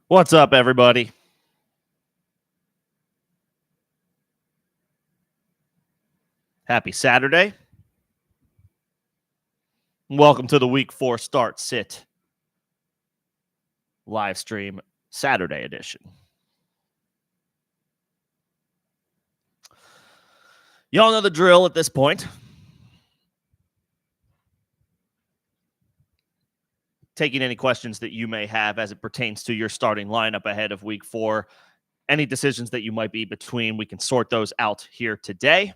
What's up, everybody? Happy Saturday. Welcome to the Week 4 Start Sit live stream Saturday edition. Y'all know the drill at this point. Taking any questions that you may have as it pertains to your starting lineup ahead of Week 4. Any decisions that you might be between, we can sort those out here today.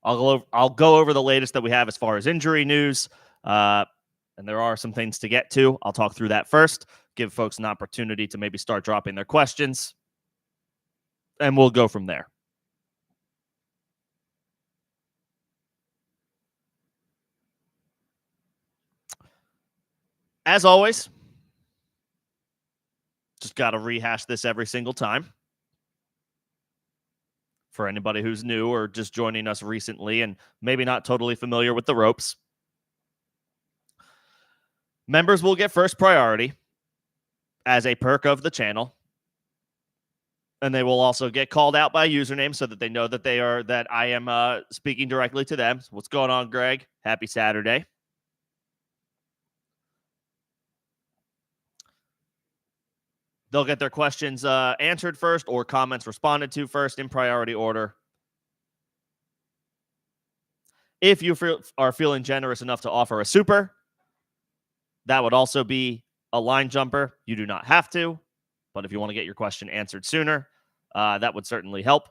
I'll go over the latest that we have as far as injury news, and there are some things to get to. I'll talk through that first, give folks an opportunity to maybe start dropping their questions, and we'll go from there. As always, just got to rehash this every single time. For anybody who's new or just joining us recently and maybe not totally familiar with the ropes, members will get first priority as a perk of the channel. And they will also get called out by username so that they know that I am speaking directly to them. So what's going on, Greg? Happy Saturday. They'll get their questions answered first or comments responded to first in priority order. If you are feeling generous enough to offer a super, that would also be a line jumper. You do not have to, but if you want to get your question answered sooner, that would certainly help.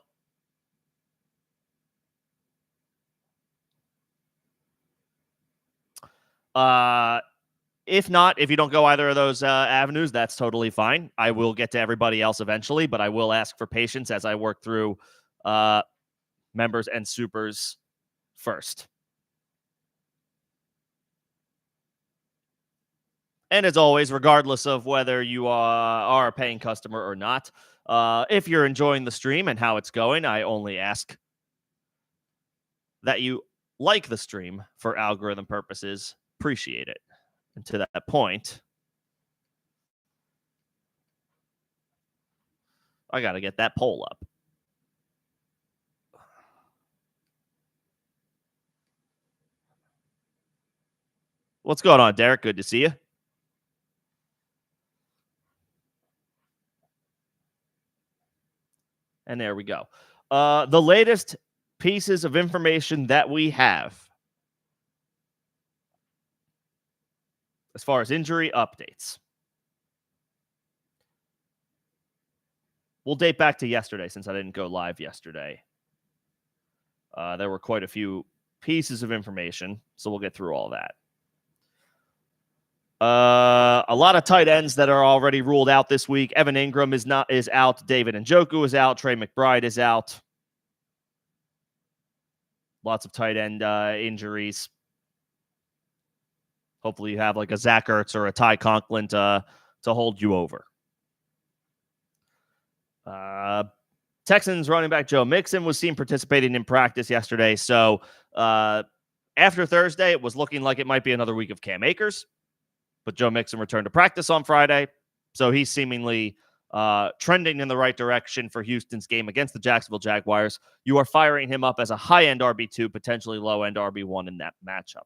If not, if you don't go either of those avenues, that's totally fine. I will get to everybody else eventually, but I will ask for patience as I work through members and supers first. And as always, regardless of whether you are a paying customer or not, if you're enjoying the stream and how it's going, I only ask that you like the stream for algorithm purposes. Appreciate it. And to that point, I got to get that poll up. What's going on, Derek? Good to see you. And there we go. The latest pieces of information that we have as far as injury updates. We'll date back to yesterday since I didn't go live yesterday. There were quite a few pieces of information, so we'll get through all that. A lot of tight ends that are already ruled out this week. Evan Ingram is out. David Njoku is out. Trey McBride is out. Lots of tight end injuries. Hopefully you have like a Zach Ertz or a Ty Conklin to hold you over. Texans running back Joe Mixon was seen participating in practice yesterday. So after Thursday, it was looking like it might be another week of Cam Akers. But Joe Mixon returned to practice on Friday. So he's seemingly trending in the right direction for Houston's game against the Jacksonville Jaguars. You are firing him up as a high-end RB2, potentially low-end RB1 in that matchup.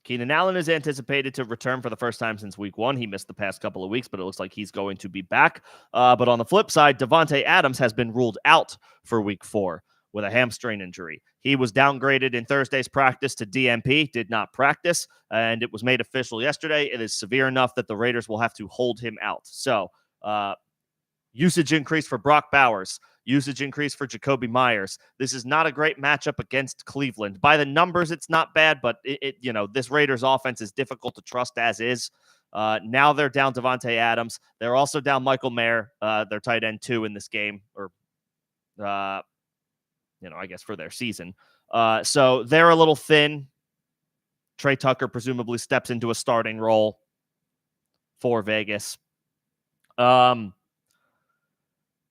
Keenan Allen is anticipated to return for the first time since week 1. He missed the past couple of weeks, but it looks like he's going to be back. But on the flip side, Devontae Adams has been ruled out for week 4 with a hamstring injury. He was downgraded in Thursday's practice to DNP, did not practice, and it was made official yesterday. It is severe enough that the Raiders will have to hold him out. So usage increase for Brock Bowers. Usage increase for Jacoby Myers. This is not a great matchup against Cleveland. By the numbers, it's not bad, but this Raiders offense is difficult to trust as is. Now they're down Devontae Adams. They're also down Michael Mayer, their tight end 2 in this game, or I guess for their season. So they're a little thin. Trey Tucker presumably steps into a starting role for Vegas. Brock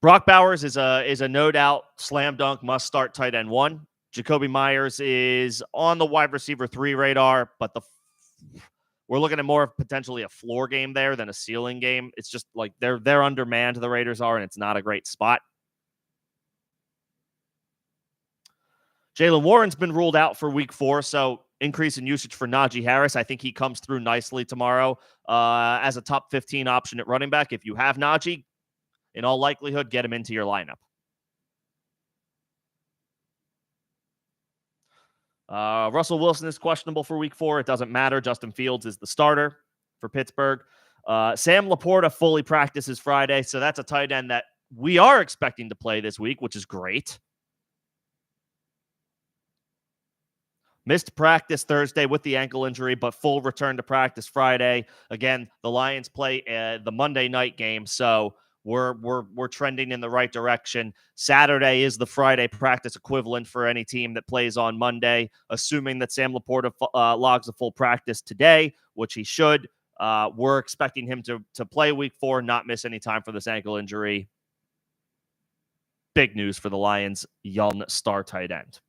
Brock Bowers is a no doubt slam dunk must start tight end 1. Jacoby Myers is on the wide receiver 3 radar, but we're looking at more of potentially a floor game there than a ceiling game. It's just like they're undermanned, the Raiders are, and it's not a great spot. Jaylen Warren's been ruled out for week 4, so increase in usage for Najee Harris. I think he comes through nicely tomorrow as a top 15 option at running back. If you have Najee, in all likelihood, get him into your lineup. Russell Wilson is questionable for week 4. It doesn't matter. Justin Fields is the starter for Pittsburgh. Sam Laporta fully practices Friday, so that's a tight end that we are expecting to play this week, which is great. Missed practice Thursday with the ankle injury, but full return to practice Friday. Again, the Lions play the Monday night game, so we're trending in the right direction. Saturday is the Friday practice equivalent for any team that plays on Monday, assuming that Sam Laporta logs a full practice today, which he should. We're expecting him to play week 4, not miss any time for this ankle injury. Big news for the Lions' young star tight end.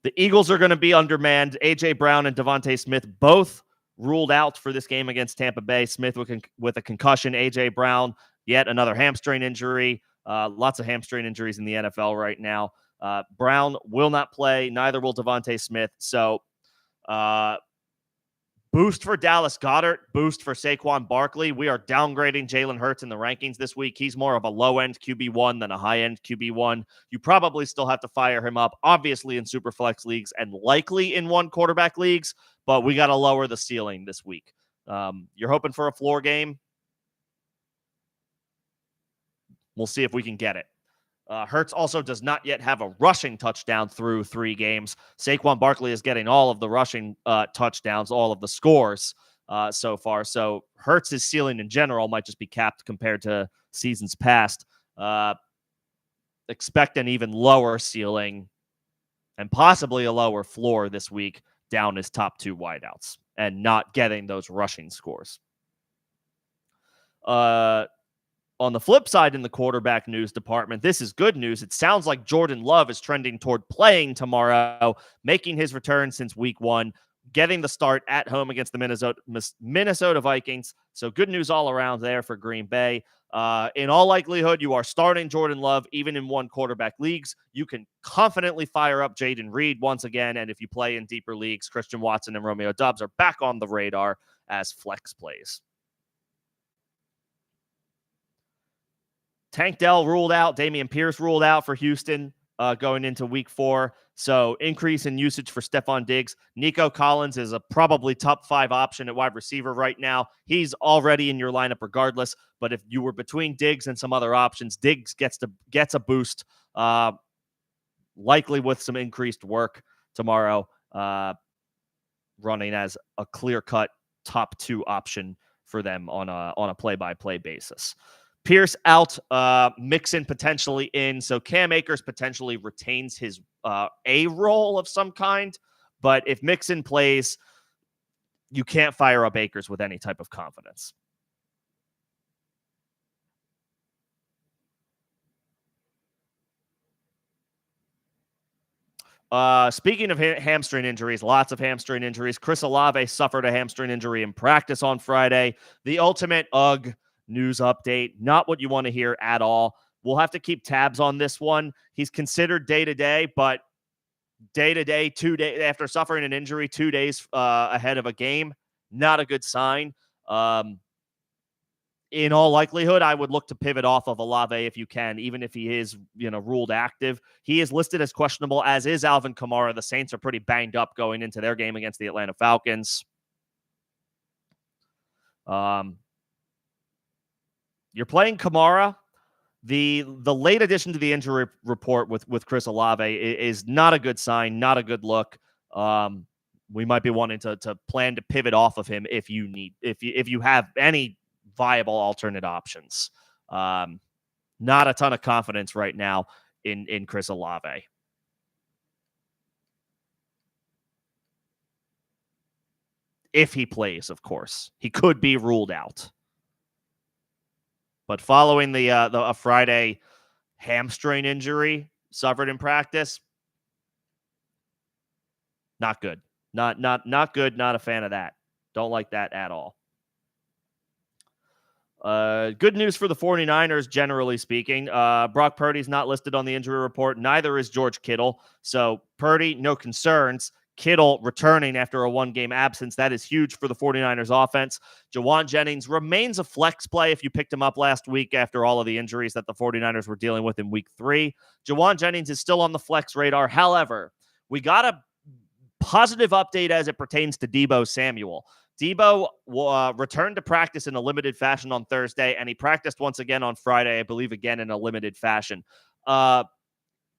The Eagles are going to be undermanned. A.J. Brown and Devontae Smith both ruled out for this game against Tampa Bay. Smith with a concussion. A.J. Brown, yet another hamstring injury. Lots of hamstring injuries in the NFL right now. Brown will not play. Neither will Devontae Smith. So boost for Dallas Goedert, boost for Saquon Barkley. We are downgrading Jalen Hurts in the rankings this week. He's more of a low-end QB1 than a high-end QB1. You probably still have to fire him up, obviously in Superflex leagues and likely in one quarterback leagues, but we got to lower the ceiling this week. You're hoping for a floor game. We'll see if we can get it. Hurts also does not yet have a rushing touchdown through 3 games. Saquon Barkley is getting all of the rushing touchdowns, all of the scores so far. So Hurts' ceiling in general might just be capped compared to seasons past. Expect an even lower ceiling and possibly a lower floor this week down his top 2 wideouts and not getting those rushing scores. On the flip side, in the quarterback news department, this is good news. It sounds like Jordan Love is trending toward playing tomorrow, making his return since week 1, getting the start at home against the Minnesota Vikings. So good news all around there for Green Bay. In all likelihood, you are starting Jordan Love, even in one quarterback leagues. You can confidently fire up Jaden Reed once again. And if you play in deeper leagues, Christian Watson and Romeo Doubs are back on the radar as flex plays. Tank Dell ruled out. Dameon Pierce ruled out for Houston going into week 4. So increase in usage for Stephon Diggs. Nico Collins is a probably top 5 option at wide receiver right now. He's already in your lineup regardless. But if you were between Diggs and some other options, Diggs gets a boost, likely with some increased work tomorrow, running as a clear-cut top 2 option for them on a play-by-play basis. Pierce out, Mixon potentially in. So Cam Akers potentially retains his A role of some kind. But if Mixon plays, you can't fire up Akers with any type of confidence. Speaking of hamstring injuries, lots of hamstring injuries. Chris Olave suffered a hamstring injury in practice on Friday. The ultimate news update, not what you want to hear at all. We'll have to keep tabs on this one. He's considered day-to-day, but day-to-day, 2 days after suffering an injury, 2 days ahead of a game, not a good sign. In all likelihood, I would look to pivot off of Olave if you can, even if he is, ruled active. He is listed as questionable, as is Alvin Kamara. The Saints are pretty banged up going into their game against the Atlanta Falcons. You're playing Kamara. The late addition to the injury report with Chris Olave is not a good sign, not a good look. We might be wanting to plan to pivot off of him if you have any viable alternate options. Not a ton of confidence right now in Chris Olave. If he plays, of course. He could be ruled out. But following a Friday hamstring injury suffered in practice, not good. Not good. Not a fan of that. Don't like that at all. Good news for the 49ers, generally speaking. Brock Purdy's not listed on the injury report. Neither is George Kittle. So Purdy, no concerns. Kittle returning after a one-game absence. That is huge for the 49ers offense. Jawan Jennings remains a flex play if you picked him up last week after all of the injuries that the 49ers were dealing with in week 3. Jawan Jennings is still on the flex radar. However, we got a positive update as it pertains to Deebo Samuel. Deebo returned to practice in a limited fashion on Thursday, and he practiced once again on Friday, I believe again in a limited fashion.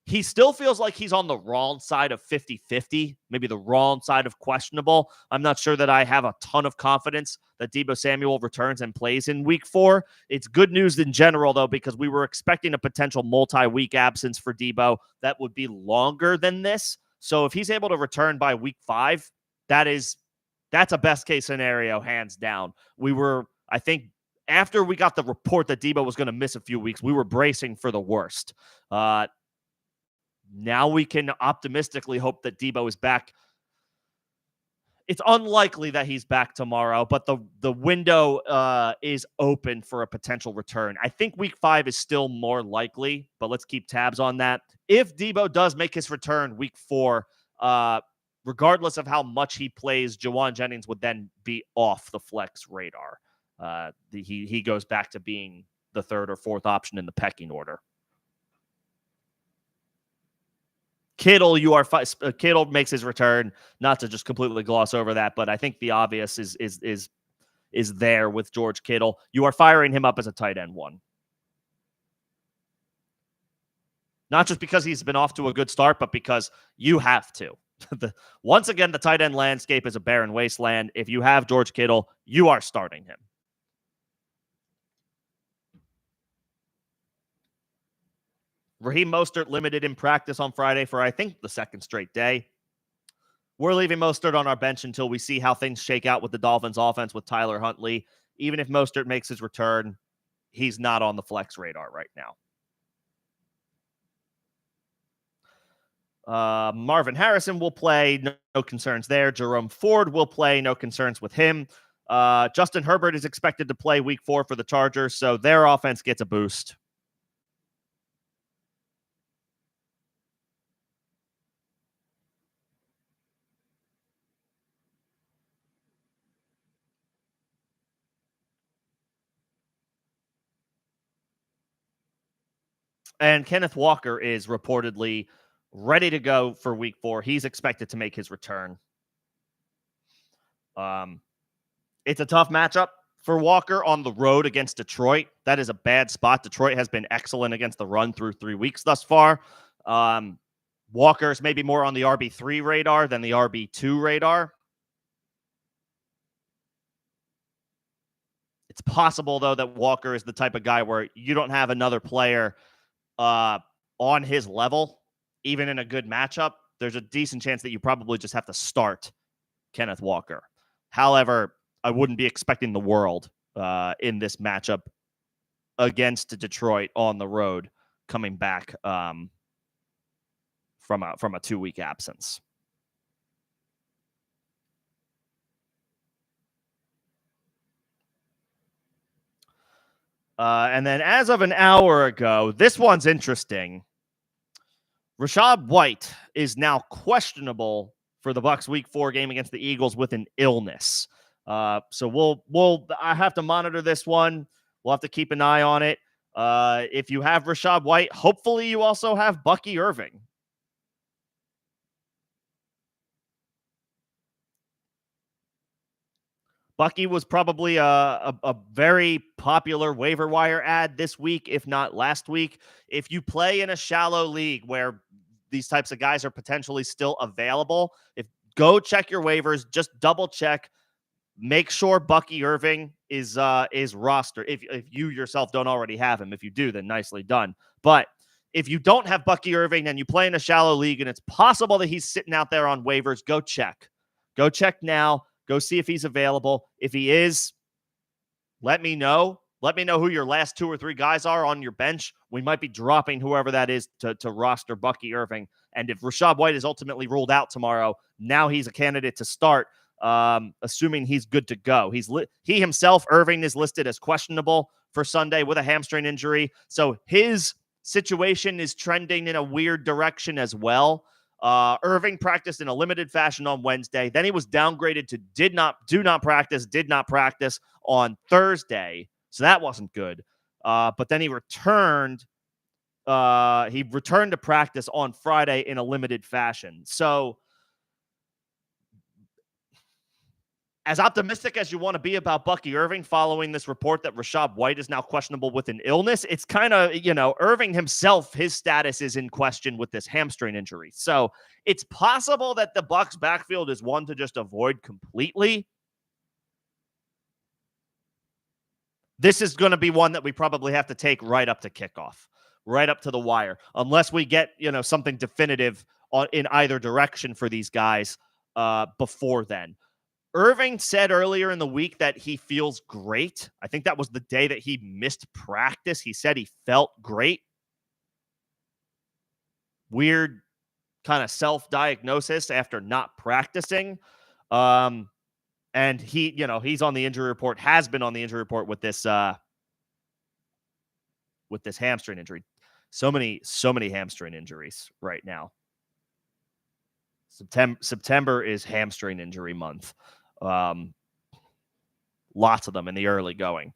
He still feels like he's on the wrong side of 50-50, maybe the wrong side of questionable. I'm not sure that I have a ton of confidence that Deebo Samuel returns and plays in week 4. It's good news in general, though, because we were expecting a potential multi-week absence for Deebo that would be longer than this. So if he's able to return by week 5, that's a best case scenario, hands down. I think, after we got the report that Deebo was going to miss a few weeks, we were bracing for the worst. Now we can optimistically hope that Deebo is back. It's unlikely that he's back tomorrow, but the window is open for a potential return. I think week 5 is still more likely, but let's keep tabs on that. If Deebo does make his return week 4, regardless of how much he plays, Jawan Jennings would then be off the flex radar. He goes back to being the 3rd or 4th option in the pecking order. Kittle, Kittle makes his return. Not to just completely gloss over that, but I think the obvious is there with George Kittle. You are firing him up as a tight end 1. Not just because he's been off to a good start, but because you have to. Once again, the tight end landscape is a barren wasteland. If you have George Kittle, you are starting him. Raheem Mostert limited in practice on Friday for, I think, the 2nd straight day. We're leaving Mostert on our bench until we see how things shake out with the Dolphins offense with Tyler Huntley. Even if Mostert makes his return, he's not on the flex radar right now. Marvin Harrison will play. No concerns there. Jerome Ford will play. No concerns with him. Justin Herbert is expected to play week 4 for the Chargers, so their offense gets a boost. And Kenneth Walker is reportedly ready to go for week 4. He's expected to make his return. It's a tough matchup for Walker on the road against Detroit. That is a bad spot. Detroit has been excellent against the run through 3 weeks thus far. Walker's maybe more on the RB3 radar than the RB2 radar. It's possible, though, that Walker is the type of guy where you don't have another player on his level, even in a good matchup. There's a decent chance that you probably just have to start Kenneth Walker. However, I wouldn't be expecting the world in this matchup against Detroit on the road coming back from a 2-week absence. And then as of an hour ago, this one's interesting. Rachaad White is now questionable for the Bucs week 4 game against the Eagles with an illness. So I have to monitor this one. We'll have to keep an eye on it. If you have Rachaad White, hopefully you also have Bucky Irving. Bucky was probably a very popular waiver wire ad this week, if not last week. If you play in a shallow league where these types of guys are potentially still available, go check your waivers, just double check, make sure Bucky Irving is rostered. If you yourself don't already have him, if you do, then nicely done. But if you don't have Bucky Irving and you play in a shallow league and it's possible that he's sitting out there on waivers, go check. Go check now. Go see if he's available. If he is, let me know. Let me know who your last 2 or 3 guys are on your bench. We might be dropping whoever that is to roster Bucky Irving. And if Rachaad White is ultimately ruled out tomorrow, now he's a candidate to start, assuming he's good to go. He himself, Irving, is listed as questionable for Sunday with a hamstring injury. So his situation is trending in a weird direction as well. Irving practiced in a limited fashion on Wednesday. Then he was downgraded to did not practice on Thursday. So that wasn't good. But then he returned to practice on Friday in a limited fashion. So as optimistic as you want to be about Bucky Irving following this report that Rachaad White is now questionable with an illness, it's kind of, Irving himself, his status is in question with this hamstring injury. So it's possible that the Bucs backfield is one to just avoid completely. This is going to be one that we probably have to take right up to kickoff, right up to the wire, unless we get, something definitive in either direction for these guys before then. Irving said earlier in the week that he feels great. I think that was the day that he missed practice. He said he felt great. Weird kind of self-diagnosis after not practicing. And he's on the injury report, has been on the injury report with this hamstring injury. So many hamstring injuries right now. September is hamstring injury month. Lots of them in the early going.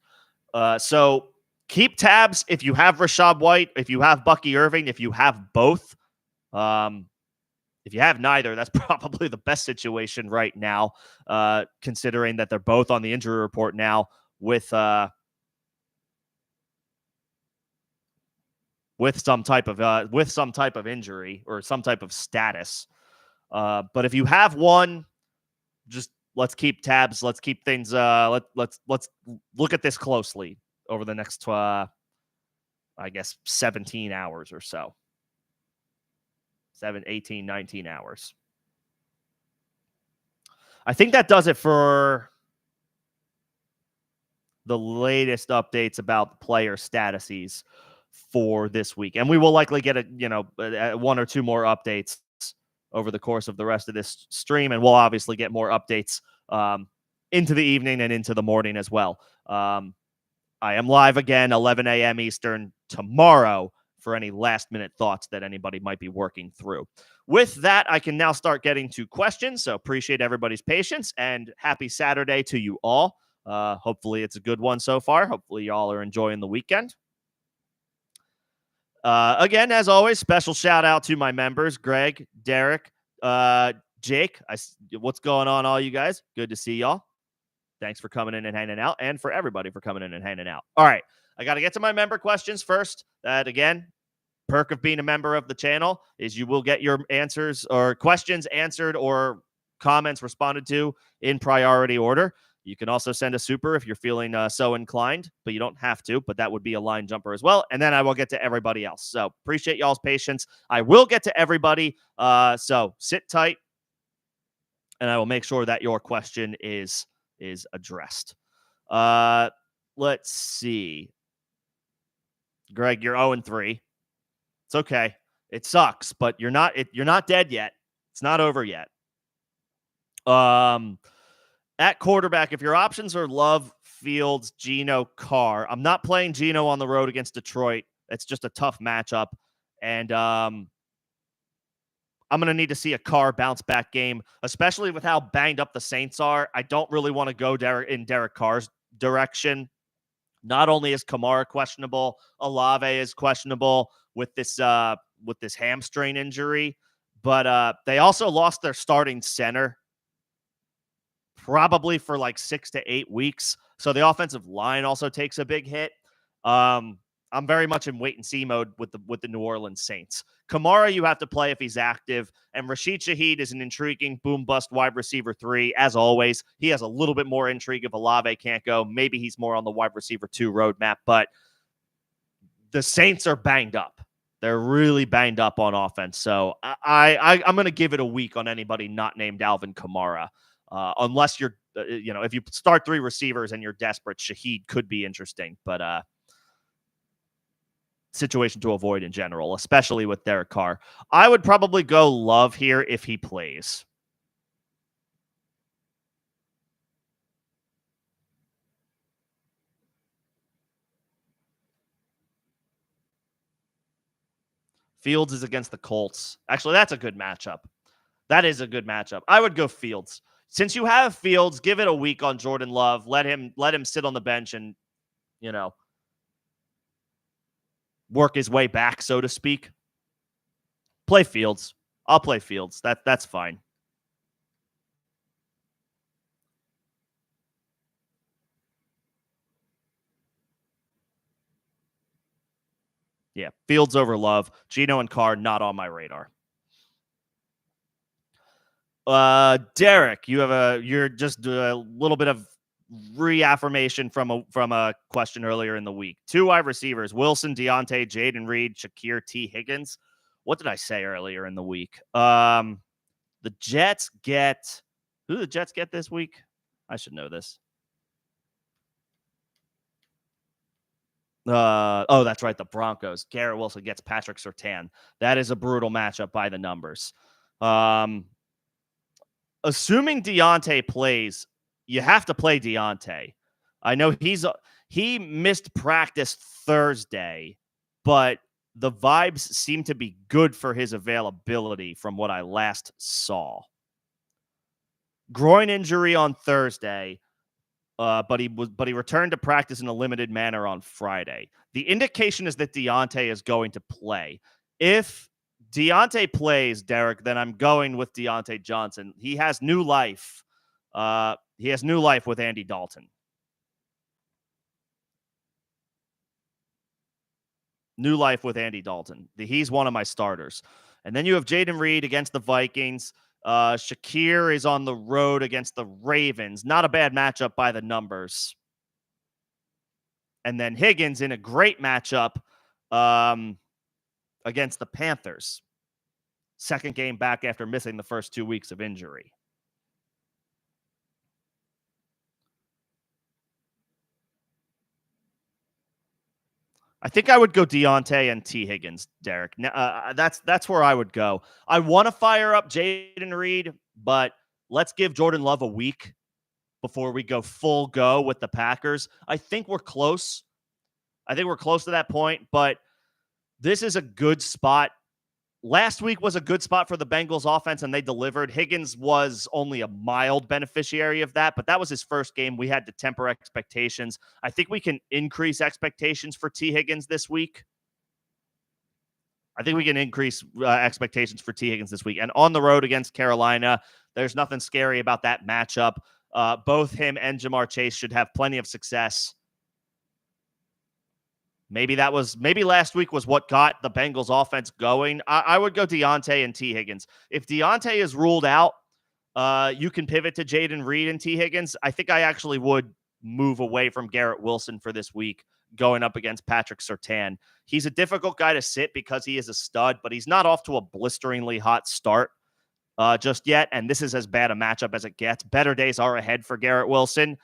So keep tabs if you have Rachaad White, if you have Bucky Irving, if you have both. If you have neither, that's probably the best situation right now, considering that they're both on the injury report now with some type of injury or some type of status. But if you have one, just let's keep tabs. Let's keep things. Let's look at this closely over the next 17 hours or so. 18, 19 hours. I think that does it for the latest updates about the player statuses for this week. And we will likely get one or two more updates over the course of the rest of this stream. And we'll obviously get more updates into the evening and into the morning as well. I am live again, 11 a.m. Eastern tomorrow for any last-minute thoughts that anybody might be working through. With that, I can now start getting to questions, so appreciate everybody's patience, and happy Saturday to you all. Hopefully it's a good one so far. Hopefully y'all are enjoying the weekend. Again, as always, special shout-out to my members, Greg, Derek, Jake. What's going on, all you guys? Good to see y'all. Thanks for coming in and hanging out, and for everybody for coming in and hanging out. All right. I got to get to my member questions first. That, again, perk of being a member of the channel is you will get your answers or questions answered or comments responded to in priority order. You can also send a super if you're feeling so inclined, but you don't have to, but that would be a line jumper as well. And then I will get to everybody else. So appreciate y'all's patience. I will get to everybody. So sit tight, and I will make sure that your question is addressed. Let's see. Greg, you're 0-3. It's okay. It sucks, but you're not dead yet. It's not over yet. At quarterback, if your options are Love, Fields, Geno, Carr, I'm not playing Geno on the road against Detroit. It's just a tough matchup. And I'm going to need to see a Carr bounce back game, especially with how banged up the Saints are. I don't really want to go in Derek Carr's direction. Not only is Kamara questionable, Olave is questionable with this hamstring injury, but they also lost their starting center probably for like 6 to 8 weeks. So the offensive line also takes a big hit. I'm very much in wait-and-see mode with the New Orleans Saints. Kamara, you have to play if he's active, and Rashid Shaheed is an intriguing boom-bust wide receiver 3, as always. He has a little bit more intrigue if Olave can't go. Maybe he's more on the wide receiver 2 roadmap, but the Saints are banged up. They're really banged up on offense, so I'm going to give it a week on anybody not named Alvin Kamara, unless if you start 3 receivers and you're desperate, Shaheed could be interesting, but situation to avoid in general, especially with Derek Carr. I would probably go Love here if he plays. Fields is against the Colts. Actually, that's a good matchup. That is a good matchup. I would go Fields. Since you have Fields, give it a week on Jordan Love. Let him sit on the bench and, work his way back, so to speak. Play Fields. I'll play Fields. That's fine. Yeah, Fields over Love. Geno and Carr not on my radar. Derek, you're just a little bit of reaffirmation from a question earlier in the week. 2 wide receivers: Wilson, Deontay, Jaden Reed, Shakir, T. Higgins. What did I say earlier in the week? The Jets get who? Do the Jets get this week? I should know this. That's right. The Broncos. Garrett Wilson gets Patrick Surtain. That is a brutal matchup by the numbers. Assuming Deontay plays, you have to play Deontay. I know he missed practice Thursday, but the vibes seem to be good for his availability from what I last saw. Groin injury on Thursday, but he returned to practice in a limited manner on Friday. The indication is that Deontay is going to play. If Deontay plays, Derek, then I'm going with Deontay Johnson. He has new life. He has new life with Andy Dalton. New life with Andy Dalton. He's one of my starters. And then you have Jaden Reed against the Vikings. Shakir is on the road against the Ravens. Not a bad matchup by the numbers. And then Higgins in a great matchup against the Panthers. Second game back after missing the first 2 weeks of injury. I think I would go Deontay and T. Higgins, Derek. That's where I would go. I want to fire up Jaden Reed, but let's give Jordan Love a week before we go full go with the Packers. I think we're close. I think we're close to that point, but this is a good spot. Last week was a good spot for the Bengals offense, and they delivered. Higgins was only a mild beneficiary of that, but that was his first game. We had to temper expectations. I think we can increase expectations for T. Higgins this week. I think we can increase expectations for T. Higgins this week. And on the road against Carolina, there's nothing scary about that matchup. Both him and Jamar Chase should have plenty of success. Maybe last week was what got the Bengals offense going. I would go Deontay and T. Higgins. If Deontay is ruled out, you can pivot to Jaden Reed and T. Higgins. I think I actually would move away from Garrett Wilson for this week, going up against Patrick Surtain. He's a difficult guy to sit because he is a stud, but he's not off to a blisteringly hot start just yet, and this is as bad a matchup as it gets. Better days are ahead for Garrett Wilson.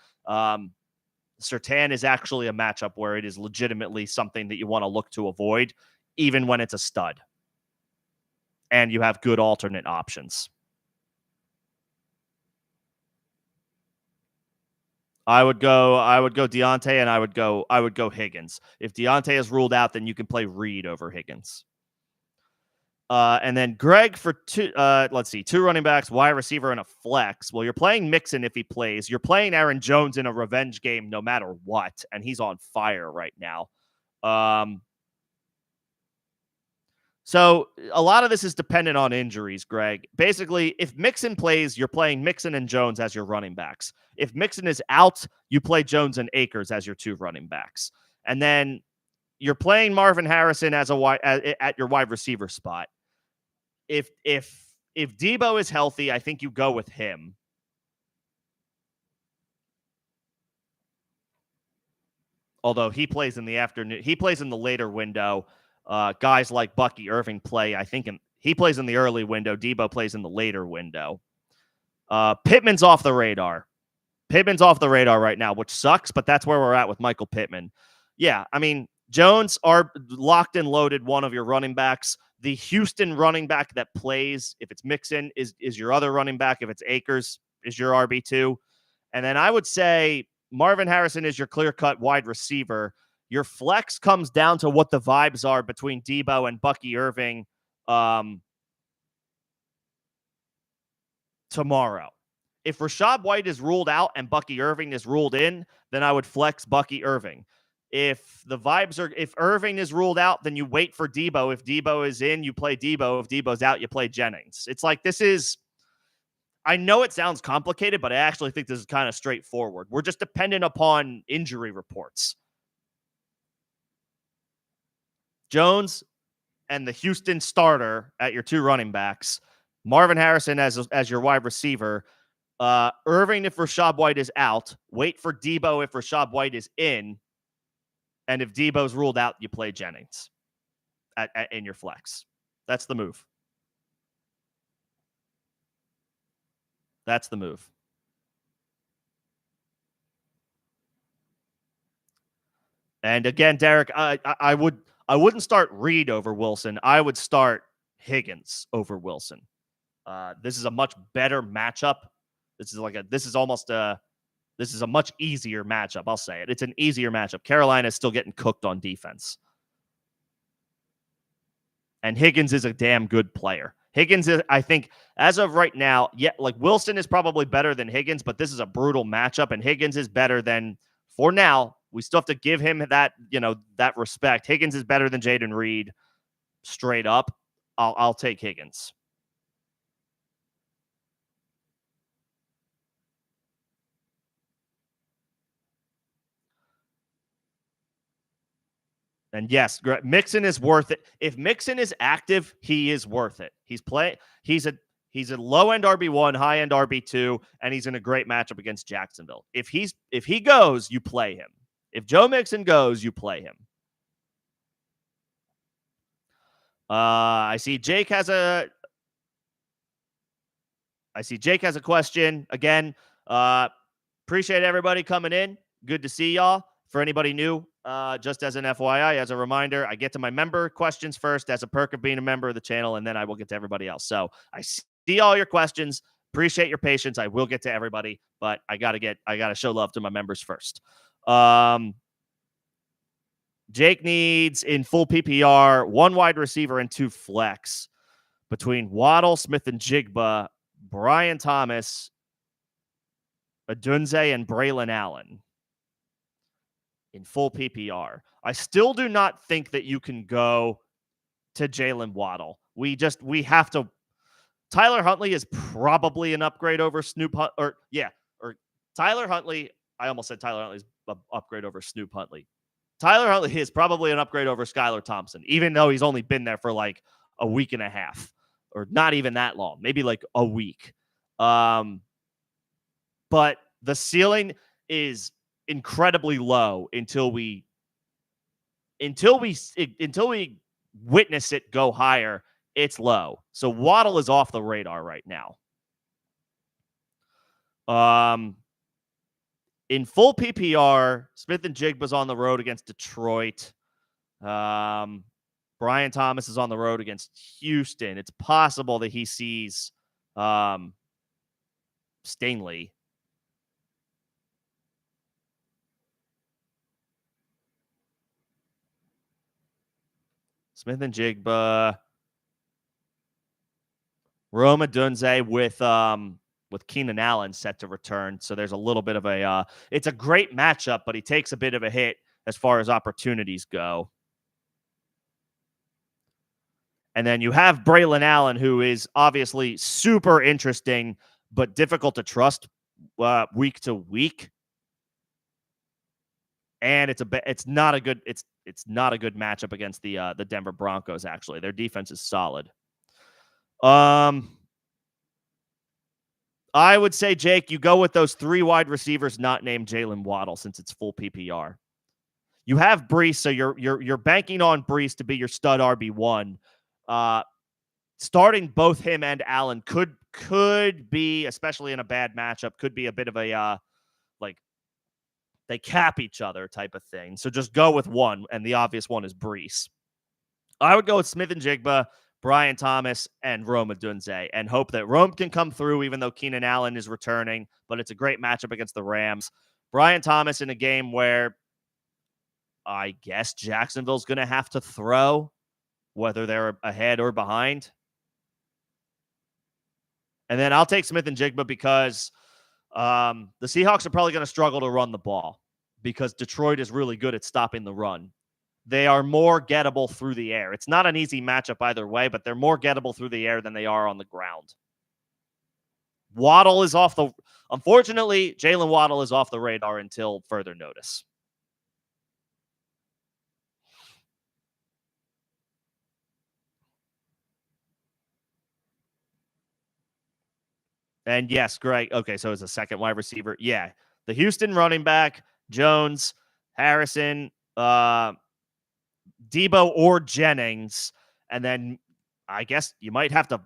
Surtain is actually a matchup where it is legitimately something that you want to look to avoid, even when it's a stud. And you have good alternate options. I would go Deontay, and I would go Higgins. If Deontay is ruled out, then you can play Reed over Higgins. And then Greg for two running backs, wide receiver, and a flex. Well, you're playing Mixon if he plays. You're playing Aaron Jones in a revenge game no matter what, and he's on fire right now. So a lot of this is dependent on injuries, Greg. Basically, if Mixon plays, you're playing Mixon and Jones as your running backs. If Mixon is out, you play Jones and Akers as your 2 running backs. And then you're playing Marvin Harrison as at your wide receiver spot. If Debo is healthy, I think you go with him. Although he plays in the afternoon, he plays in the later window. Guys like Bucky Irving play, I think, he plays in the early window. Debo plays in the later window. Pittman's off the radar. Pittman's off the radar right now, which sucks, but that's where we're at with Michael Pittman. Yeah, I mean, Jones are locked and loaded, one of your running backs. The Houston running back that plays, if it's Mixon, is your other running back. If it's Akers, is your RB2. And then I would say Marvin Harrison is your clear-cut wide receiver. Your flex comes down to what the vibes are between Debo and Bucky Irving tomorrow. If Rachaad White is ruled out and Bucky Irving is ruled in, then I would flex Bucky Irving. If Irving is ruled out, then you wait for Debo. If Debo is in, you play Debo. If Debo's out, you play Jennings. It's like I know it sounds complicated, but I actually think this is kind of straightforward. We're just dependent upon injury reports. Jones and the Houston starter at your two running backs, Marvin Harrison as your wide receiver, Irving if Rachaad White is out, wait for Debo if Rachaad White is in, and if Debo's ruled out, you play Jennings in your flex. That's the move. That's the move. And again, Derek, I wouldn't start Reed over Wilson. I would start Higgins over Wilson. This is a much better matchup. This is a much easier matchup. I'll say it. It's an easier matchup. Carolina is still getting cooked on defense. And Higgins is a damn good player. Higgins is, I think, as of right now, like Wilson is probably better than Higgins, but this is a brutal matchup, and Higgins is better than, for now, we still have to give him that respect. Higgins is better than Jaden Reed, straight up. I'll take Higgins. And yes, Mixon is worth it. If Mixon is active, he is worth it. He's a low-end RB1, high-end RB2, and he's in a great matchup against Jacksonville. If he goes, you play him. If Joe Mixon goes, you play him. I see Jake has a question. Again, appreciate everybody coming in. Good to see y'all. For anybody new, just as an FYI, as a reminder, I get to my member questions first as a perk of being a member of the channel, and then I will get to everybody else. So I see all your questions. Appreciate your patience. I will get to everybody, but I gotta show love to my members first. Jake needs in full PPR 1 wide receiver and 2 flex between Waddle, Smith and Jigba, Brian Thomas, Adunze, and Braylon Allen. In full PPR. I still do not think that you can go to Jalen Waddle. We have to. Tyler Huntley is probably an upgrade over Snoop or Tyler Huntley. I almost said Tyler Huntley's an upgrade over Snoop Huntley. Tyler Huntley is probably an upgrade over Skylar Thompson, even though he's only been there for like a week and a half, or not even that long, maybe like a week. But the ceiling is incredibly low until we witness it go higher. It's low. So Waddle is off the radar right now. In full PPR, Smith and Jigba's on the road against Detroit. Brian Thomas is on the road against Houston. It's possible that he sees Stingley. Smith and Jigba, Rome Odunze with Keenan Allen set to return. So there's a little bit of it's a great matchup, but he takes a bit of a hit as far as opportunities go. And then you have Braylon Allen, who is obviously super interesting, but difficult to trust week to week. And it's not a good matchup against the Denver Broncos. Actually, their defense is solid. I would say, Jake, you go with those 3 wide receivers not named Jalen Waddle since it's full PPR. You have Breece, so you're banking on Breece to be your stud RB1. Starting both him and Allen could be, especially in a bad matchup, could be a bit of a they cap each other type of thing. So just go with one, and the obvious one is Brees. I would go with Smith and Jigba, Brian Thomas, and Rome Odunze, and hope that Rome can come through, even though Keenan Allen is returning. But it's a great matchup against the Rams. Brian Thomas in a game where I guess Jacksonville's going to have to throw, whether they're ahead or behind. And then I'll take Smith and Jigba because the Seahawks are probably going to struggle to run the ball because Detroit is really good at stopping the run. They are more gettable through the air. It's not an easy matchup either way, but they're more gettable through the air than they are on the ground. Waddle is off the... Unfortunately, Jalen Waddle is off the radar until further notice. And yes, Greg. Okay, so it's a second wide receiver. Yeah, the Houston running back, Jones, Harrison, Debo or Jennings, and then I guess you might have to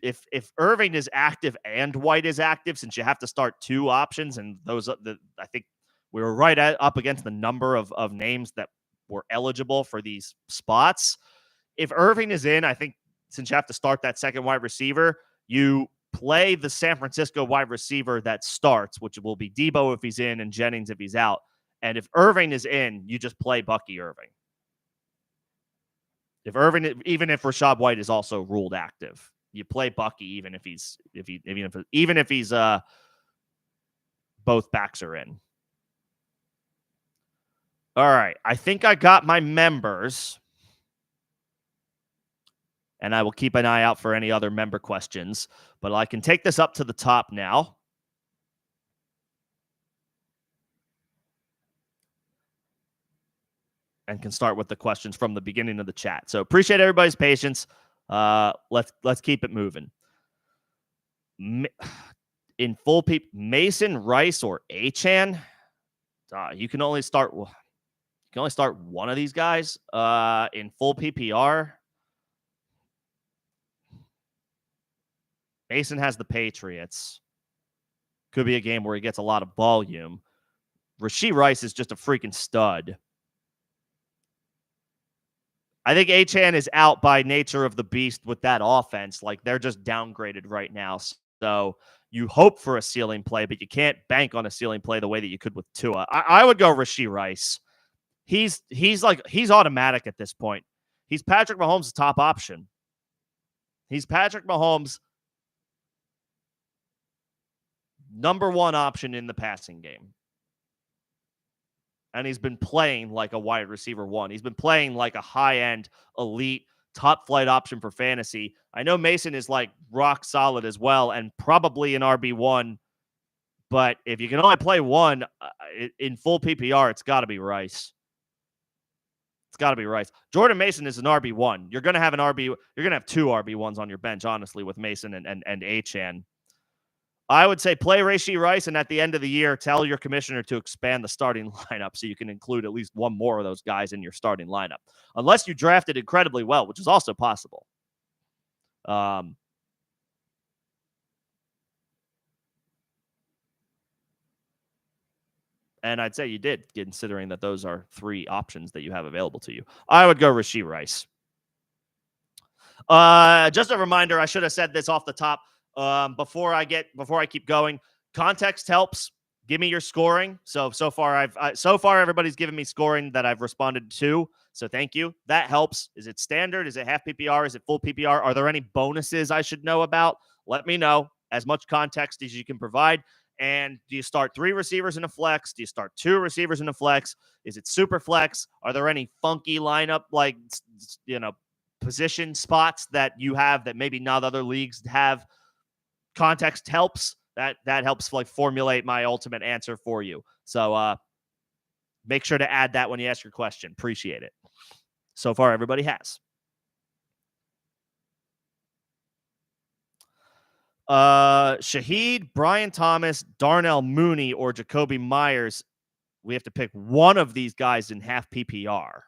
if Irving is active and White is active, since you have to start two options, and those I think we were right up against the number of names that were eligible for these spots. If Irving is in, I think since you have to start that second wide receiver, you play the San Francisco wide receiver that starts, which will be Debo if he's in and Jennings if he's out. And if Irving is in, you just play Bucky Irving. If Irving, even if Rachaad White is also ruled active, you play Bucky even if he's both backs are in. All right, I think I got my members, and I will keep an eye out for any other member questions. But I can take this up to the top now. And can start with the questions from the beginning of the chat. So appreciate everybody's patience. Let's keep it moving. In full Mason, Rice, or Achane, you can only start one of these guys. In full PPR, Mason has the Patriots. Could be a game where he gets a lot of volume. Rashee Rice is just a freaking stud. I think Achane is out by nature of the beast with that offense. Like, they're just downgraded right now. So you hope for a ceiling play, but you can't bank on a ceiling play the way that you could with Tua. I would go Rashee Rice. He's automatic at this point. He's Patrick Mahomes' top option. He's Patrick Mahomes' number one option in the passing game. And he's been playing like a wide receiver one. He's been playing like a high-end, elite, top-flight option for fantasy. I know Mason is like rock solid as well and probably an RB1. But if you can only play one in full PPR, it's got to be Rice. It's got to be Rice. Jordan Mason is an RB1. You're going to have you're going to have two RB1s on your bench, honestly, with Mason and Achane. I would say play Rashee Rice, and at the end of the year, tell your commissioner to expand the starting lineup so you can include at least one more of those guys in your starting lineup. Unless you drafted incredibly well, which is also possible. And I'd say you did, considering that those are three options that you have available to you. I would go Rashee Rice. Just a reminder, I should have said this off the top. Before I keep going, context helps. Give me your scoring. So far everybody's given me scoring that I've responded to. So thank you. That helps. Is it standard? Is it half PPR? Is it full PPR? Are there any bonuses I should know about? Let me know. As much context as you can provide. And do you start 3 receivers in a flex? Do you start 2 receivers in a flex? Is it super flex? Are there any funky lineup, like, position spots that you have that maybe not other leagues have? Context helps. That helps formulate my ultimate answer for you. So make sure to add that when you ask your question. Appreciate it. So far, everybody has. Shaheed, Brian Thomas, Darnell Mooney, or Jacoby Myers. We have to pick one of these guys in half PPR.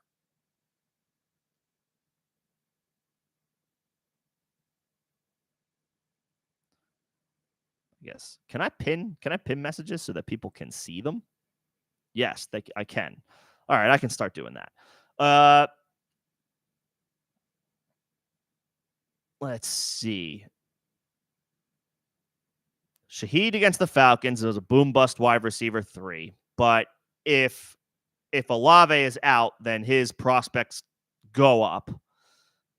Yes. Can I pin messages so that people can see them? Yes, I can. All right, I can start doing that. Let's see. Shaheed against the Falcons, it was a boom bust wide receiver 3. But if Olave is out, then his prospects go up.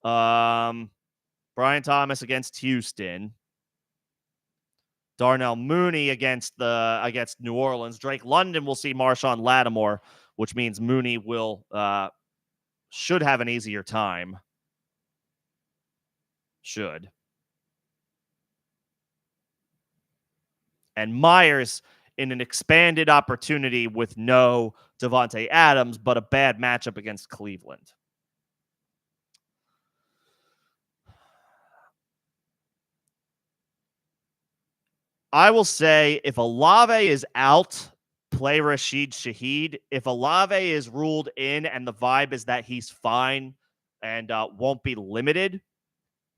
Brian Thomas against Houston. Darnell Mooney against New Orleans. Drake London will see Marshawn Lattimore, which means Mooney should have an easier time. Should. And Myers in an expanded opportunity with no Davante Adams, but a bad matchup against Cleveland. I will say if Olave is out, play Rashid Shaheed. If Olave is ruled in and the vibe is that he's fine and won't be limited,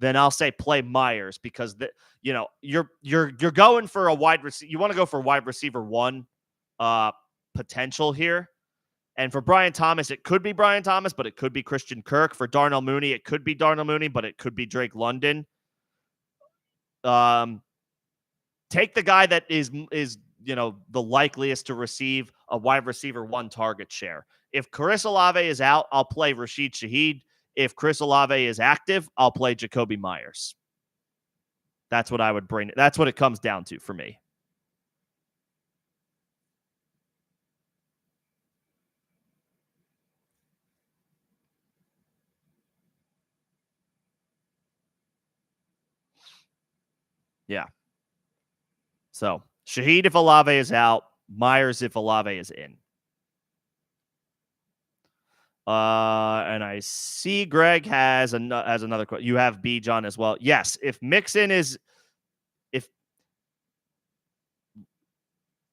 then I'll say play Myers because you're going for a wide receiver. You want to go for wide receiver 1 potential here. And for Brian Thomas, it could be Brian Thomas, but it could be Christian Kirk. For Darnell Mooney, it could be Darnell Mooney, but it could be Drake London. Take the guy that is the likeliest to receive a wide receiver 1 target share. If Chris Olave is out, I'll play Rashid Shaheed. If Chris Olave is active, I'll play Jacoby Myers. That's what I would bring. That's what it comes down to for me. Yeah. So Shaheed if Olave is out, Myers if Olave is in. And I see Greg has another question. You have Bijan as well. Yes, if Mixon is, if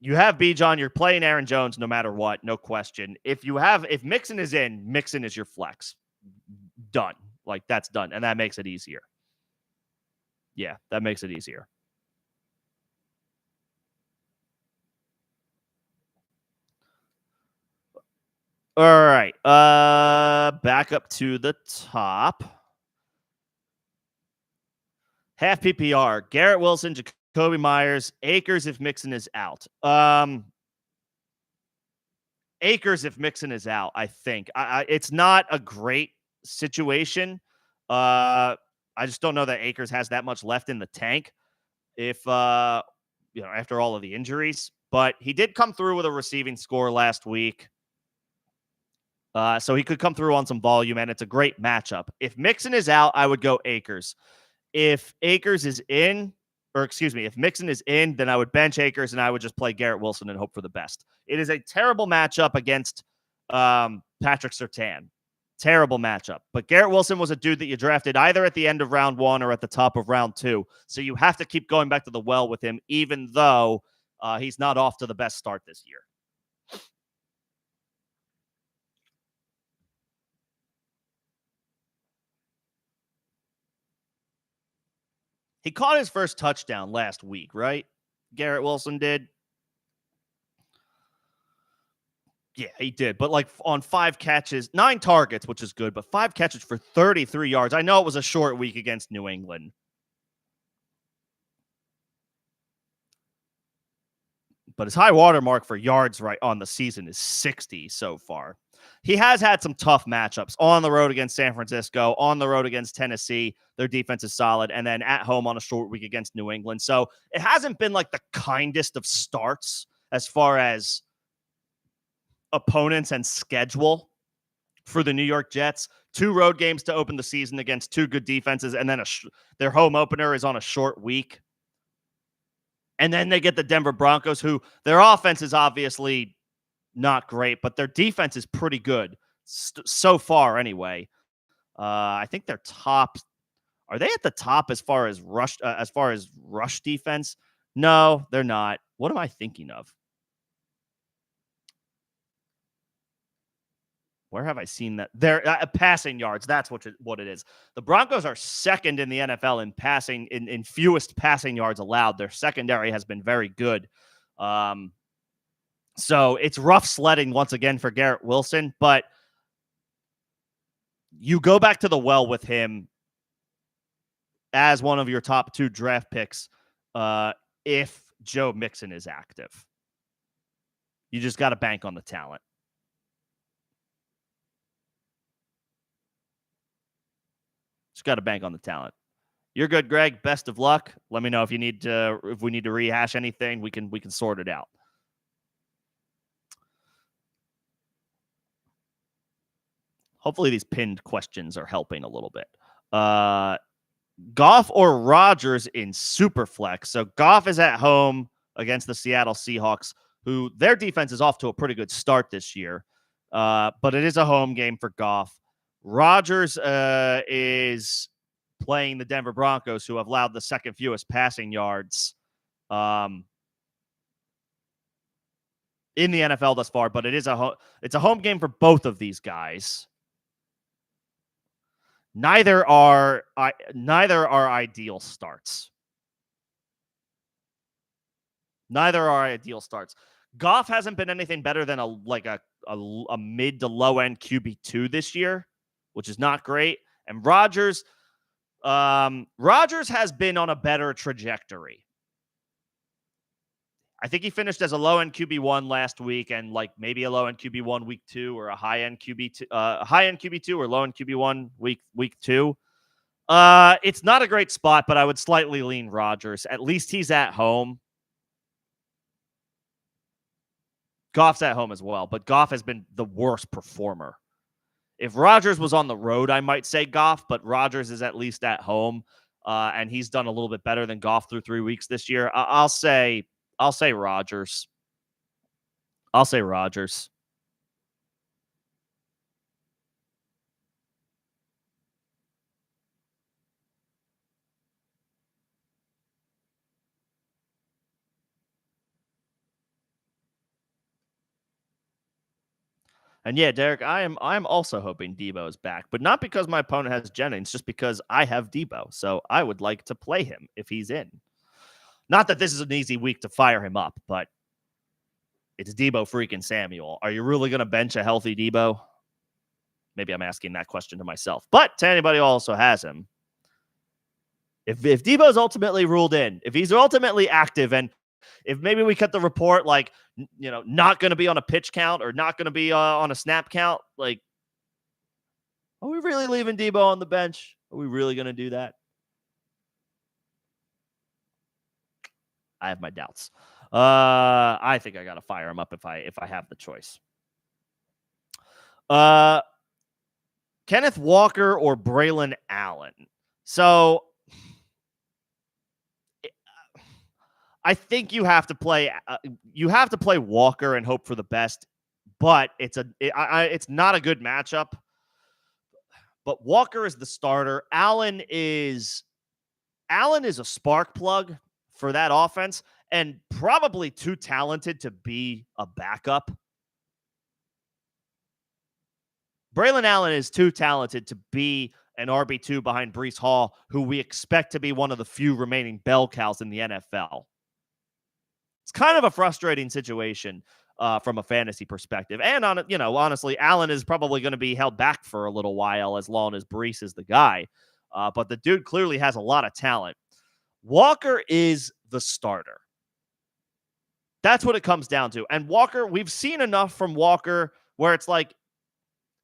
you have Bijan, you're playing Aaron Jones no matter what, no question. If Mixon is in, Mixon is your flex. Done. Like that's done, and that makes it easier. Yeah, that makes it easier. All right. Back up to the top. Half PPR. Garrett Wilson, Jacoby Myers, Akers if Mixon is out. Akers if Mixon is out, I think. It's not a great situation. I just don't know that Akers has that much left in the tank if after all of the injuries. But he did come through with a receiving score last week. So he could come through on some volume, and it's a great matchup. If Mixon is out, I would go Akers. If Akers is in, if Mixon is in, then I would bench Akers and I would just play Garrett Wilson and hope for the best. It is a terrible matchup against Patrick Surtain. Terrible matchup. But Garrett Wilson was a dude that you drafted either at the end of round 1 or at the top of round 2. So you have to keep going back to the well with him, even though he's not off to the best start this year. He caught his first touchdown last week, right? Garrett Wilson did. Yeah, he did. But like on 5 catches, 9 targets, which is good, but 5 catches for 33 yards. I know it was a short week against New England. But his high water mark for yards right on the season is 60 so far. He has had some tough matchups on the road against San Francisco, on the road against Tennessee. Their defense is solid. And then at home on a short week against New England. So it hasn't been like the kindest of starts as far as opponents and schedule for the New York Jets. 2 road games to open the season against 2 good defenses. And then their home opener is on a short week. And then they get the Denver Broncos, who their offense is obviously not great, but their defense is pretty good so far anyway. I think they're top. Are they at the top as far as rush defense? No, they're not. What am I thinking of? Where have I seen that? They're passing yards. That's what it is. The Broncos are second in the NFL in passing in fewest passing yards allowed. Their secondary has been very good. So it's rough sledding once again for Garrett Wilson, but you go back to the well with him as one of your top 2 draft picks if Joe Mixon is active. You just got to bank on the talent. Just got to bank on the talent. You're good, Greg. Best of luck. Let me know if we need to rehash anything. We can sort it out. Hopefully these pinned questions are helping a little bit. Goff or Rodgers in Superflex. So Goff is at home against the Seattle Seahawks, who their defense is off to a pretty good start this year. But it is a home game for Goff. Rodgers is playing the Denver Broncos, who have allowed the second fewest passing yards in the NFL thus far. But it's a home game for both of these guys. Neither are ideal starts. Goff hasn't been anything better than a mid to low end QB2 this year, which is not great. And Rodgers has been on a better trajectory. I think he finished as a low end QB1 last week, and maybe a low end QB1 week 2, or a high end QB2 or low end QB1 week 2. It's not a great spot, but I would slightly lean Rodgers. At least he's at home. Goff's at home as well, but Goff has been the worst performer. If Rodgers was on the road, I might say Goff, but Rodgers is at least at home, and he's done a little bit better than Goff through 3 weeks this year. I'll say Rodgers. And yeah, Derek, I am also hoping Debo is back, but not because my opponent has Jennings, just because I have Debo. So I would like to play him if he's in. Not that this is an easy week to fire him up, but it's Debo freaking Samuel. Are you really going to bench a healthy Debo? Maybe I'm asking that question to myself. But to anybody who also has him, if Debo's ultimately ruled in, if he's ultimately active, and if maybe we cut the report not going to be on a pitch count or not going to be on a snap count, are we really leaving Debo on the bench? Are we really going to do that? I have my doubts. I think I got to fire him up if I have the choice. Kenneth Walker or Braylon Allen. So I think you have to play Walker and hope for the best, but it's not a good matchup. But Walker is the starter. Allen is a spark plug for that offense, and probably too talented to be a backup. Braylon Allen is too talented to be an RB2 behind Breece Hall, who we expect to be one of the few remaining bell cows in the NFL. It's kind of a frustrating situation from a fantasy perspective. And honestly, Allen is probably going to be held back for a little while as long as Breece is the guy. But the dude clearly has a lot of talent. Walker is the starter. That's what it comes down to. And Walker, we've seen enough from Walker where it's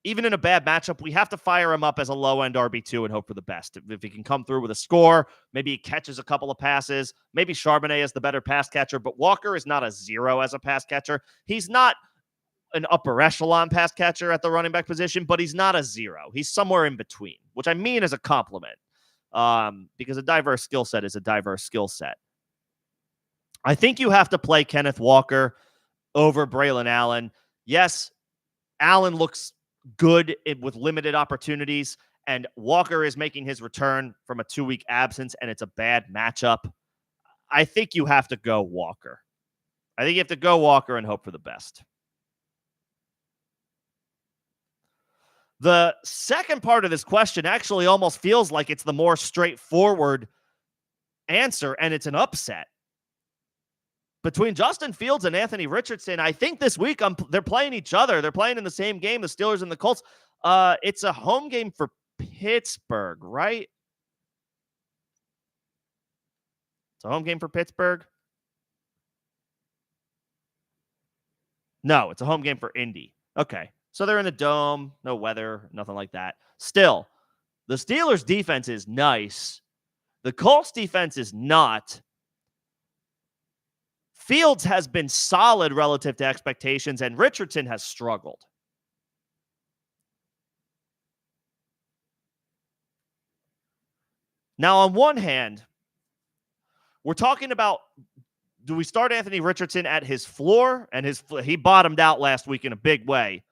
even in a bad matchup, we have to fire him up as a low-end RB2 and hope for the best. If he can come through with a score, maybe he catches a couple of passes, maybe Charbonnet is the better pass catcher, but Walker is not a 0 as a pass catcher. He's not an upper echelon pass catcher at the running back position, but he's not a 0. He's somewhere in between, which I mean as a compliment, because a diverse skill set is a diverse skill set. I think you have to play Kenneth Walker over Braylon Allen. Yes, Allen looks good with limited opportunities, and Walker is making his return from a 2-week absence, and it's a bad matchup. I think you have to go Walker. I think you have to go Walker and hope for the best. The second part of this question actually almost feels like it's the more straightforward answer, and it's an upset. Between Justin Fields and Anthony Richardson, I think this week they're playing each other. They're playing in the same game, the Steelers and the Colts. It's a home game for Pittsburgh, right? It's a home game for Pittsburgh. No, it's a home game for Indy. Okay. So they're in the dome, no weather, nothing like that. Still, the Steelers' defense is nice. The Colts' defense is not. Fields has been solid relative to expectations, and Richardson has struggled. Now, on one hand, we're talking about, do we start Anthony Richardson at his floor? And he bottomed out last week in a big way.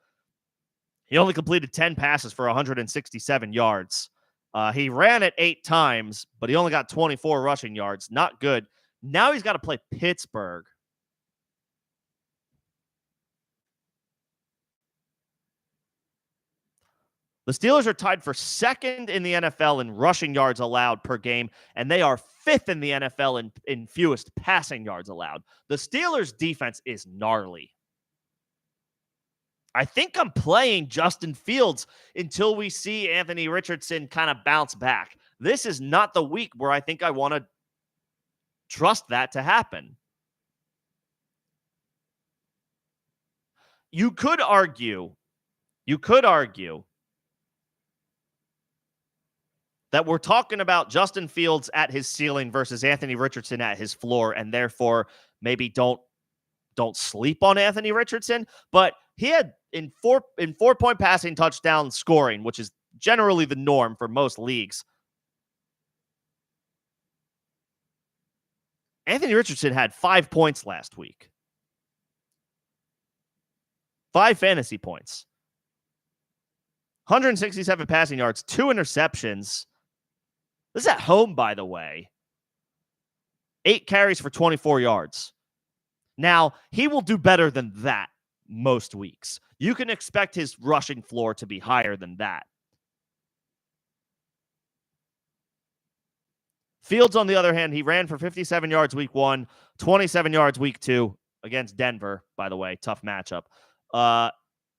He only completed 10 passes for 167 yards. He ran it 8 times, but he only got 24 rushing yards. Not good. Now he's got to play Pittsburgh. The Steelers are tied for second in the NFL in rushing yards allowed per game, and they are fifth in the NFL in fewest passing yards allowed. The Steelers' defense is gnarly. I think I'm playing Justin Fields until we see Anthony Richardson kind of bounce back. This is not the week where I think I want to trust that to happen. You could argue that we're talking about Justin Fields at his ceiling versus Anthony Richardson at his floor, and therefore maybe don't sleep on Anthony Richardson. But he had in 4-point passing touchdown scoring, which is generally the norm for most leagues. Anthony Richardson had 5 points last week. 5 fantasy points. 167 passing yards, 2 interceptions. This is at home, by the way. 8 carries for 24 yards. Now, he will do better than that most weeks. You can expect his rushing floor to be higher than that. Fields, on the other hand, he ran for 57 yards week 1, 27 yards week 2 against Denver, by the way. Tough matchup.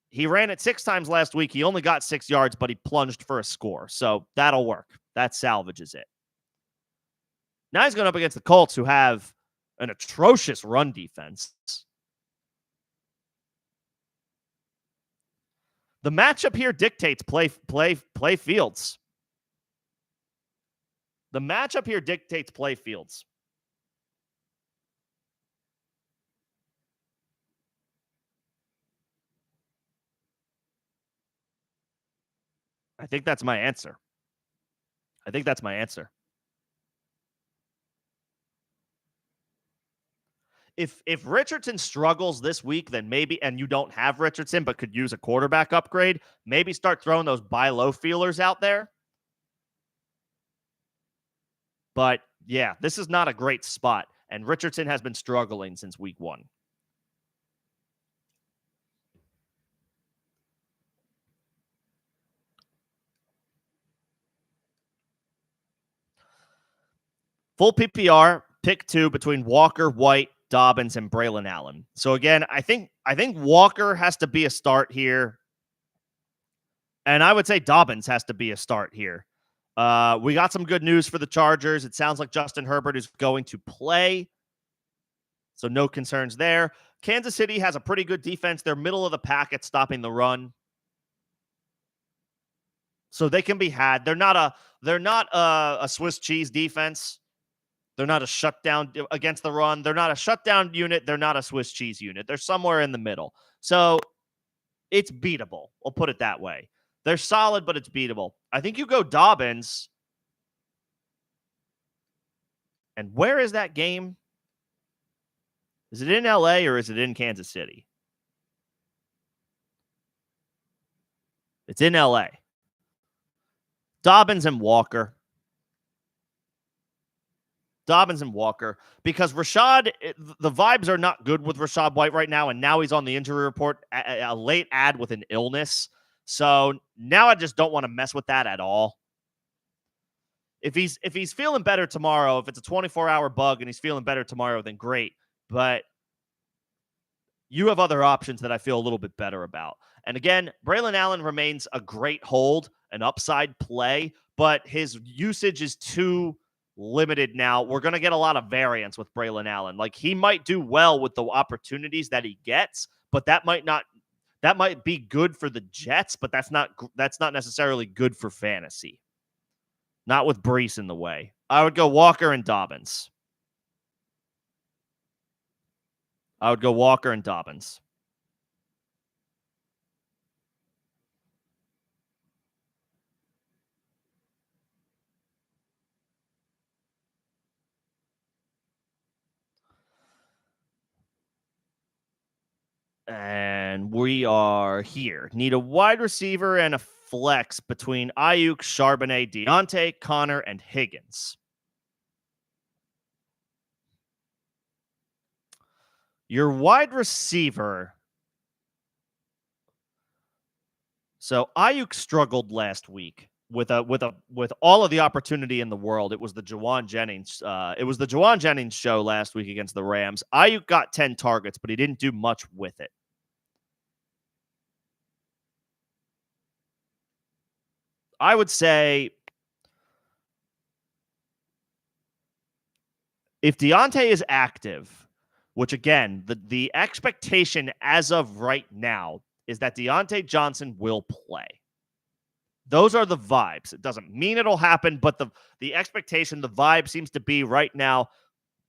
He ran it 6 times last week. He only got 6 yards, but he plunged for a score. So that'll work. That salvages it. Now he's going up against the Colts, who have an atrocious run defense. The matchup here dictates play Fields. The matchup here dictates play Fields. I think that's my answer. If Richardson struggles this week, then maybe, and you don't have Richardson but could use a quarterback upgrade, maybe start throwing those buy low feelers out there. But yeah, this is not a great spot, and Richardson has been struggling since week 1. Full PPR, pick 2 between Walker, White, Dobbins, and Braylon Allen. So again, I think Walker has to be a start here. And I would say Dobbins has to be a start here. We got some good news for the Chargers. It sounds like Justin Herbert is going to play. So no concerns there. Kansas City has a pretty good defense. They're middle of the pack at stopping the run. So they can be had. They're not a Swiss cheese defense. They're not a shutdown against the run. They're not a shutdown unit. They're not a Swiss cheese unit. They're somewhere in the middle. So it's beatable. We'll put it that way. They're solid, but it's beatable. I think you go Dobbins. And where is that game? Is it in LA or is it in Kansas City? It's in LA. Dobbins and Walker. Because the vibes are not good with Rachaad White right now, and now he's on the injury report, a late ad with an illness. So now I just don't want to mess with that at all. If he's feeling better tomorrow, if it's a 24-hour bug and he's feeling better tomorrow, then great. but you have other options that I feel a little bit better about. And again, Braylon Allen remains a great hold, an upside play, but his usage is too limited now. We're going to get a lot of variance with Braylon Allen. Like, he might do well with the opportunities that he gets, but that might be good for the Jets, but that's not necessarily good for fantasy. Not with Brees in the way. I would go Walker and Dobbins. And we are here. Need a wide receiver and a flex between Ayuk, Charbonnet, Deontay, Connor, and Higgins. Your wide receiver. So Ayuk struggled last week with all of the opportunity in the world. It was the Juwan Jennings show last week against the Rams. Ayuk got 10 targets, but he didn't do much with it. I would say if Deontay is active, which again, the expectation as of right now is that Deontay Johnson will play. Those are the vibes. It doesn't mean it'll happen, but the expectation, the vibe seems to be right now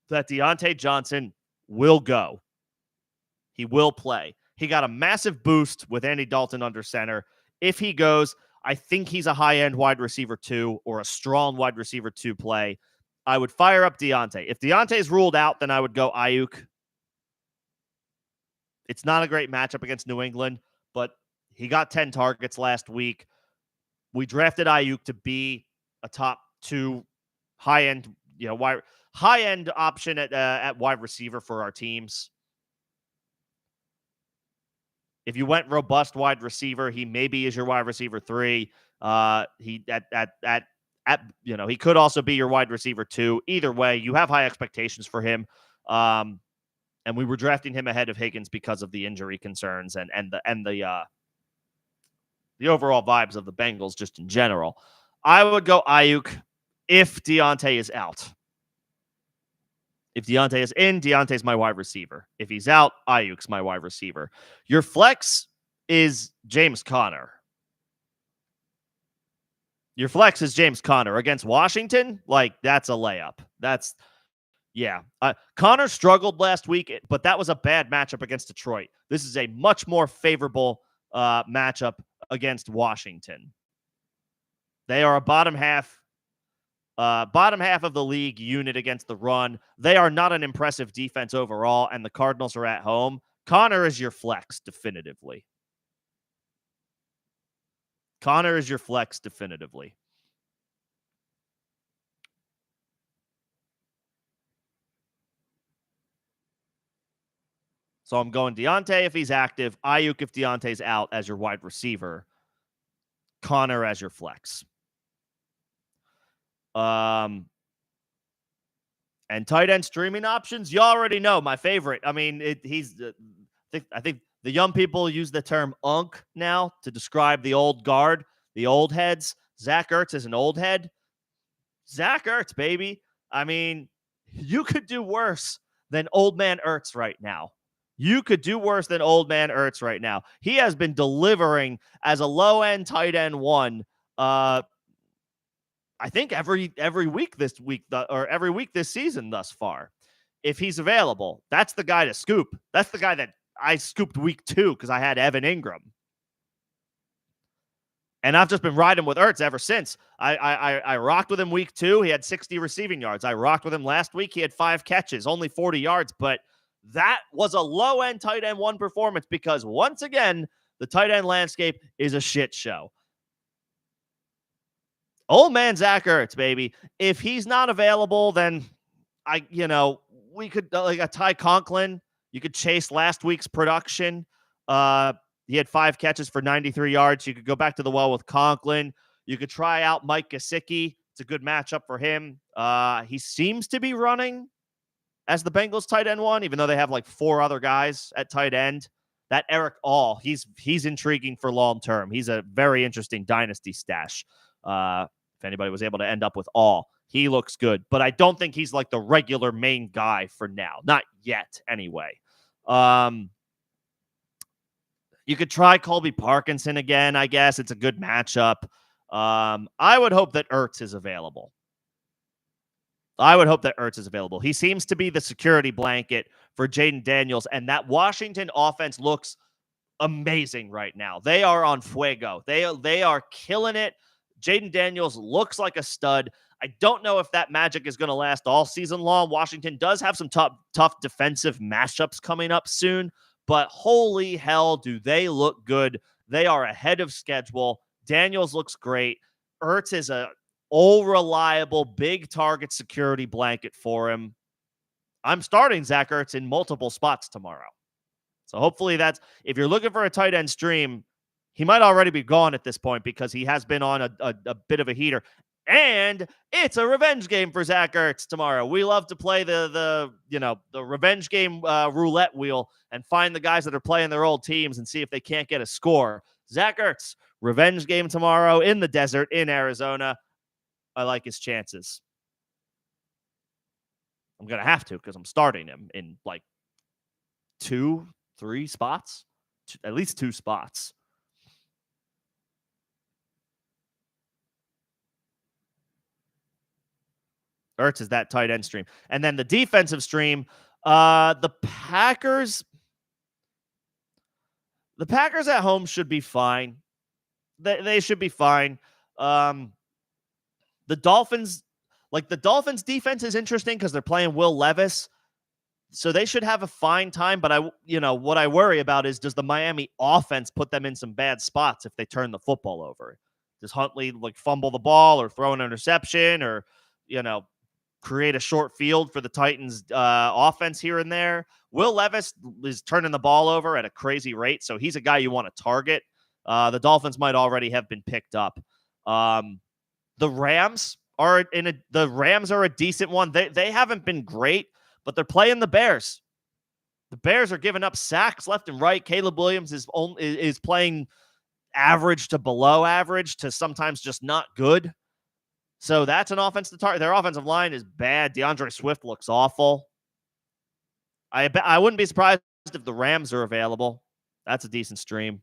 that Deontay Johnson will go. He will play. He got a massive boost with Andy Dalton under center. If he goes, I think he's a high-end wide receiver 2 or a strong wide receiver 2 play. I would fire up Deontay. If Deontay's ruled out, then I would go Ayuk. It's not a great matchup against New England, but he got 10 targets last week. We drafted Ayuk to be a top 2 high-end, high-end option at wide receiver for our teams. If you went robust wide receiver, he maybe is your wide receiver 3. He could also be your wide receiver 2. Either way, you have high expectations for him. And we were drafting him ahead of Higgins because of the injury concerns and the overall vibes of the Bengals just in general. I would go Ayuk if Deontay is out. If Deontay is in, Deontay's my wide receiver. If he's out, Ayuk's my wide receiver. Your flex is James Conner. Against Washington. Like, that's a layup. Conner struggled last week, but that was a bad matchup against Detroit. This is a much more favorable matchup against Washington. They are a bottom half of the league unit against the run. They are not an impressive defense overall, and the Cardinals are at home. Conner is your flex definitively. So I'm going Deontay if he's active, Ayuk if Deontay's out as your wide receiver, Conner as your flex. And tight end streaming options, you already know my favorite. I mean, I think the young people use the term "unk" now to describe the old guard, the old heads. Zach Ertz is an old head. Zach Ertz, baby. I mean, you could do worse than old man Ertz right now. He has been delivering as a low-end tight end 1. I think every week this week or every week this season thus far. If he's available, that's the guy to scoop. That's the guy that I scooped week 2 because I had Evan Ingram. And I've just been riding with Ertz ever since. I rocked with him week 2. He had 60 receiving yards. I rocked with him last week. He had 5 catches, only 40 yards. But that was a low-end tight end 1 performance because, once again, the tight end landscape is a shit show. Old man Zach Ertz, baby. If he's not available, then we could like a Ty Conklin. You could chase last week's production. He had 5 catches for 93 yards. You could go back to the well with Conklin. You could try out Mike Gesicki. It's a good matchup for him. He seems to be running as the Bengals tight end one, even though they have like 4 other guys at tight end. That Eric All, he's intriguing for long term. He's a very interesting dynasty stash. If anybody was able to end up with All, he looks good, but I don't think he's like the regular main guy for now. Not yet, anyway. You could try Colby Parkinson again, I guess. It's a good matchup. I would hope that Ertz is available. He seems to be the security blanket for Jaden Daniels, and that Washington offense looks amazing right now. They are on fuego. They are killing it. Jaden Daniels looks like a stud. I don't know if that magic is going to last all season long. Washington does have some tough defensive matchups coming up soon, but holy hell, do they look good. They are ahead of schedule. Daniels looks great. Ertz is a reliable, big target security blanket for him. I'm starting Zach Ertz in multiple spots tomorrow. So hopefully if you're looking for a tight end stream, he might already be gone at this point because he has been on a bit of a heater. And it's a revenge game for Zach Ertz tomorrow. We love to play the revenge game roulette wheel and find the guys that are playing their old teams and see if they can't get a score. Zach Ertz, revenge game tomorrow in the desert in Arizona. I like his chances. I'm going to have to because I'm starting him in like 2-3 spots, at least 2 spots. Ertz is that tight end stream. And then the defensive stream, the Packers at home should be fine. They should be fine. The Dolphins defense is interesting because they're playing Will Levis. So they should have a fine time, but what I worry about is, does the Miami offense put them in some bad spots if they turn the football over? Does Huntley fumble the ball or throw an interception or, create a short field for the Titans offense here and there? Will Levis is turning the ball over at a crazy rate, so he's a guy you want to target. The Dolphins might already have been picked up. The Rams are a decent one. They haven't been great, but they're playing the Bears. The Bears are giving up sacks left and right. Caleb Williams is playing average to below average to sometimes just not good. So that's an offense to target. Their offensive line is bad. DeAndre Swift looks awful. I wouldn't be surprised if the Rams are available. That's a decent stream.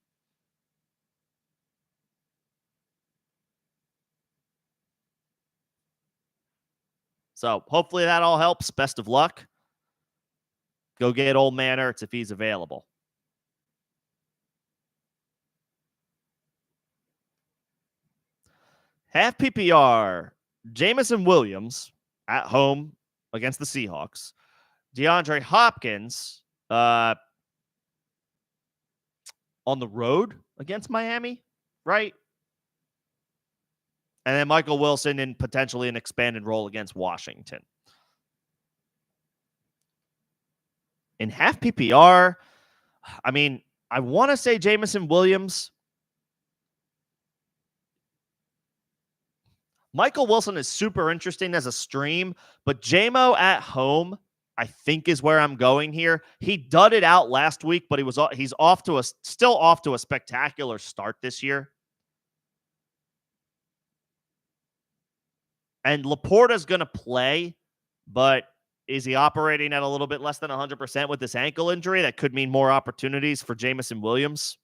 So hopefully that all helps. Best of luck. Go get old man Ertz if he's available. Half PPR, Jameson Williams at home against the Seahawks. DeAndre Hopkins on the road against Miami, right? And then Michael Wilson in potentially an expanded role against Washington. In half PPR, I want to say Jameson Williams. Michael Wilson is super interesting as a stream, but JMO at home, I think, is where I'm going here. He dudded out last week, but he's still off to a spectacular start this year. And Laporta's going to play, but is he operating at a little bit less than 100% with this ankle injury? That could mean more opportunities for Jameson Williams.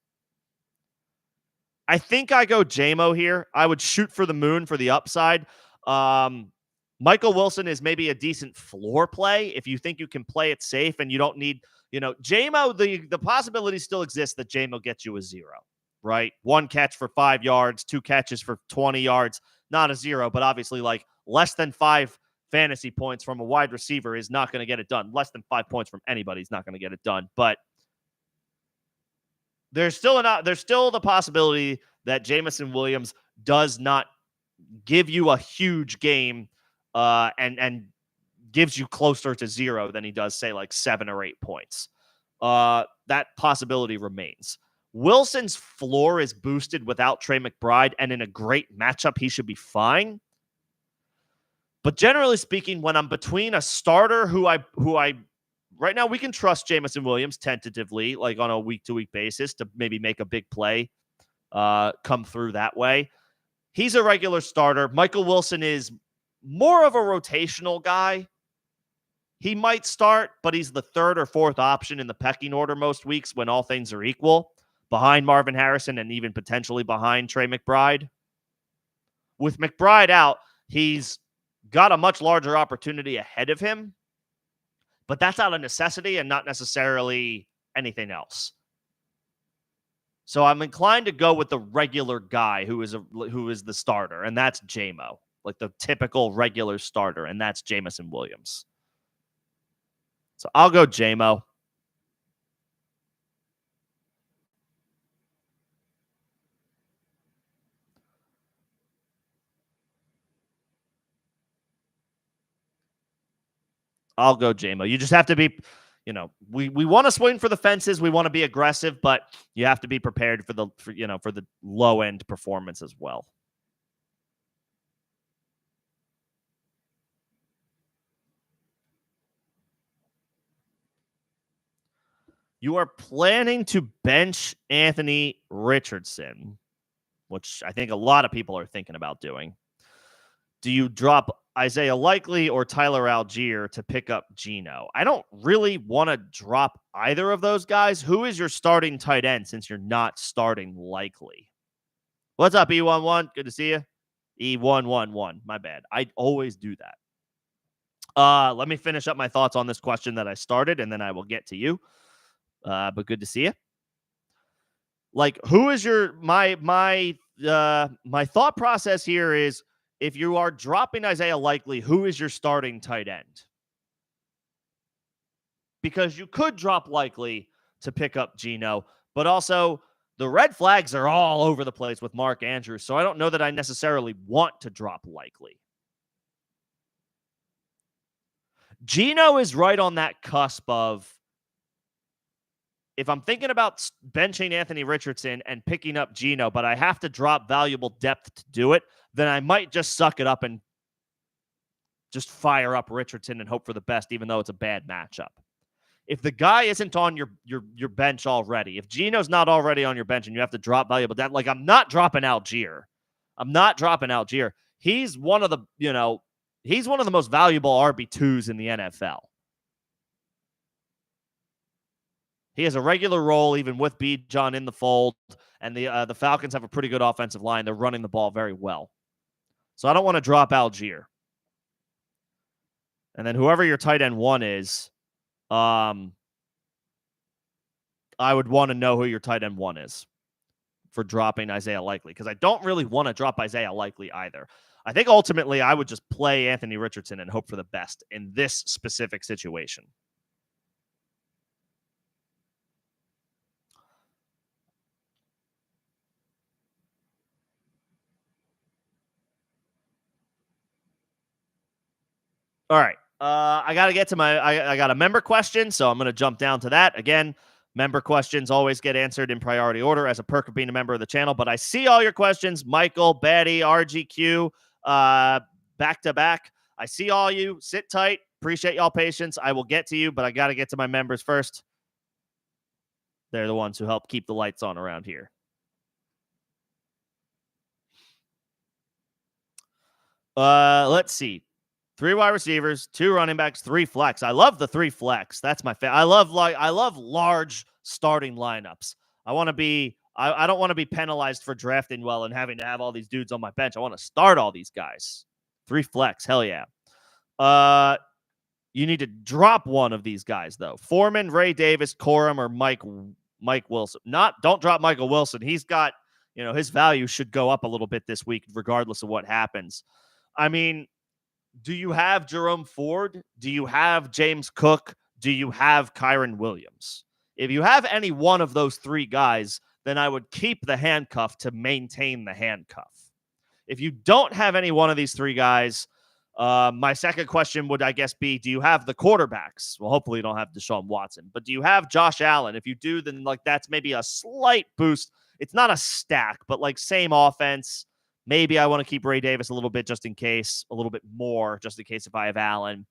I think I go JMO here. I would shoot for the moon for the upside. Michael Wilson is maybe a decent floor play if you think you can play it safe and you don't need, JMO, the possibility still exists that JMO gets you a 0, right? 1 catch for 5 yards, 2 catches for 20 yards, not a 0, but obviously less than 5 fantasy points from a wide receiver is not going to get it done. Less than 5 points from anybody is not going to get it done. But there's still the possibility that Jameson Williams does not give you a huge game and gives you closer to 0 than he does, say, 7 or 8 points. That possibility remains. Wilson's floor is boosted without Trey McBride, and in a great matchup, he should be fine. But generally speaking, when I'm between a starter who I right now we can trust Jameson Williams tentatively, like on a week-to-week basis to maybe make a big play come through that way. He's a regular starter. Michael Wilson is more of a rotational guy. He might start, but he's the third or fourth option in the pecking order most weeks when all things are equal, behind Marvin Harrison and even potentially behind Trey McBride. With McBride out, he's got a much larger opportunity ahead of him, but that's out of necessity and not necessarily anything else. So I'm inclined to go with the regular guy who is the starter, and that's JMO, like the typical regular starter, and that's Jameson Williams. So I'll go JMO. I'll go JMO. You just have to be, we want to swing for the fences. We want to be aggressive, but you have to be prepared for the low end performance as well. You are planning to bench Anthony Richardson, which I think a lot of people are thinking about doing. Do you drop Isaiah Likely or Tyler Algier to pick up Geno? I don't really want to drop either of those guys. Who is your starting tight end since you're not starting Likely? What's up, E11? Good to see you. E111. My bad. I always do that. Let me finish up my thoughts on this question that I started, and then I will get to you. But good to see you. Like, who is your my thought process here is, if you are dropping Isaiah Likely, who is your starting tight end? Because you could drop Likely to pick up Geno, but also the red flags are all over the place with Mark Andrews, so I don't know that I necessarily want to drop Likely. Geno is right on that cusp of, if I'm thinking about benching Anthony Richardson and picking up Geno, but I have to drop valuable depth to do it, then I might just suck it up and just fire up Richardson and hope for the best, even though it's a bad matchup. If the guy isn't on your bench already, if Geno's not already on your bench and you have to drop valuable depth, like I'm not dropping Algier. He's one of the most valuable RB2s in the NFL. He has a regular role, even with Bijan in the fold, and the Falcons have a pretty good offensive line. They're running the ball very well. So I don't want to drop Algier. And then whoever your tight end one is, I would want to know who your tight end one is for dropping Isaiah Likely, because I don't really want to drop Isaiah Likely either. I think ultimately I would just play Anthony Richardson and hope for the best in this specific situation. All right. I got to get to I got a member question, so I'm going to jump down to that. Again, member questions always get answered in priority order as a perk of being a member of the channel, but I see all your questions. Michael, Batty, RGQ, back to back. I see all you. Sit tight. Appreciate y'all patience. I will get to you, but I got to get to my members first. They're the ones who help keep the lights on around here. Let's see. 3 wide receivers, 2 running backs, 3 flex. I love the 3 flex. That's my favorite. I love large starting lineups. I want to be I don't want to be penalized for drafting well and having to have all these dudes on my bench. I want to start all these guys. 3 flex. Hell yeah. You need to drop one of these guys though. Foreman, Ray Davis, Corum, or Mike Wilson. Don't drop Michael Wilson. He's got, his value should go up a little bit this week regardless of what happens. I mean, do you have Jerome Ford? Do you have James Cook? Do you have Kyron Williams? If you have any one of those 3 guys, then I would keep the handcuff to maintain the handcuff. If you don't have any one of these 3 guys, my second question would, I guess, be, do you have the quarterbacks? Well, hopefully you don't have Deshaun Watson, but do you have Josh Allen? If you do, then that's maybe a slight boost. It's not a stack, but same offense, Maybe I want to keep Ray Davis a little bit just in case, a little bit more just in case if I have Allen.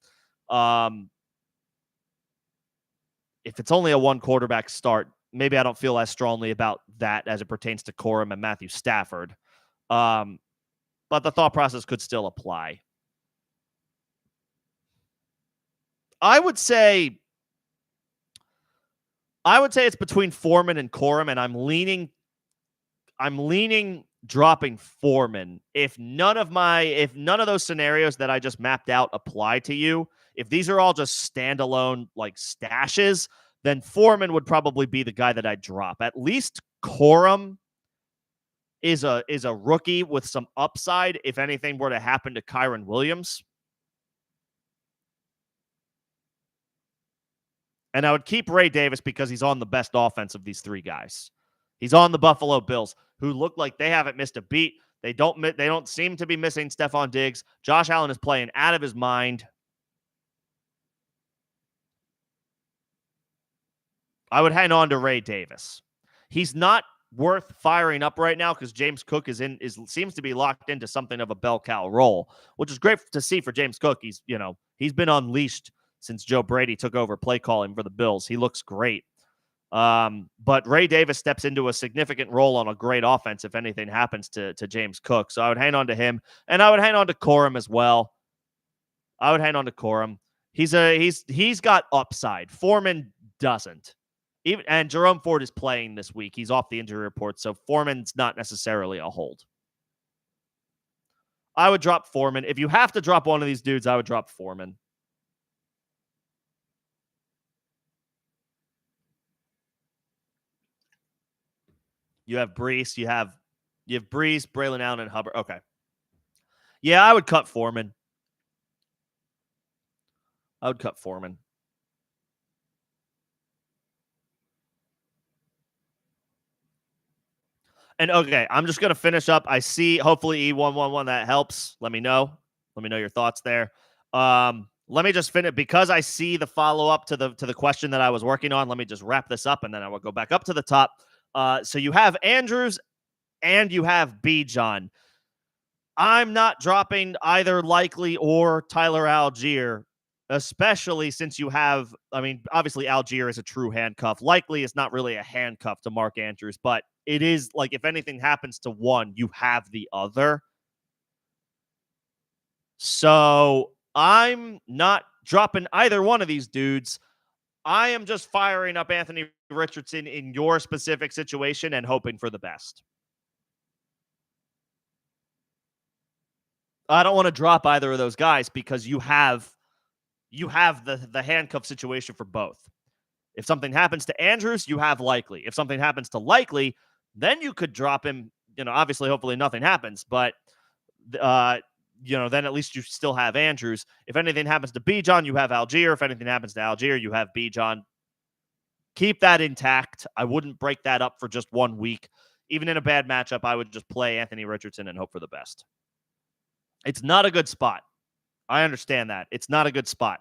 If it's only a one quarterback start, maybe I don't feel as strongly about that as it pertains to Corum and Matthew Stafford. But the thought process could still apply. I would say it's between Foreman and Corum, and I'm leaning dropping Foreman. If none of those scenarios that I just mapped out apply to you, if these are all just standalone like stashes, then Foreman would probably be the guy that I drop. At least Corum is a rookie with some upside if anything were to happen to Kyron Williams. And I would keep Ray Davis because he's on the best offense of these three guys. He's on the Buffalo Bills, who look like they haven't missed a beat. They don't seem to be missing Stephon Diggs. Josh Allen is playing out of his mind. I would hang on to Ray Davis. He's not worth firing up right now because James Cook seems to be locked into something of a bell cow role, which is great to see for James Cook. He's been unleashed since Joe Brady took over play calling for the Bills. He looks great. But Ray Davis steps into a significant role on a great offense if anything happens to James Cook. So I would hang on to him, and I would hang on to Corum as well. I would hang on to Corum. He's got upside. Foreman doesn't. And Jerome Ford is playing this week. He's off the injury report, so Foreman's not necessarily a hold. I would drop Foreman. If you have to drop one of these dudes, I would drop Foreman. You have Brees. You have Brees, Braylon Allen, and Hubbard. Okay. Yeah, I would cut Foreman. And okay, I'm just gonna finish up. I see hopefully E111 that helps. Let me know your thoughts there. Let me just finish because I see the follow-up to the question that I was working on. Let me just wrap this up and then I will go back up to the top. So you have Andrews and you have Bijan. I'm not dropping either Likely or Tyler Algier, especially since you have, obviously Algier is a true handcuff. Likely is not really a handcuff to Mark Andrews, but it is like if anything happens to one, you have the other. So I'm not dropping either one of these dudes. I am just firing up Anthony Richardson in your specific situation and hoping for the best. I don't want to drop either of those guys because you have the handcuff situation for both. If something happens to Andrews, you have Likely. If something happens to Likely, then you could drop him. Obviously, hopefully nothing happens, but then at least you still have Andrews. If anything happens to Bijan, you have Algier. If anything happens to Algier, you have Bijan. Keep that intact. I wouldn't break that up for just 1 week. Even in a bad matchup, I would just play Anthony Richardson and hope for the best. It's not a good spot. I understand that. It's not a good spot.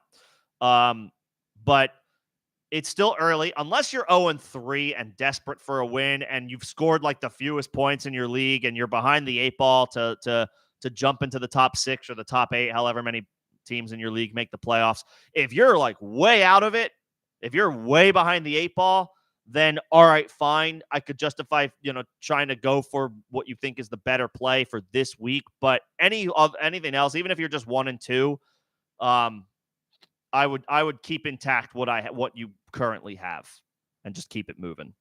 But it's still early. Unless you're 0-3 and desperate for a win and you've scored like the fewest points in your league and you're behind the 8 ball to jump into the top 6 or the top 8, however many teams in your league make the playoffs. If you're like way out of it, if you're way behind the 8 ball, then all right, fine. I could justify, trying to go for what you think is the better play for this week. But anything else, even if you're just 1-2, I would keep intact what you currently have and just keep it moving.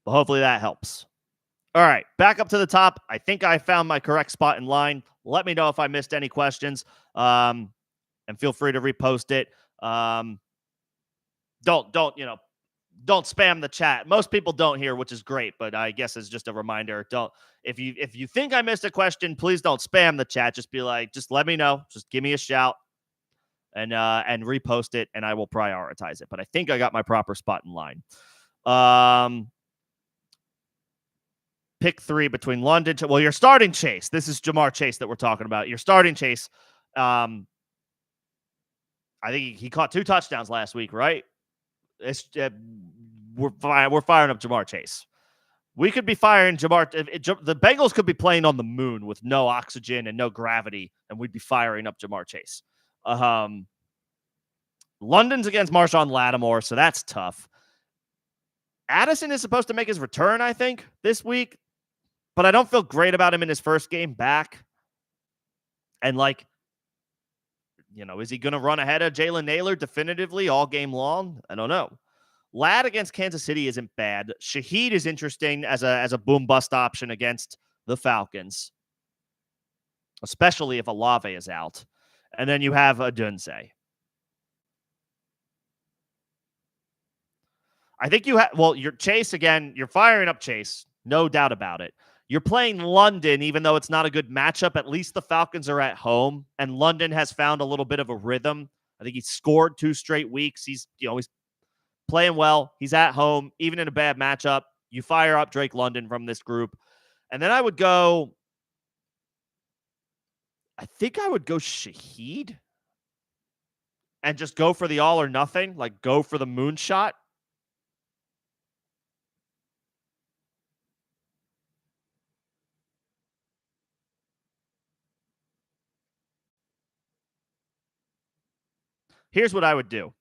Well, hopefully that helps. All right, back up to the top. I think I found my correct spot in line. Let me know if I missed any questions, and feel free to repost it. Don't spam the chat. Most people don't here, which is great, but I guess it's just a reminder. If you think I missed a question, please don't spam the chat. Just be like, just let me know. Just give me a shout and repost it, and I will prioritize it. But I think I got my proper spot in line. Pick 3 between London. Well, you're starting Chase. This is Jamar Chase that we're talking about. You're starting Chase. I I think he caught 2 touchdowns last week, right? It's we're firing up Jamar Chase. We could be firing Jamar. The Bengals could be playing on the moon with no oxygen and no gravity, and we'd be firing up Jamar Chase. London's against Marshawn Lattimore, so that's tough. Addison is supposed to make his return, I think, this week, but I don't feel great about him in his first game back. And is he going to run ahead of Jalen Naylor definitively all game long? I don't know. Ladd against Kansas City isn't bad. Shaheed is interesting as a boom bust option against the Falcons, especially if Olave is out. And then you have Odunze. I think you're Chase again. You're firing up Chase, no doubt about it. You're playing London, even though it's not a good matchup. At least the Falcons are at home, and London has found a little bit of a rhythm. I think he scored 2 straight weeks. He's playing well. He's at home, even in a bad matchup. You fire up Drake London from this group, and then I would go Shaheed and just go for the all or nothing, like go for the moonshot. Here's what I would do.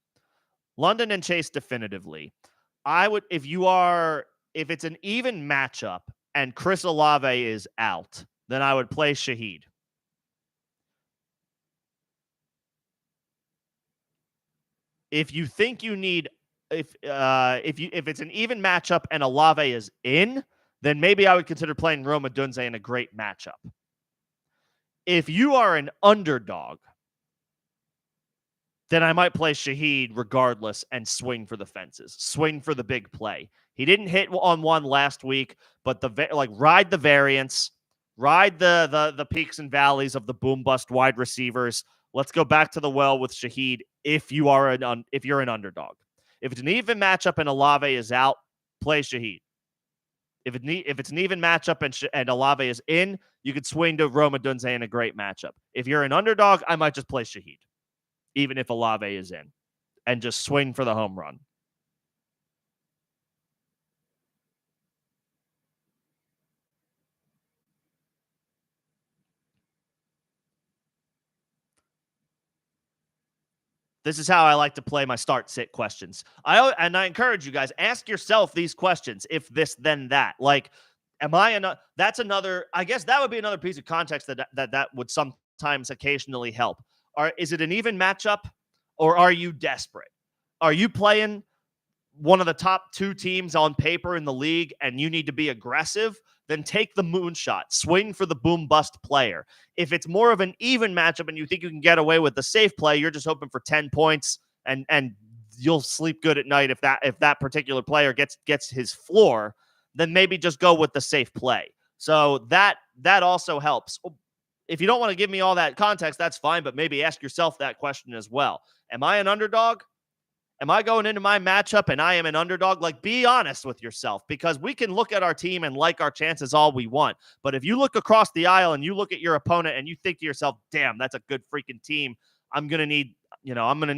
London and Chase definitively. If it's an even matchup and Chris Olave is out, then I would play Shaheed. If you think you need if it's an even matchup and Olave is in, then maybe I would consider playing Rome Odunze in a great matchup. If you are an underdog, then I might play Shaheed regardless and swing for the fences, swing for the big play. He didn't hit on one last week, but ride the variance, ride the peaks and valleys of the boom bust wide receivers. Let's go back to the well with Shaheed if you're an underdog. If it's an even matchup and Olave is out, play Shaheed. If it's an even matchup and Olave is in, you could swing to Rome Odunze in a great matchup. If you're an underdog, I might just play Shaheed, even if Olave is in, and just swing for the home run. This is how I like to play my start-sit questions. I encourage you guys, ask yourself these questions. If this, then that. Like, that's another, I guess that would be another piece of context that would sometimes occasionally help. Is it an even matchup, or are you desperate? Are you playing one of the top 2 teams on paper in the league and you need to be aggressive? Then take the moonshot, swing for the boom bust player. If it's more of an even matchup and you think you can get away with the safe play, you're just hoping for 10 points and you'll sleep good at night if that particular player gets his floor, then maybe just go with the safe play. So that also helps. If you don't want to give me all that context, that's fine, but maybe ask yourself that question as well. Am I an underdog? Am I going into my matchup and I am an underdog? Like, be honest with yourself, because we can look at our team and like our chances all we want. But if you look across the aisle and you look at your opponent and you think to yourself, damn, that's a good freaking team. I'm going to need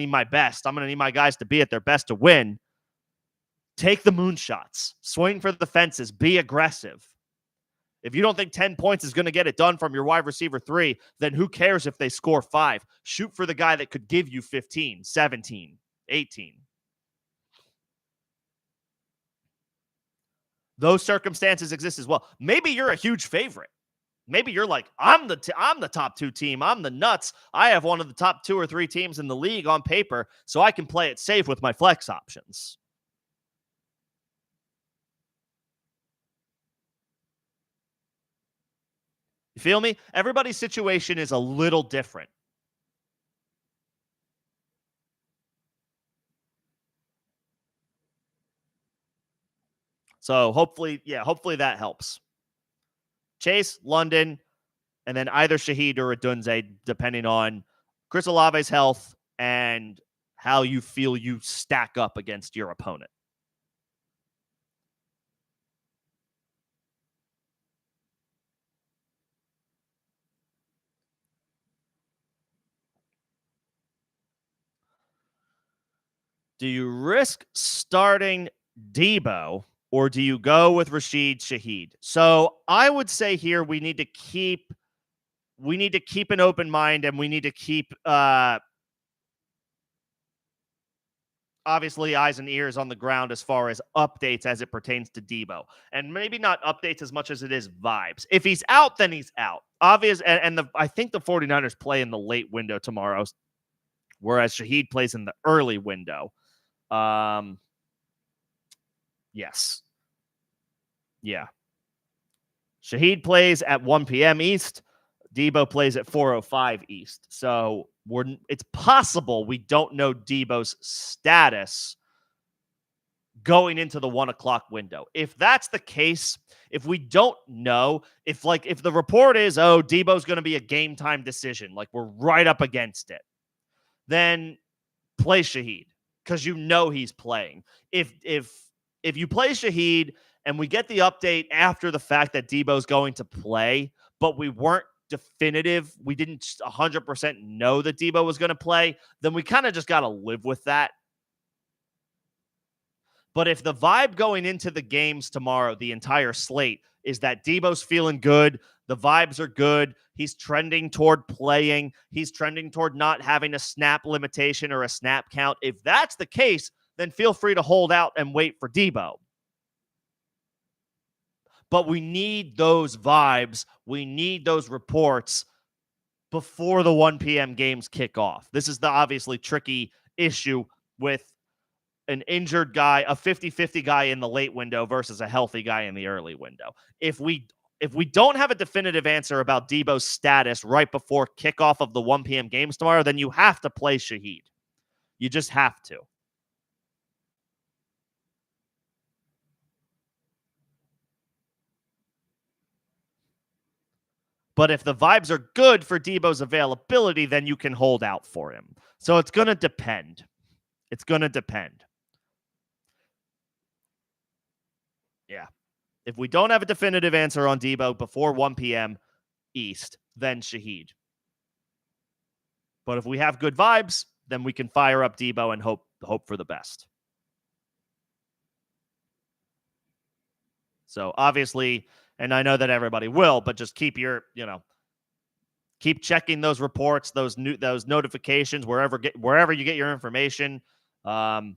my best. I'm going to need my guys to be at their best to win. Take the moonshots, swing for the fences, be aggressive. If you don't think 10 points is going to get it done from your wide receiver 3, then who cares if they score 5? Shoot for the guy that could give you 15, 17. 18. Those circumstances exist as well. Maybe you're a huge favorite. Maybe you're like, I'm the top 2 team. I'm the nuts. I have one of the top 2 or 3 teams in the league on paper, so I can play it safe with my flex options. You feel me? Everybody's situation is a little different. So hopefully that helps. Chase, London, and then either Shaheed or Odunze, depending on Chris Olave's health and how you feel you stack up against your opponent. Do you risk starting Debo or do you go with Rashid Shaheed? So I would say here we need to keep an open mind, and we need to keep obviously eyes and ears on the ground as far as updates as it pertains to Debo. And maybe not updates as much as it is vibes. If he's out, then he's out. Obvious, and I think the 49ers play in the late window tomorrow, whereas Shaheed plays in the early window. Yes. Yeah. Shaheed plays at 1 p.m. East. Debo plays at 4:05 East. So it's possible we don't know Debo's status going into the 1 o'clock window. If that's the case, if we don't know, if the report is, oh, Debo's going to be a game time decision, like we're right up against it, then play Shaheed because you know he's playing. If you play Shaheed and we get the update after the fact that Debo's going to play, but we weren't definitive, we didn't 100% know that Debo was going to play, then we kind of just got to live with that. But if the vibe going into the games tomorrow, the entire slate, is that Debo's feeling good, the vibes are good, he's trending toward playing, he's trending toward not having a snap limitation or a snap count. If that's the case, then feel free to hold out and wait for Debo. But we need those vibes, we need those reports before the 1 p.m. games kick off. This is the obviously tricky issue with an injured guy, a 50-50 guy in the late window versus a healthy guy in the early window. If we don't have a definitive answer about Debo's status right before kickoff of the 1 p.m. games tomorrow, then you have to play Shaheed. You just have to. But if the vibes are good for Debo's availability, then you can hold out for him. So it's going to depend. It's going to depend. Yeah. If we don't have a definitive answer on Debo before 1 p.m. East, then Shaheed. But if we have good vibes, then we can fire up Debo and hope for the best. So obviously, and I know that everybody will, but just keep keep checking those reports, those notifications wherever you get your information, and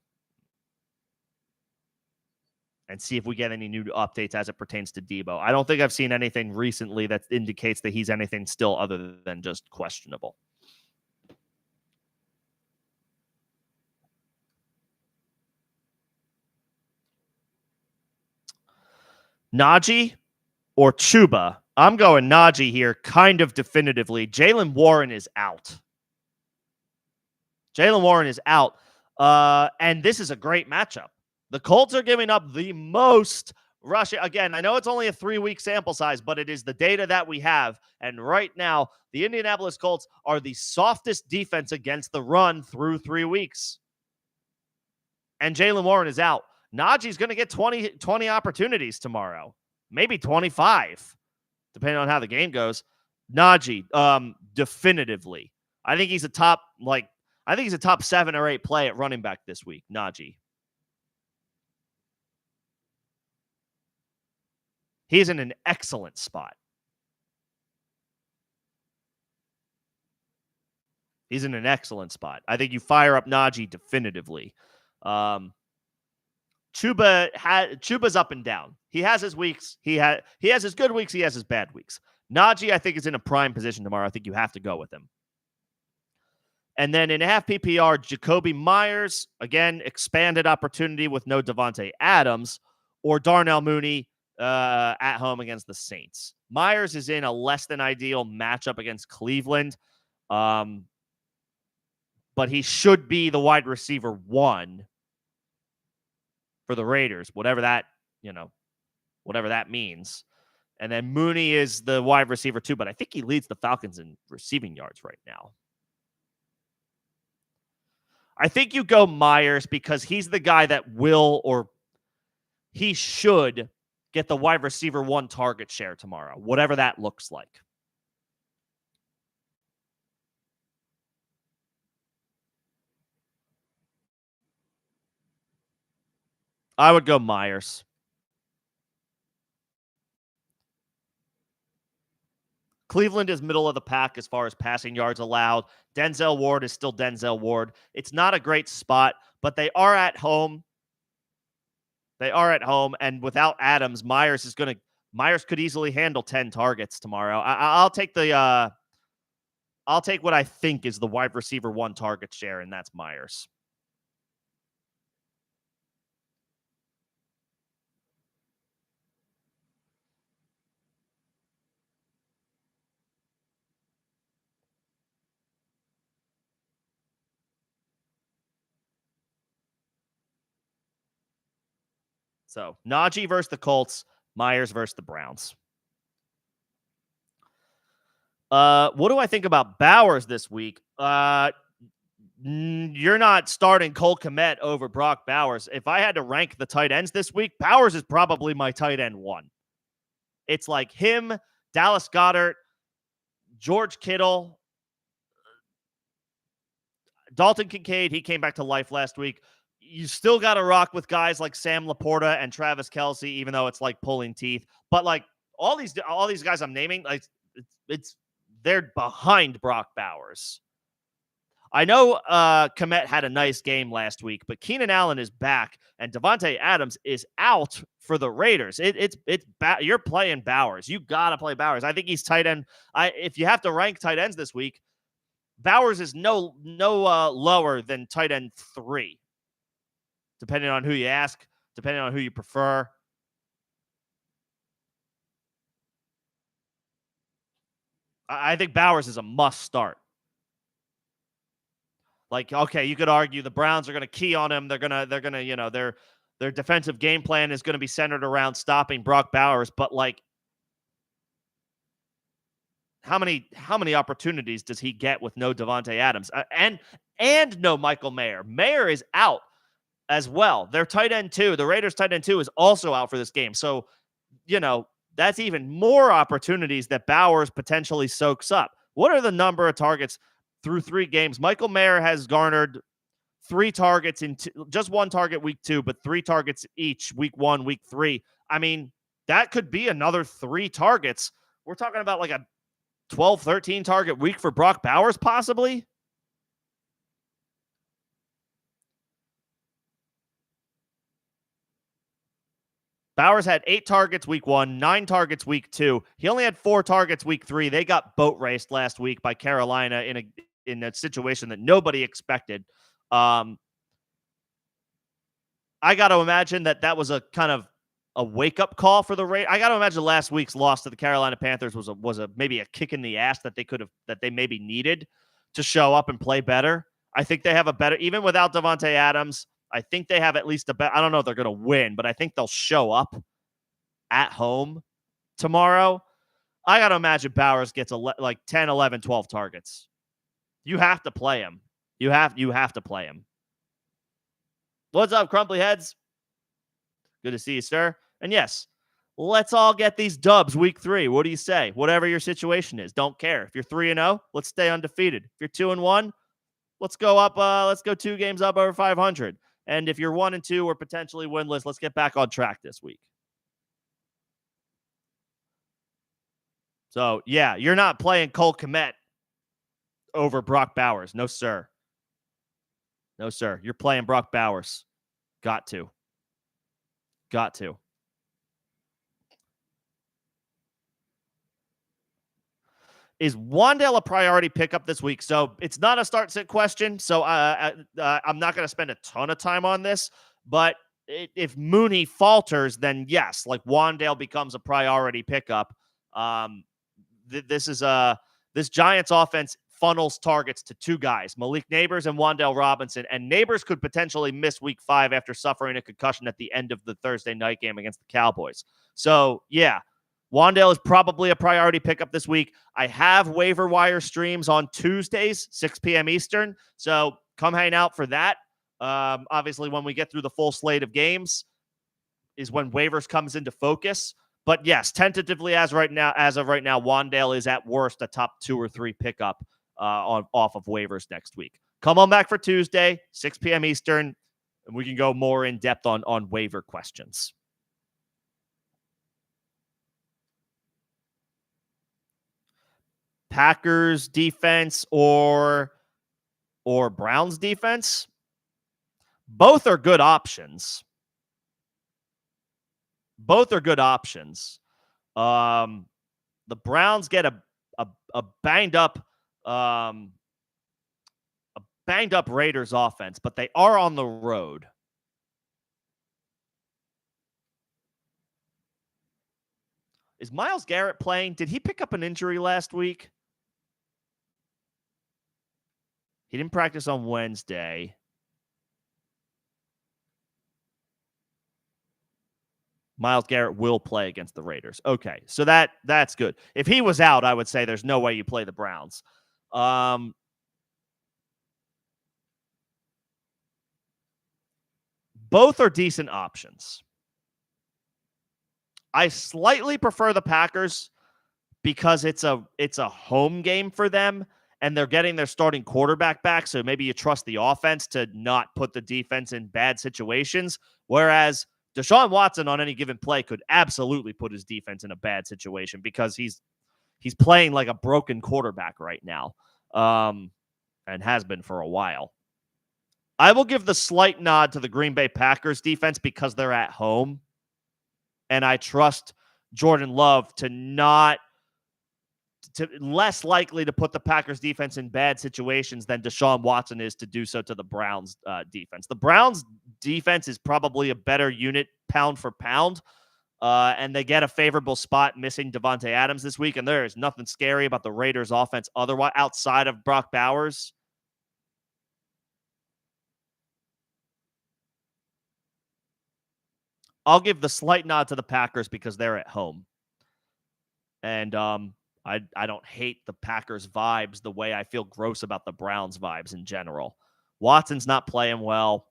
see if we get any new updates as it pertains to Debo. I don't think I've seen anything recently that indicates that he's anything still other than just questionable. Najee or Chuba? I'm going Najee here kind of definitively. Jaylen Warren is out. And this is a great matchup. The Colts are giving up the most rushing. Again, I know it's only a 3-week sample size, but it is the data that we have. And right now, the Indianapolis Colts are the softest defense against the run through 3 weeks. And Jaylen Warren is out. Najee's going to get 20 opportunities tomorrow, maybe 25, depending on how the game goes. Najee, definitively. I think he's a top 7 or 8 play at running back this week, Najee. He's in an excellent spot. I think you fire up Najee definitively. Chuba's up and down. He has his weeks. He has his good weeks. He has his bad weeks. Najee, I think, is in a prime position tomorrow. I think you have to go with him. And then in half PPR, Jacoby Myers, again, expanded opportunity with no Devontae Adams, or Darnell Mooney at home against the Saints. Myers is in a less than ideal matchup against Cleveland, but he should be the wide receiver 1 for the Raiders, whatever that means. And then Mooney is the wide receiver 2, but I think he leads the Falcons in receiving yards right now. I think you go Myers because he's the guy that he should get the wide receiver 1 target share tomorrow, whatever that looks like. I would go Myers. Cleveland is middle of the pack as far as passing yards allowed. Denzel Ward is still Denzel Ward. It's not a great spot, but they are at home. They are at home, and without Adams, Myers could easily handle 10 targets tomorrow. I'll take I'll take what I think is the wide receiver 1 target share, and that's Myers. So Najee versus the Colts, Myers versus the Browns. What do I think about Bowers this week? You're not starting Cole Kmet over Brock Bowers. If I had to rank the tight ends this week, Bowers is probably my tight end 1. It's like him, Dallas Goedert, George Kittle, Dalton Kincaid. He came back to life last week. You still got to rock with guys like Sam Laporta and Travis Kelce, even though it's like pulling teeth. But like all these guys I'm naming, like they're behind Brock Bowers. I know Kmet had a nice game last week, but Keenan Allen is back, and Davante Adams is out for the Raiders. You're playing Bowers. You gotta play Bowers. I think he's tight end. If you have to rank tight ends this week, Bowers is no lower than tight end 3, depending on who you ask, depending on who you prefer. I think Bowers is a must start. Like, okay, you could argue the Browns are going to key on him. They're gonna, their defensive game plan is going to be centered around stopping Brock Bowers. But like, how many opportunities does he get with no Davante Adams and no Michael Mayer? Mayer is out as well. Their tight end 2, the Raiders tight end 2, is also out for this game. So, that's even more opportunities that Bowers potentially soaks up. What are the number of targets through 3 games? Michael Mayer has garnered 3 targets just 1 target week 2, but 3 targets each week 1, week 3. I mean, that could be another 3 targets. We're talking about like a 12, 13 target week for Brock Bowers, possibly. Bowers had 8 targets week 1, 9 targets week 2. He only had 4 targets week 3. They got boat raced last week by Carolina in a situation that nobody expected. I got to imagine that was a kind of a wake-up call for the Raiders. I got to imagine last week's loss to the Carolina Panthers was a maybe a kick in the ass that they maybe needed to show up and play better. I think they have a better, even without Davante Adams, I think they have at least a better. I don't know if they're going to win, but I think they'll show up at home tomorrow. I got to imagine Bowers gets like 10, 11, 12 targets. You have to play him. You have to play him. What's up, Crumply Heads? Good to see you, sir. And yes, let's all get these dubs week 3. What do you say? Whatever your situation is, don't care. If you're 3-0, let's stay undefeated. If you're 2-1, let's go up. Let's go 2 games up over 500. And if you're 1-2 or potentially winless, let's get back on track this week. So yeah, you're not playing Cole Kmet over Brock Bowers. No, sir. No, sir. You're playing Brock Bowers. Got to. Is Wan'Dale a priority pickup this week? So it's not a start-sit question, so I'm not going to spend a ton of time on this, but if Mooney falters, then yes, like Wan'Dale becomes a priority pickup. This Giants offense funnels targets to 2 guys, Malik Neighbors and Wan'Dale Robinson, and Neighbors could potentially miss week 5 after suffering a concussion at the end of the Thursday night game against the Cowboys. So yeah, Wan'Dale is probably a priority pickup this week. I have waiver wire streams on Tuesdays, 6 p.m. Eastern, so come hang out for that. Obviously, when we get through the full slate of games is when waivers comes into focus. But yes, tentatively as of right now, Wan'Dale is at worst a top 2 or 3 pickup off of waivers next week. Come on back for Tuesday, 6 p.m. Eastern. And we can go more in depth on waiver questions. Packers defense or Browns defense? Both are good options. The Browns get a banged up Raiders offense, but they are on the road. Is Myles Garrett playing? Did he pick up an injury last week? He didn't practice on Wednesday. Myles Garrett will play against the Raiders. Okay, so that's good. If he was out, I would say there's no way you play the Browns. Both are decent options. I slightly prefer the Packers because it's a home game for them, and they're getting their starting quarterback back, so maybe you trust the offense to not put the defense in bad situations, whereas Deshaun Watson on any given play could absolutely put his defense in a bad situation because he's playing like a broken quarterback right now, and has been for a while. I will give the slight nod to the Green Bay Packers defense because they're at home, and I trust Jordan Love to less likely to put the Packers defense in bad situations than Deshaun Watson is to do so to the Browns defense. The Browns defense is probably a better unit pound for pound, and they get a favorable spot missing Davante Adams this week, and there is nothing scary about the Raiders offense otherwise outside of Brock Bowers. I'll give the slight nod to the Packers because they're at home. And I don't hate the Packers vibes the way I feel gross about the Browns vibes in general. Watson's not playing well.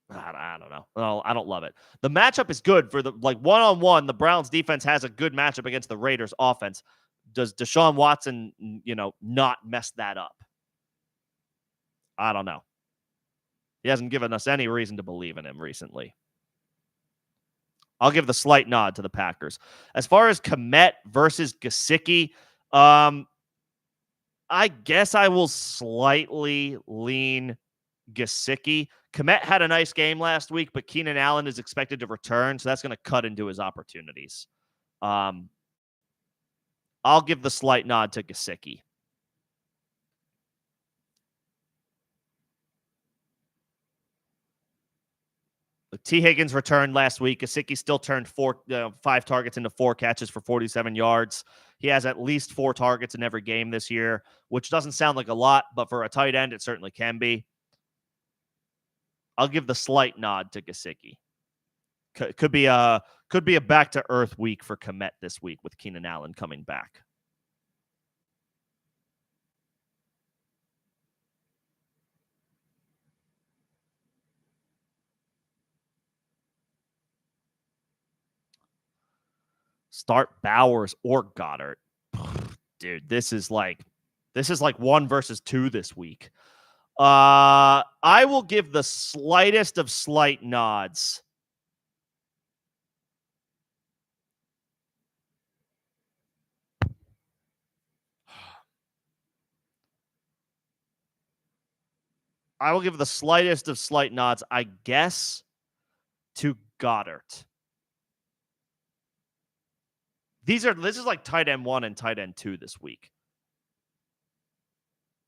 I don't know. Well, I don't love it. The matchup is good for the one-on-one. The Browns defense has a good matchup against the Raiders offense. Does Deshaun Watson, not mess that up? I don't know. He hasn't given us any reason to believe in him recently. I'll give the slight nod to the Packers. As far as Kmet versus Gesicki, I guess I will slightly lean Gesicki. Kmet had a nice game last week, but Keenan Allen is expected to return, so that's going to cut into his opportunities. I'll give the slight nod to Gesicki. T. Higgins returned last week. Gesicki still turned 5 targets into 4 catches for 47 yards. He has at least 4 targets in every game this year, which doesn't sound like a lot, but for a tight end, it certainly can be. I'll give the slight nod to Gesicki. Could be a back to earth week for Kmet this week with Keenan Allen coming back. Start Bowers or Goddard. Dude, this is like 1 versus 2 this week. I will give the slightest of slight nods. I will give the slightest of slight nods, I guess, to Goddard. This is like tight end 1 and tight end 2 this week.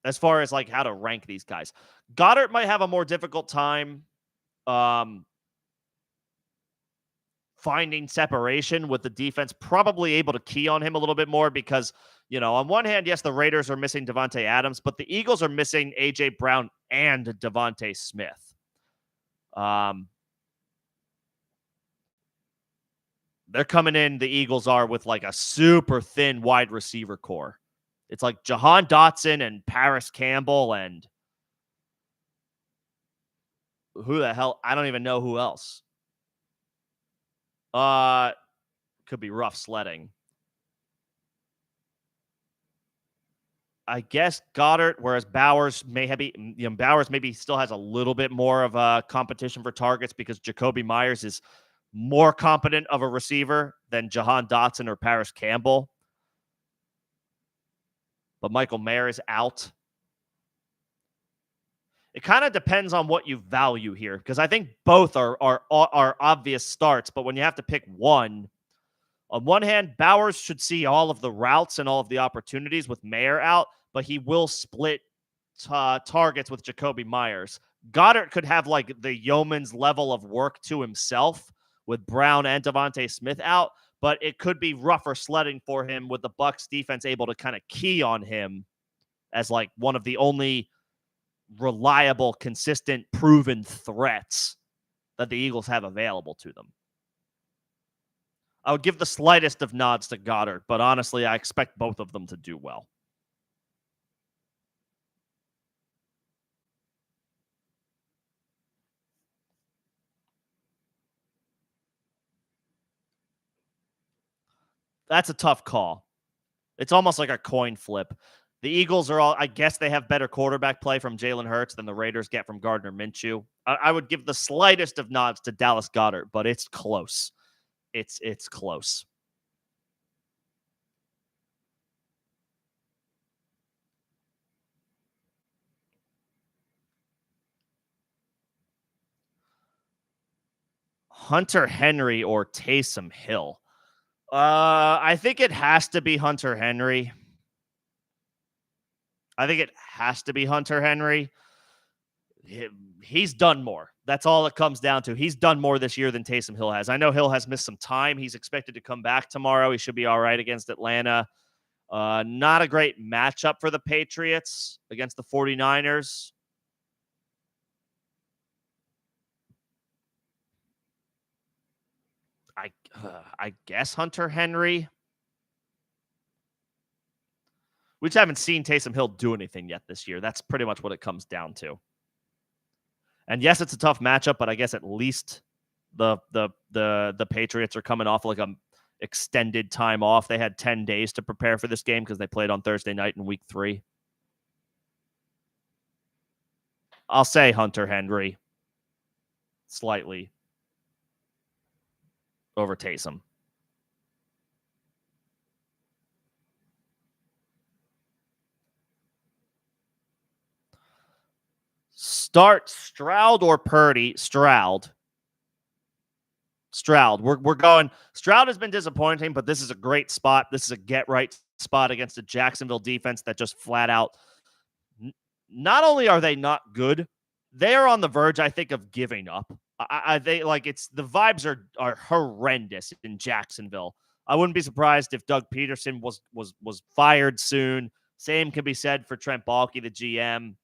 As far as like how to rank these guys. Goddard might have a more difficult time finding separation with the defense, probably able to key on him a little bit more because, on one hand, yes, the Raiders are missing Davante Adams, but the Eagles are missing A.J. Brown and Devontae Smith. They're coming in, the Eagles are, with like a super thin wide receiver core. It's like Jahan Dotson and Paris Campbell and who the hell? I don't even know who else. Could be rough sledding. I guess Goddard, whereas Bowers Bowers maybe still has a little bit more of a competition for targets because Jacoby Myers is more competent of a receiver than Jahan Dotson or Paris Campbell. But Michael Mayer is out. It kind of depends on what you value here, because I think both are obvious starts. But when you have to pick one, on one hand, Bowers should see all of the routes and all of the opportunities with Mayer out, but he will split targets with Jacoby Myers. Goddard could have like the yeoman's level of work to himself with Brown and Devontae Smith out, but it could be rougher sledding for him with the Bucs defense able to kind of key on him as like one of the only reliable, consistent, proven threats that the Eagles have available to them. I would give the slightest of nods to Goddard, but honestly, I expect both of them to do well. That's a tough call. It's almost like a coin flip. The Eagles are all, I guess they have better quarterback play from Jalen Hurts than the Raiders get from Gardner Minshew. I would give the slightest of nods to Dallas Goedert, but it's close. It's close. Hunter Henry or Taysom Hill? I think it has to be Hunter Henry. He's done more. That's all it comes down to. He's done more this year than Taysom Hill has. I know Hill has missed some time. He's expected to come back tomorrow. He should be all right against Atlanta. Not a great matchup for the Patriots against the 49ers. I guess Hunter Henry. We just haven't seen Taysom Hill do anything yet this year. That's pretty much what it comes down to. And yes, it's a tough matchup, but I guess at least the Patriots are coming off like a extended time off. They had 10 days to prepare for this game because they played on Thursday night in week 3. I'll say Hunter Henry slightly over Taysom. Start Stroud or Purdy? Stroud. We're going. Stroud has been disappointing, but this is a great spot. This is a get-right spot against a Jacksonville defense that just flat out, not only are they not good, they are on the verge, I think, of giving up. The vibes are horrendous in Jacksonville. I wouldn't be surprised if Doug Peterson was fired soon. Same can be said for Trent Baalke, the GM.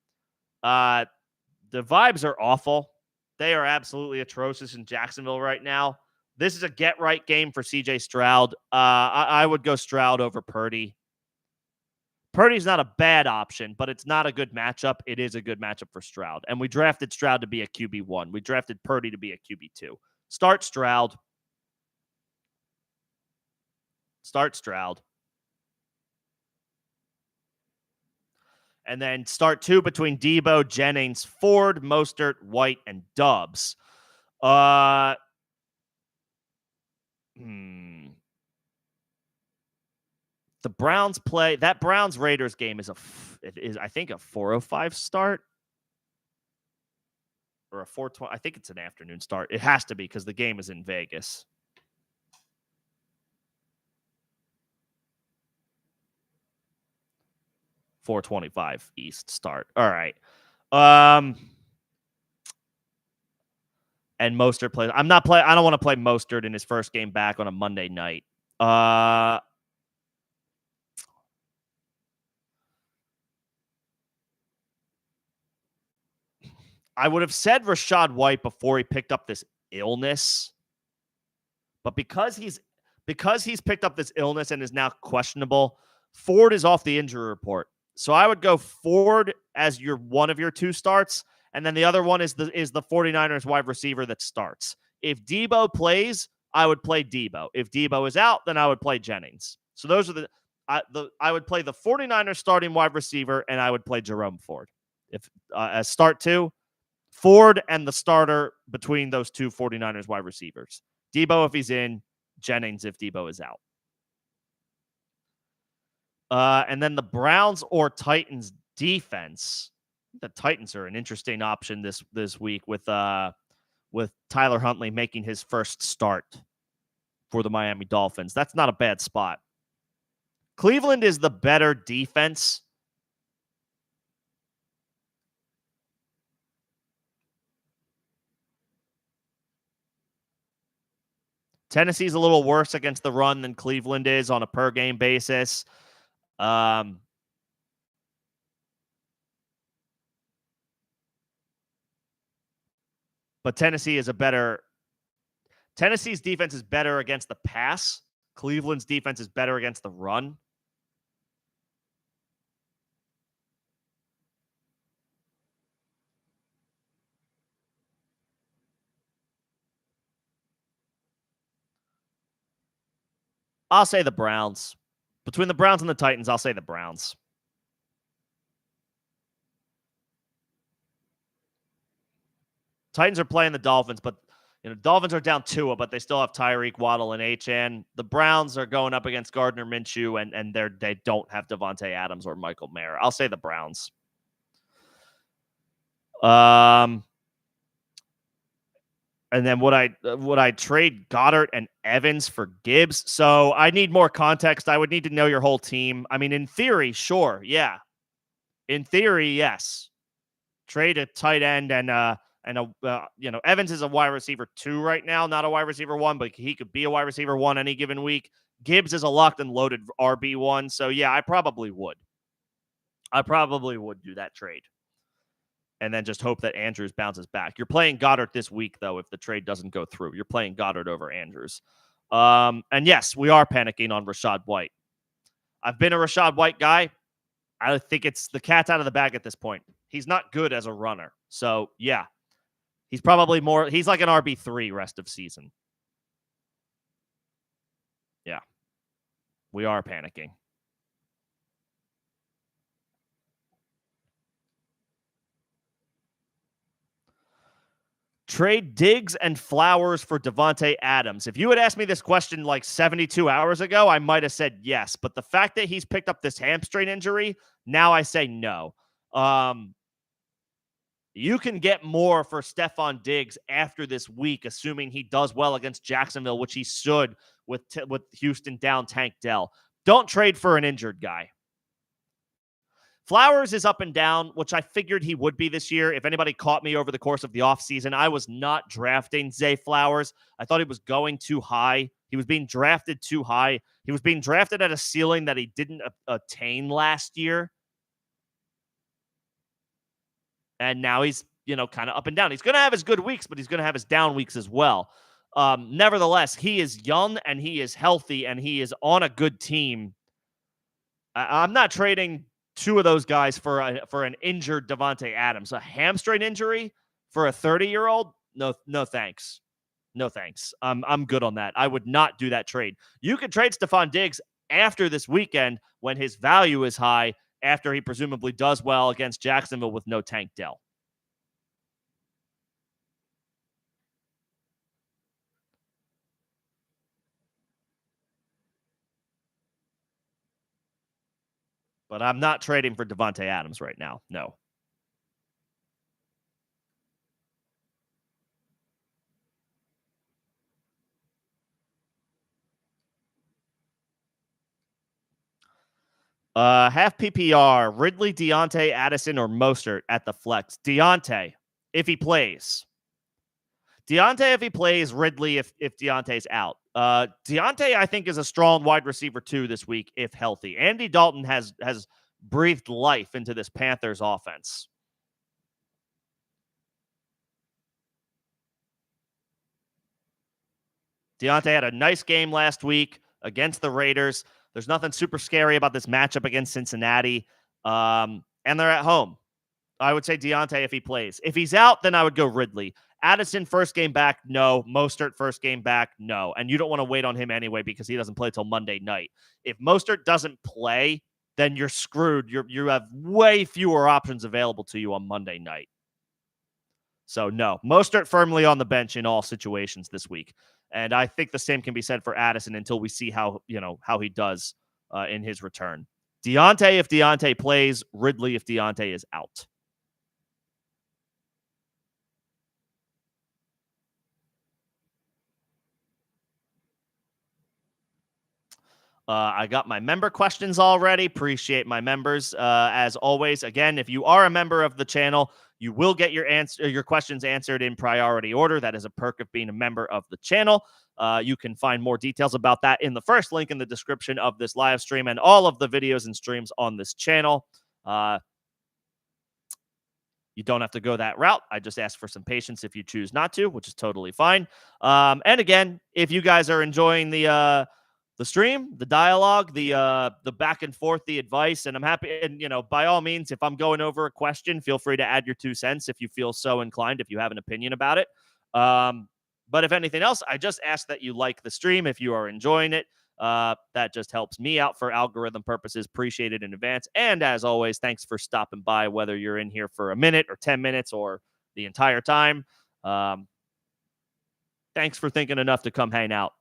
The vibes are awful. They are absolutely atrocious in Jacksonville right now. This is a get-right game for C.J. Stroud. I would go Stroud over Purdy. Purdy's not a bad option, but it's not a good matchup. It is a good matchup for Stroud. And we drafted Stroud to be a QB1. We drafted Purdy to be a QB2. Start Stroud. And then start 2 between Debo, Jennings, Ford, Mostert, White, and Doubs. The Browns play. That Browns-Raiders game is I think a 4:05 start or a 4:20. I think it's an afternoon start. It has to be because the game is in Vegas. $4:25 East start. All right. And Mostert plays. I don't want to play Mostert in his first game back on a Monday night. I would have said Rachaad White before he picked up this illness. But because he's picked up this illness and is now questionable, Ford is off the injury report. So I would go Ford as one of your 2 starts, and then the other one is the 49ers wide receiver that starts. If Debo plays, I would play Debo. If Debo is out, then I would play Jennings. So those are I would play the 49ers starting wide receiver, and I would play Jerome Ford. If as start 2, Ford and the starter between those two 49ers wide receivers. Debo if he's in, Jennings if Debo is out. And then the Browns or Titans defense. The Titans are an interesting option this week with Tyler Huntley making his first start for the Miami Dolphins. That's not a bad spot. Cleveland is the better defense. Tennessee's a little worse against the run than Cleveland is on a per-game basis. But Tennessee's defense is better against the pass. Cleveland's defense is better against the run. I'll say the Browns. Between the Browns and the Titans, I'll say the Browns. Titans are playing the Dolphins, but Dolphins are down Tua, but they still have Tyreek, Waddle, and Achane. The Browns are going up against Gardner Minshew, and they don't have Devontae Adams or Michael Mayer. I'll say the Browns. And then would I trade Goddard and Evans for Gibbs? So I need more context. I would need to know your whole team. I mean, in theory, sure, yeah. In theory, yes. Trade a tight end and Evans is a wide receiver 2 right now, not a wide receiver 1, but he could be a wide receiver 1 any given week. Gibbs is a locked and loaded RB1. So yeah, I probably would. Do that trade. And then just hope that Andrews bounces back. You're playing Goddard this week, though, if the trade doesn't go through. You're playing Goddard over Andrews. And yes, we are panicking on Rachaad White. I've been a Rachaad White guy. I think it's the cat's out of the bag at this point. He's not good as a runner. So, yeah. He's probably he's like an RB3 rest of season. Yeah. We are panicking. Trade Diggs and Flowers for Devontae Adams. If you had asked me this question like 72 hours ago, I might have said yes. But the fact that he's picked up this hamstring injury, now I say no. You can get more for Stephon Diggs after this week, assuming he does well against Jacksonville, which he should with Houston down Tank Dell. Don't trade for an injured guy. Flowers is up and down, which I figured he would be this year. If anybody caught me over the course of the offseason, I was not drafting Zay Flowers. I thought he was going too high. He was being drafted too high. He was being drafted at a ceiling that he didn't attain last year. And now he's, kind of up and down. He's going to have his good weeks, but he's going to have his down weeks as well. Nevertheless, he is young and he is healthy and he is on a good team. I'm not trading 2 of those guys for an injured Devontae Adams. A hamstring injury for a 30-year-old? No thanks. No thanks. I'm good on that. I would not do that trade. You could trade Stephon Diggs after this weekend when his value is high, after he presumably does well against Jacksonville with no Tank Dell. But I'm not trading for Devontae Adams right now. No. Half PPR, Ridley, Deontay, Addison, or Mostert at the flex. Deontay, if he plays. Deontay, if he plays. Ridley, if Deontay's out. Deontay, I think, is a strong wide receiver, too, this week, if healthy. Andy Dalton has breathed life into this Panthers offense. Deontay had a nice game last week against the Raiders. There's nothing super scary about this matchup against Cincinnati. And they're at home. I would say Deontay if he plays. If he's out, then I would go Ridley. Addison, first game back, no. Mostert, first game back, no. And you don't want to wait on him anyway because he doesn't play till Monday night. If Mostert doesn't play, then you're screwed. You have way fewer options available to you on Monday night. So no, Mostert firmly on the bench in all situations this week. And I think the same can be said for Addison until we see how he does in his return. Deontay if Deontay plays, Ridley if Deontay is out. I got my member questions already. Appreciate my members. As always, again, if you are a member of the channel, you will get your questions answered in priority order. That is a perk of being a member of the channel. You can find more details about that in the first link in the description of this live stream and all of the videos and streams on this channel. You don't have to go that route. I just ask for some patience if you choose not to, which is totally fine. And again, if you guys are enjoying the stream, the dialogue, the back and forth, the advice, and I'm happy. And by all means, if I'm going over a question, feel free to add your 2 cents if you feel so inclined, if you have an opinion about it. But if anything else, I just ask that you like the stream if you are enjoying it. That just helps me out for algorithm purposes. Appreciate it in advance. And as always, thanks for stopping by, whether you're in here for a minute or 10 minutes or the entire time. Thanks for thinking enough to come hang out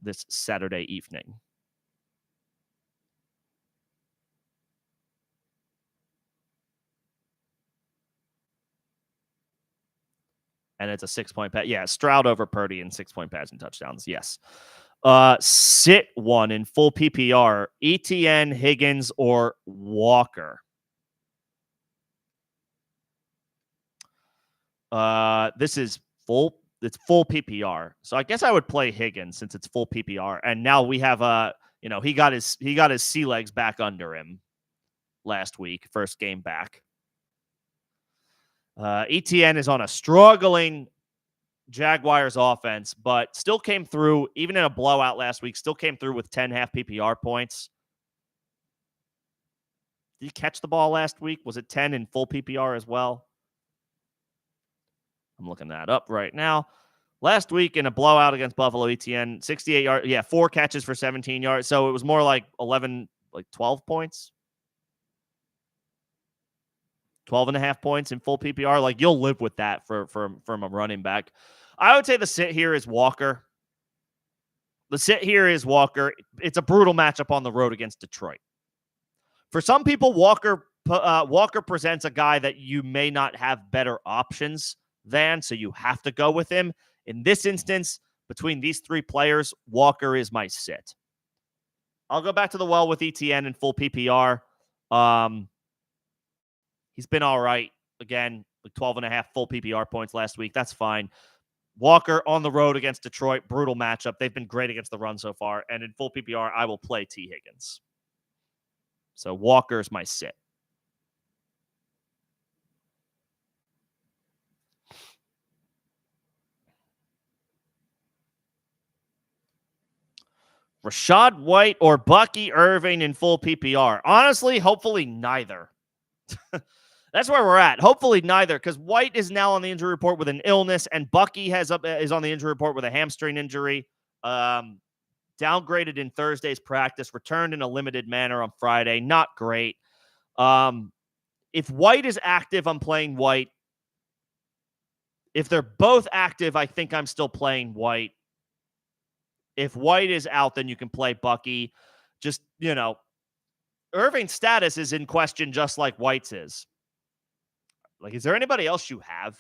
this Saturday evening. And it's a 6-point pass. Yeah, Stroud over Purdy and 6-point passing touchdowns. Yes. Sit one in full PPR. ETN, Higgins, or Walker. This is full. It's full PPR. So I guess I would play Higgins since it's full PPR. And now we have he got his sea legs back under him last week, first game back. ETN is on a struggling Jaguars offense, but still came through, even in a blowout last week, still came through with 10 half PPR points. Did he catch the ball last week? Was it 10 in full PPR as well? I'm looking that up right now. Last week in a blowout against Buffalo, ETN, 68 yards. Yeah, 4 catches for 17 yards. So it was more like 12 points. 12.5 points in full PPR. Like, you'll live with that from a running back. I would say the sit here is Walker. It's a brutal matchup on the road against Detroit. For some people, Walker presents a guy that you may not have better options than, so you have to go with him. In this instance, between these 3 players, Walker is my sit. I'll go back to the well with ETN in full PPR. He's been all right. Again, like 12.5 full PPR points last week. That's fine. Walker on the road against Detroit. Brutal matchup. They've been great against the run so far. And in full PPR, I will play T. Higgins. So Walker's my sit. Rachaad White or Bucky Irving in full PPR? Honestly, hopefully neither. That's where we're at. Hopefully neither, because White is now on the injury report with an illness, and Bucky is on the injury report with a hamstring injury. Downgraded in Thursday's practice, returned in a limited manner on Friday. Not great. If White is active, I'm playing White. If they're both active, I think I'm still playing White. If White is out, then you can play Bucky. Just, Irving's status is in question just like White's is. Like, is there anybody else you have?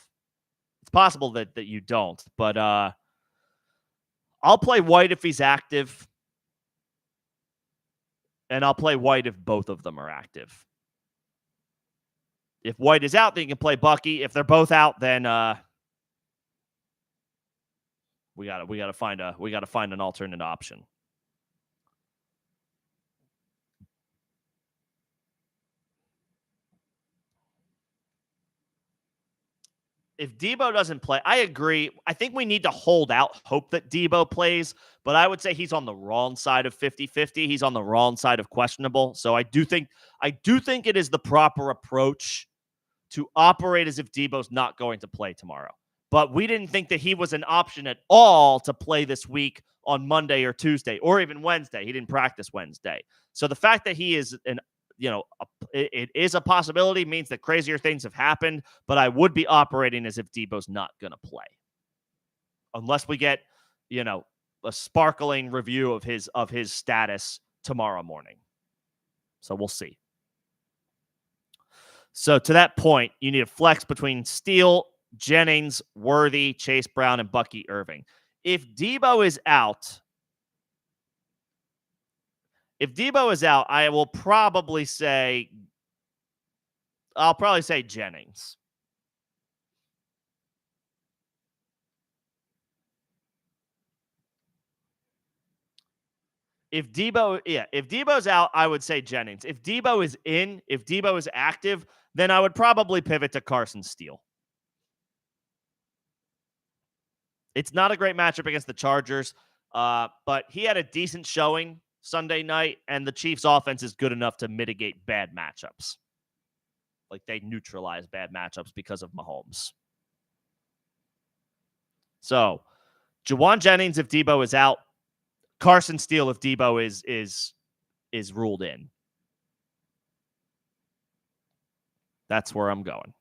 It's possible that you don't, but I'll play White if he's active, and I'll play White if both of them are active. If White is out, then you can play Bucky. If they're both out, then we gotta find an alternate option. If Debo doesn't play, I agree. I think we need to hold out hope that Debo plays, but I would say he's on the wrong side of 50-50. He's on the wrong side of questionable. So I do think it is the proper approach to operate as if Debo's not going to play tomorrow. but we didn't think that he was an option at all to play this week on Monday or Tuesday or even Wednesday. He didn't practice Wednesday. So the fact that he is it is a possibility means that crazier things have happened, but I would be operating as if Debo's not going to play unless we get, a sparkling review of his status tomorrow morning. So we'll see. So to that point, you need a flex between Steele, Jennings, Worthy, Chase Brown, and Bucky Irving. If Debo is out, I will probably say Jennings. If Debo's out, I would say Jennings. If Debo is active, then I would probably pivot to Carson Steele. It's not a great matchup against the Chargers, but he had a decent showing Sunday night, and the Chiefs' offense is good enough to mitigate bad matchups. Like, they neutralize bad matchups because of Mahomes. So, Juwan Jennings if Debo is out, Carson Steele if Debo is ruled in. That's where I'm going.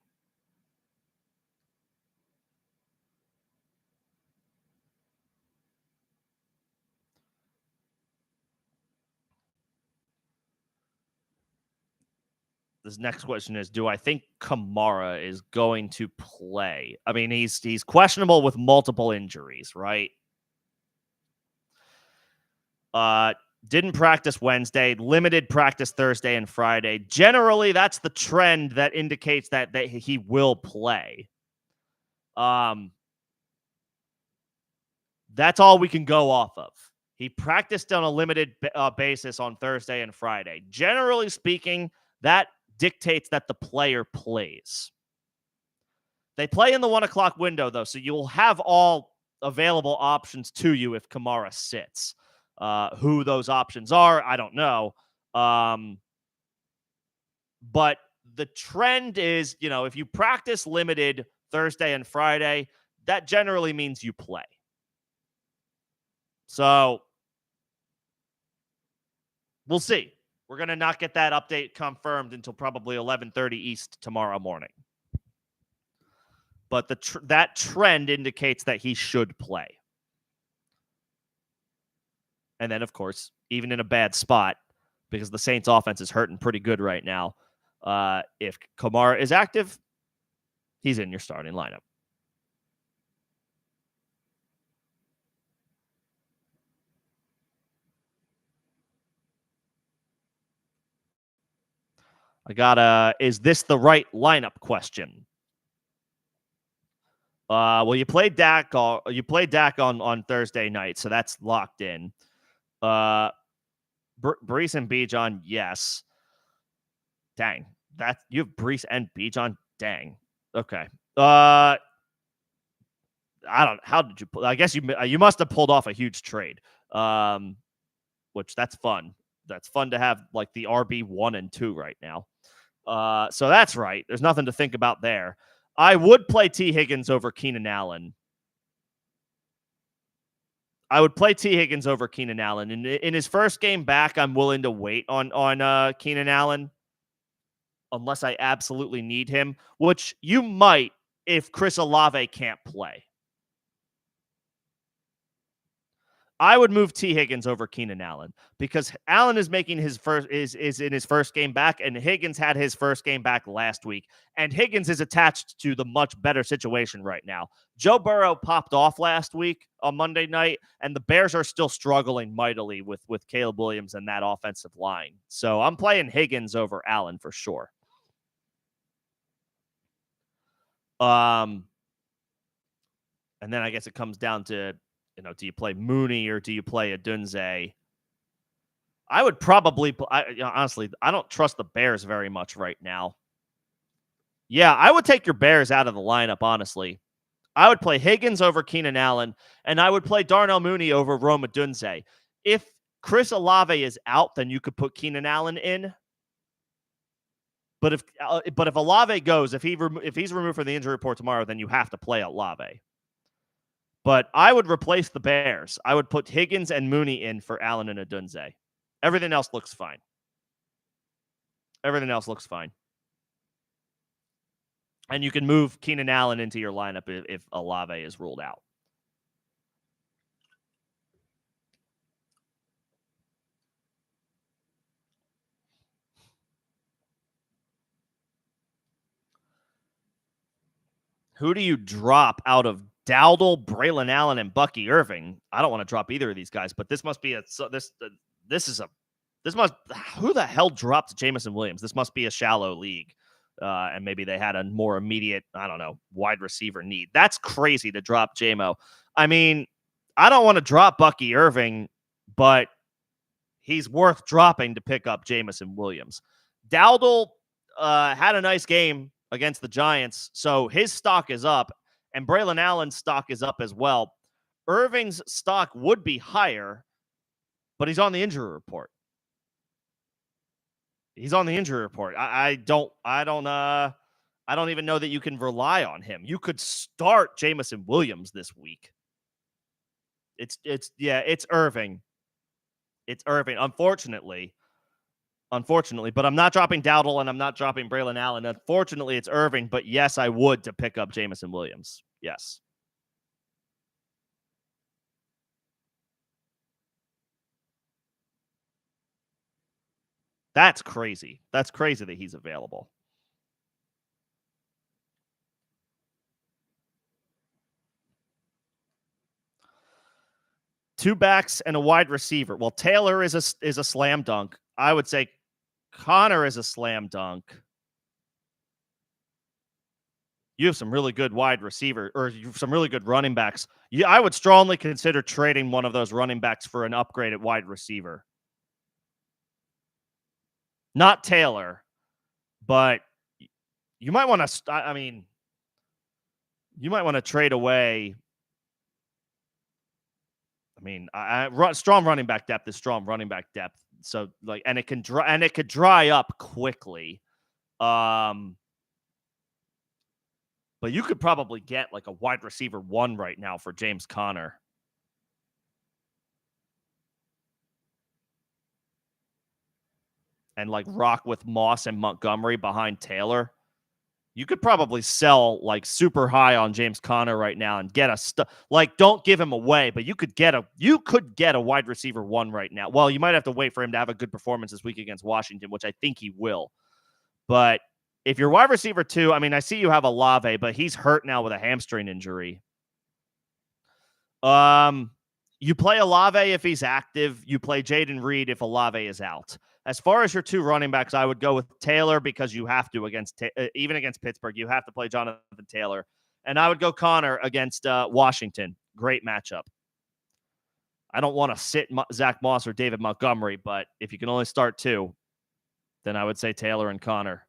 This next question is, do I think Kamara is going to play? I mean, he's questionable with multiple injuries, right? Didn't practice Wednesday, limited practice Thursday and Friday. Generally, that's the trend that indicates that he will play. That's all we can go off of. He practiced on a limited basis on Thursday and Friday. Generally speaking, that dictates that the player plays. They play in the 1 o'clock window, though, so you'll have all available options to you if Kamara sits. Who those options are, I don't know. But the trend is, if you practice limited Thursday and Friday, that generally means you play. So we'll see. We're going to not get that update confirmed until probably 11:30 East tomorrow morning. But that trend indicates that he should play. And then, of course, even in a bad spot, because the Saints offense is hurting pretty good right now, if Kamara is active, he's in your starting lineup. I got is this the right lineup question? Well, you played Dak on Thursday night, so that's locked in. Brees and Bijan, yes. Dang, you have Brees and Bijan. Dang. Okay. I don't. How did you? I guess you must have pulled off a huge trade. Which that's fun. That's fun to have like the RB 1 and 2 right now. So that's right. There's nothing to think about there. I would play T. Higgins over Keenan Allen. In his first game back, I'm willing to wait on Keenan Allen unless I absolutely need him, which you might if Chris Olave can't play. I would move T. Higgins over Keenan Allen because Allen is making his first is in his first game back, and Higgins had his first game back last week, and Higgins is attached to the much better situation right now. Joe Burrow popped off last week on Monday night, and the Bears are still struggling mightily with Caleb Williams and that offensive line. So I'm playing Higgins over Allen for sure. And then I guess it comes down to, do you play Mooney or do you play Adunze? I would probably, honestly, I don't trust the Bears very much right now. Yeah, I would take your Bears out of the lineup, honestly. I would play Higgins over Keenan Allen, and I would play Darnell Mooney over Rome Odunze. If Chris Olave is out, then you could put Keenan Allen in. But if Olave goes, if he's removed from the injury report tomorrow, then you have to play Olave. But I would replace the Bears. I would put Higgins and Mooney in for Allen and Odunze. Everything else looks fine. Everything else looks fine. And you can move Keenan Allen into your lineup if Olave is ruled out. Who do you drop out of Dowdle, Braylon Allen, and Bucky Irving? I don't want to drop either of these guys, but this must be who the hell dropped Jameson Williams? This must be a shallow league. And maybe they had a more immediate, I don't know, wide receiver need. That's crazy to drop JMO. I mean, I don't want to drop Bucky Irving, but he's worth dropping to pick up Jameson Williams. Dowdle had a nice game against the Giants, so his stock is up, and Braylon Allen's stock is up as well. Irving's stock would be higher, but he's on the injury report. He's on the injury report. I don't even know that you can rely on him. You could start Jameson Williams this week. It's Irving. It's Irving. Unfortunately, but I'm not dropping Dowdle and I'm not dropping Braylon Allen. Unfortunately, it's Irving, but yes, I would to pick up Jameson Williams. Yes. That's crazy. That's crazy that he's available. Two backs and a wide receiver. Well, Taylor is a slam dunk. I would say Connor is a slam dunk. You have some really good wide receiver or some really good running backs. Yeah, I would strongly consider trading one of those running backs for an upgraded wide receiver. Not Taylor, but you might want to. You might want to trade away. Strong running back depth is strong running back depth. So and it could dry up quickly. But you could probably get like a wide receiver 1 right now for James Conner. And rock with Moss and Montgomery behind Taylor. You could probably sell super high on James Conner right now and get don't give him away, but you could get a wide receiver 1 right now. Well, you might have to wait for him to have a good performance this week against Washington, which I think he will. But if you're wide receiver 2, I see you have Olave, but he's hurt now with a hamstring injury. You play Olave if he's active. You play Jaden Reed if Olave is out. As far as your 2 running backs, I would go with Taylor because you have to even against Pittsburgh. You have to play Jonathan Taylor. And I would go Connor against Washington. Great matchup. I don't want to sit Zach Moss or David Montgomery, but if you can only start 2, then I would say Taylor and Connor.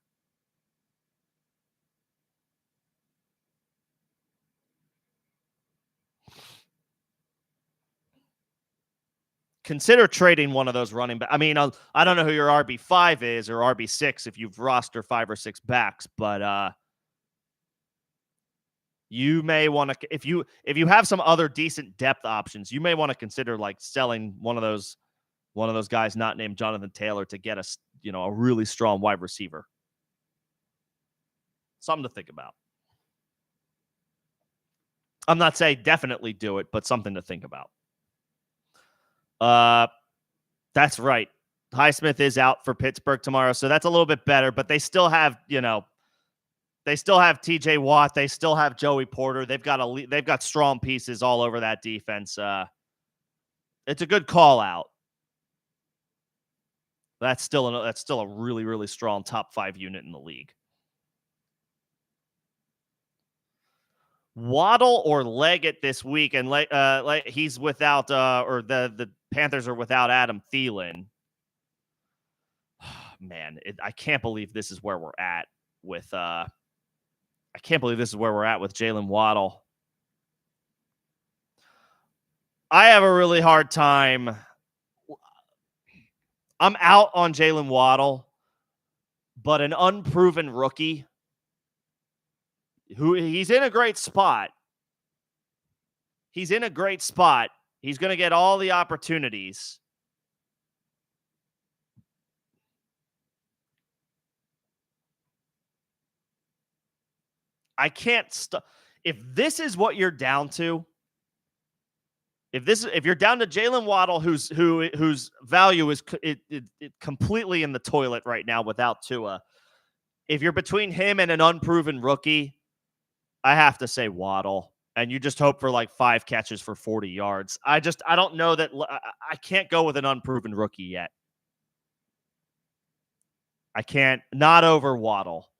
Consider trading one of those running backs. I don't know who your RB5 is or RB6 if you've roster 5 or 6 backs, but you may want to if you have some other decent depth options, you may want to consider selling one of those guys not named Jonathan Taylor to get a really strong wide receiver. Something to think about. I'm not saying definitely do it, but something to think about. That's right. Highsmith is out for Pittsburgh tomorrow, so that's a little bit better, but they still have, TJ Watt, they still have Joey Porter. They've got strong pieces all over that defense. It's a good call out. That's still a really, really strong top 5 unit in the league. Waddle or Leggett this week, and he's without, or the Panthers are without Adam Thielen. Man, I can't believe this is where we're at with. I can't believe this is where we're at with Jalen Waddle. I have a really hard time. I'm out on Jalen Waddle. but an unproven rookie who he's in a great spot. He's in a great spot. He's going to get all the opportunities. I can't stop. If this is what you're down to, if you're down to Jalen Waddle, whose value is completely in the toilet right now without Tua, if you're between him and an unproven rookie, I have to say Waddle. And you just hope for like 5 catches for 40 yards. I don't know that I can't go with an unproven rookie yet. I can't. Not over Waddle.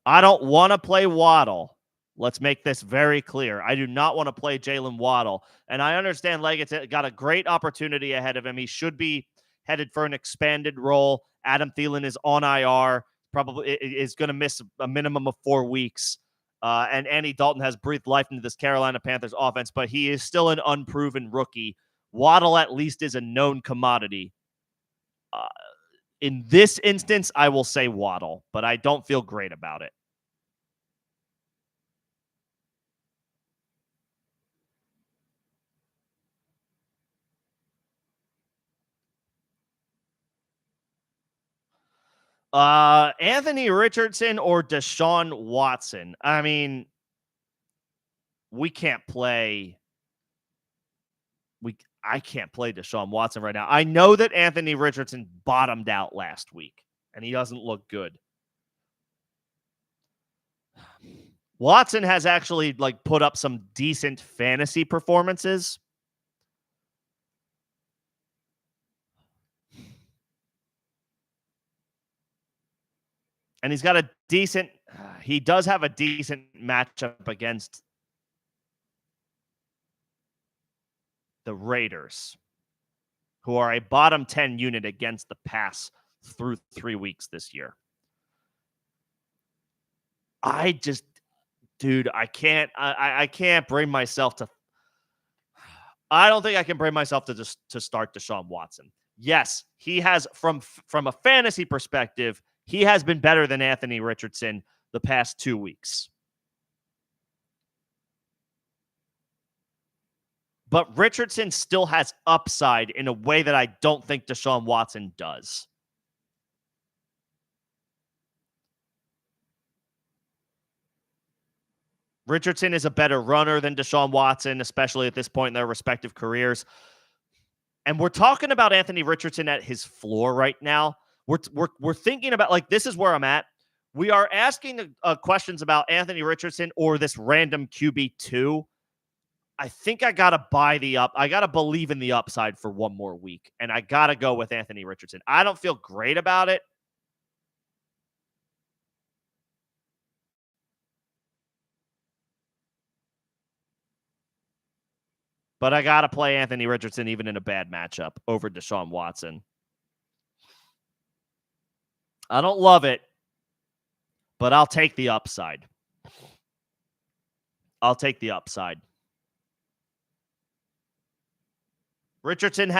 I don't want to play Waddle. Let's make this very clear. I do not want to play Jalen Waddle. And I understand Leggett's got a great opportunity ahead of him. He should be headed for an expanded role. Adam Thielen is on IR. Probably is going to miss a minimum of 4 weeks. And Andy Dalton has breathed life into this Carolina Panthers offense, but he is still an unproven rookie. Waddle at least is a known commodity. In this instance, I will say Waddle, but I don't feel great about it. Anthony Richardson or Deshaun Watson? I mean, we can't play. I can't play Deshaun Watson right now. I know that Anthony Richardson bottomed out last week, and he doesn't look good. Watson has actually like put up some decent fantasy performances. And he does have a decent matchup against the Raiders, who are a bottom 10 unit against the pass through 3 weeks this year. I can't bring myself to. I don't think I can bring myself to start Deshaun Watson. Yes, he has from a fantasy perspective, he has been better than Anthony Richardson the past 2 weeks. But Richardson still has upside in a way that I don't think Deshaun Watson does. Richardson is a better runner than Deshaun Watson, especially at this point in their respective careers. And we're talking about Anthony Richardson at his floor right now. We're thinking about, like, this is where I'm at. We are asking questions about Anthony Richardson or this random QB2. I think I got to I got to believe in the upside for one more week. And I got to go with Anthony Richardson. I don't feel great about it. But I got to play Anthony Richardson even in a bad matchup over Deshaun Watson. I don't love it, but I'll take the upside. Richardson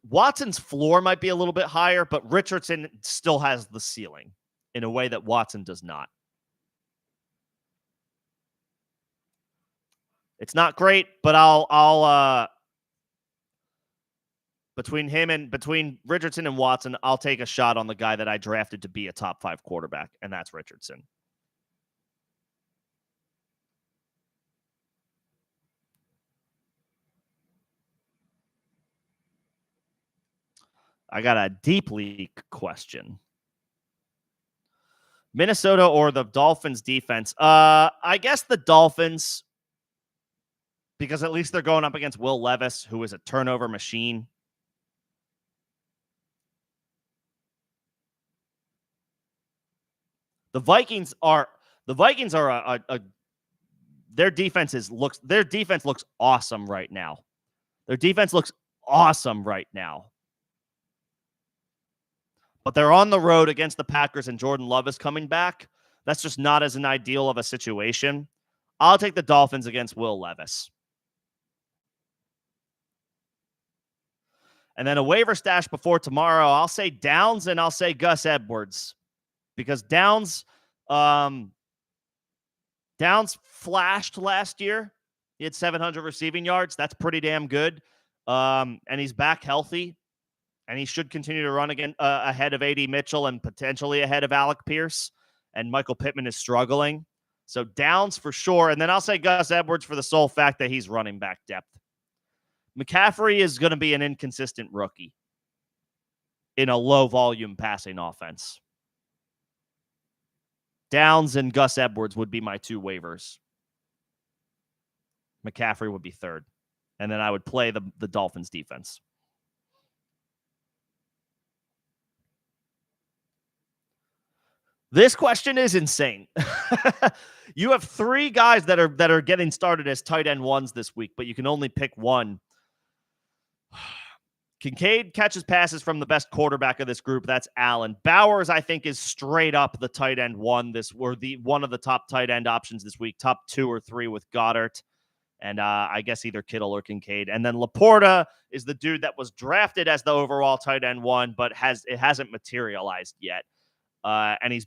Watson's floor might be a little bit higher, but Richardson still has the ceiling in a way that Watson does not. It's not great, but I'll between Richardson and Watson, I'll take a shot on the guy that I drafted to be a top 5 quarterback, and that's Richardson. I got a deep league question. Minnesota or the Dolphins defense? I guess the Dolphins, because at least they're going up against Will Levis, who is a turnover machine. The Vikings are their defense looks awesome right now. But they're on the road against the Packers, and Jordan Love is coming back. That's just not as an ideal of a situation. I'll take the Dolphins against Will Levis. And then a waiver stash before tomorrow, I'll say Downs and I'll say Gus Edwards. Because Downs flashed last year. He had 700 receiving yards. That's pretty damn good. And he's back healthy. And he should continue to run again ahead of A.D. Mitchell and potentially ahead of Alec Pierce. And Michael Pittman is struggling. So Downs for sure. And then I'll say Gus Edwards for the sole fact that he's running back depth. McCaffrey is going to be an inconsistent rookie in a low-volume passing offense. Downs and Gus Edwards would be my two waivers. McCaffrey would be third. And then I would play the Dolphins defense. This question is insane. You have three guys that are getting started as tight end ones this week, but you can only pick one. Kincaid catches passes from the best quarterback of this group. That's Allen. Bowers, I think, is straight up the tight end one. One of the top tight end options this week. Top 2 or 3 with Goddard. And I guess either Kittle or Kincaid. And then Laporta is the dude that was drafted as the overall tight end one, but it hasn't materialized yet. And he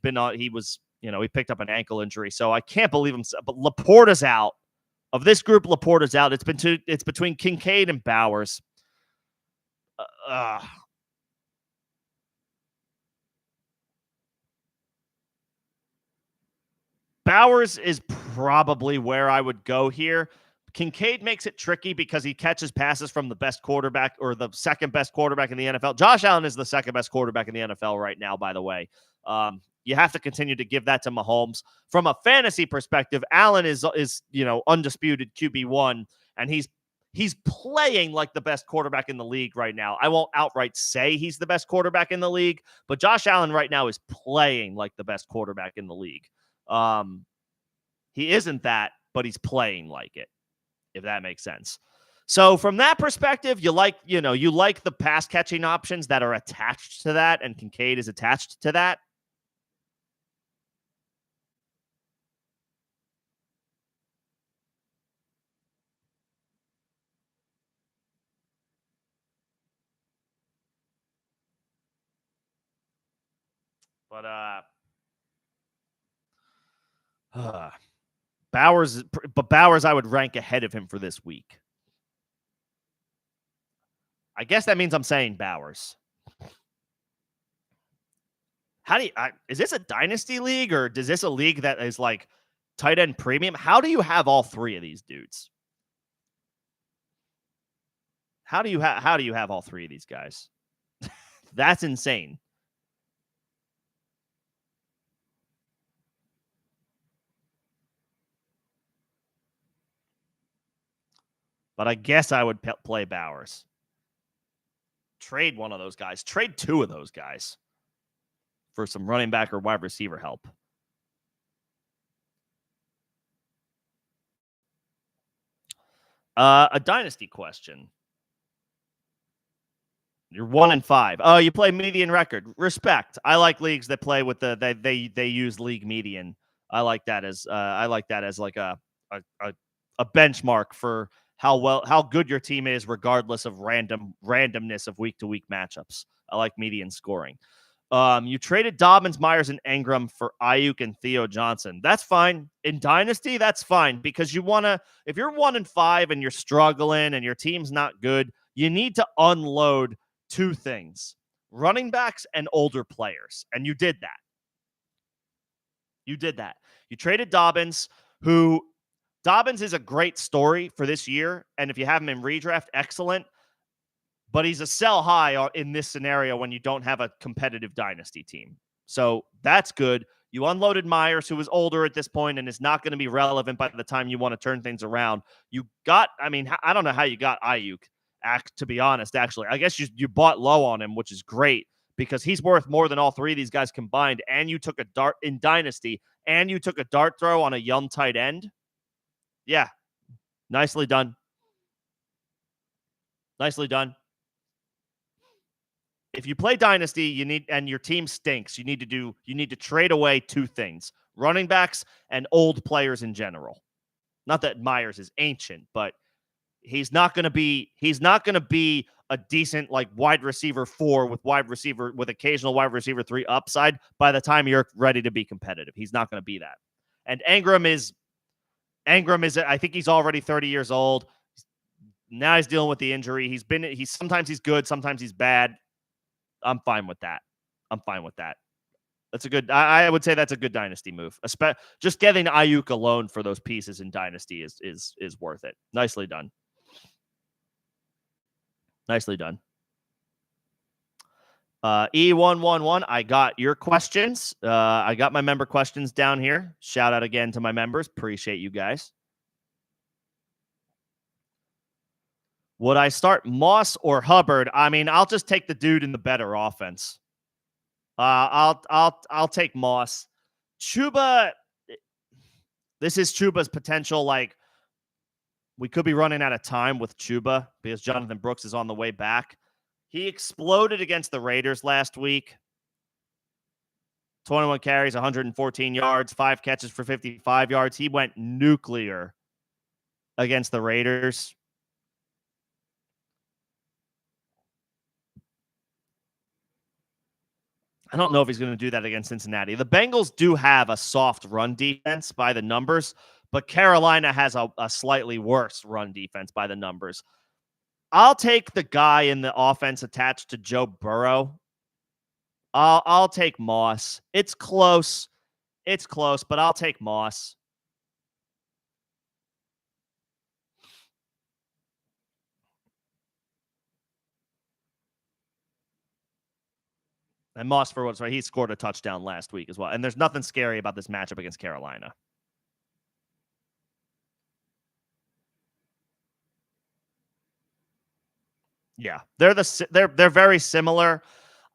picked up an ankle injury. So I can't believe him. But Laporta's out. Of this group, Laporta's out. It's between Kincaid and Bowers. Bowers is probably where I would go here. Kincaid makes it tricky because he catches passes from the best quarterback or the second best quarterback in the NFL. Josh Allen is the second best quarterback in the NFL right now, by the way. You have to continue to give that to Mahomes. From a fantasy perspective, Allen is undisputed QB1, and he's playing like the best quarterback in the league right now. I won't outright say he's the best quarterback in the league, but Josh Allen right now is playing like the best quarterback in the league. He isn't that, but he's playing like it, if that makes sense. So from that perspective, you like the pass catching options that are attached to that, and Kincaid is attached to that. But Bowers, I would rank ahead of him for this week. I guess that means I'm saying Bowers. Is this a dynasty league, or is this a league that is like tight end premium? How do you have all three of these dudes? How do you have all three of these guys? That's insane. But I guess I would play Bowers. Trade one of those guys. Trade two of those guys for some running back or wide receiver help. A dynasty question. You're 1-5. Oh, you play median record. Respect. I like leagues that play with they use league median. I like that as like a benchmark for how good your team is, regardless of randomness of week to week matchups. I like median scoring. You traded Dobbins, Myers, and Ingram for Ayuk and Theo Johnson. That's fine. In Dynasty, that's fine, because if you're 1-5 and you're struggling and your team's not good, you need to unload two things: running backs and older players. And you did that. You traded Dobbins, Dobbins is a great story for this year. And if you have him in redraft, excellent. But he's a sell high in this scenario when you don't have a competitive dynasty team. So that's good. You unloaded Myers, who is older at this point and is not going to be relevant by the time you want to turn things around. I don't know how you got Ayuk, to be honest, actually. I guess you bought low on him, which is great, because he's worth more than all three of these guys combined. And you took a dart in Dynasty, and you took a dart throw on a young tight end. Yeah. Nicely done. If you play Dynasty, and your team stinks, you need to trade away two things: running backs and old players in general. Not that Myers is ancient, but he's not going to be a decent like wide receiver 4 with occasional wide receiver 3 upside by the time you're ready to be competitive. He's not going to be that. And Engram is I think he's already 30 years old. Now he's dealing with the injury. He's sometimes he's good, sometimes he's bad. I'm fine with that. That's a good. I would say that's a good dynasty move. Just getting Ayuk alone for those pieces in dynasty is worth it. Nicely done. E111, I got your questions. I got my member questions down here. Shout out again to my members. Appreciate you guys. Would I start Moss or Hubbard? I mean, I'll just take the dude in the better offense. I'll take Moss. Chuba, this is Chuba's potential. Like, we could be running out of time with Chuba because Jonathan Brooks is on the way back. He exploded against the Raiders last week. 21 carries, 114 yards, 5 catches for 55 yards. He went nuclear against the Raiders. I don't know if he's going to do that against Cincinnati. The Bengals do have a soft run defense by the numbers, but Carolina has a slightly worse run defense by the numbers. I'll take the guy in the offense attached to Joe Burrow. I'll take Moss. It's close, but I'll take Moss. And Moss, for what's right, he scored a touchdown last week as well. And there's nothing scary about this matchup against Carolina. Yeah, they're very similar.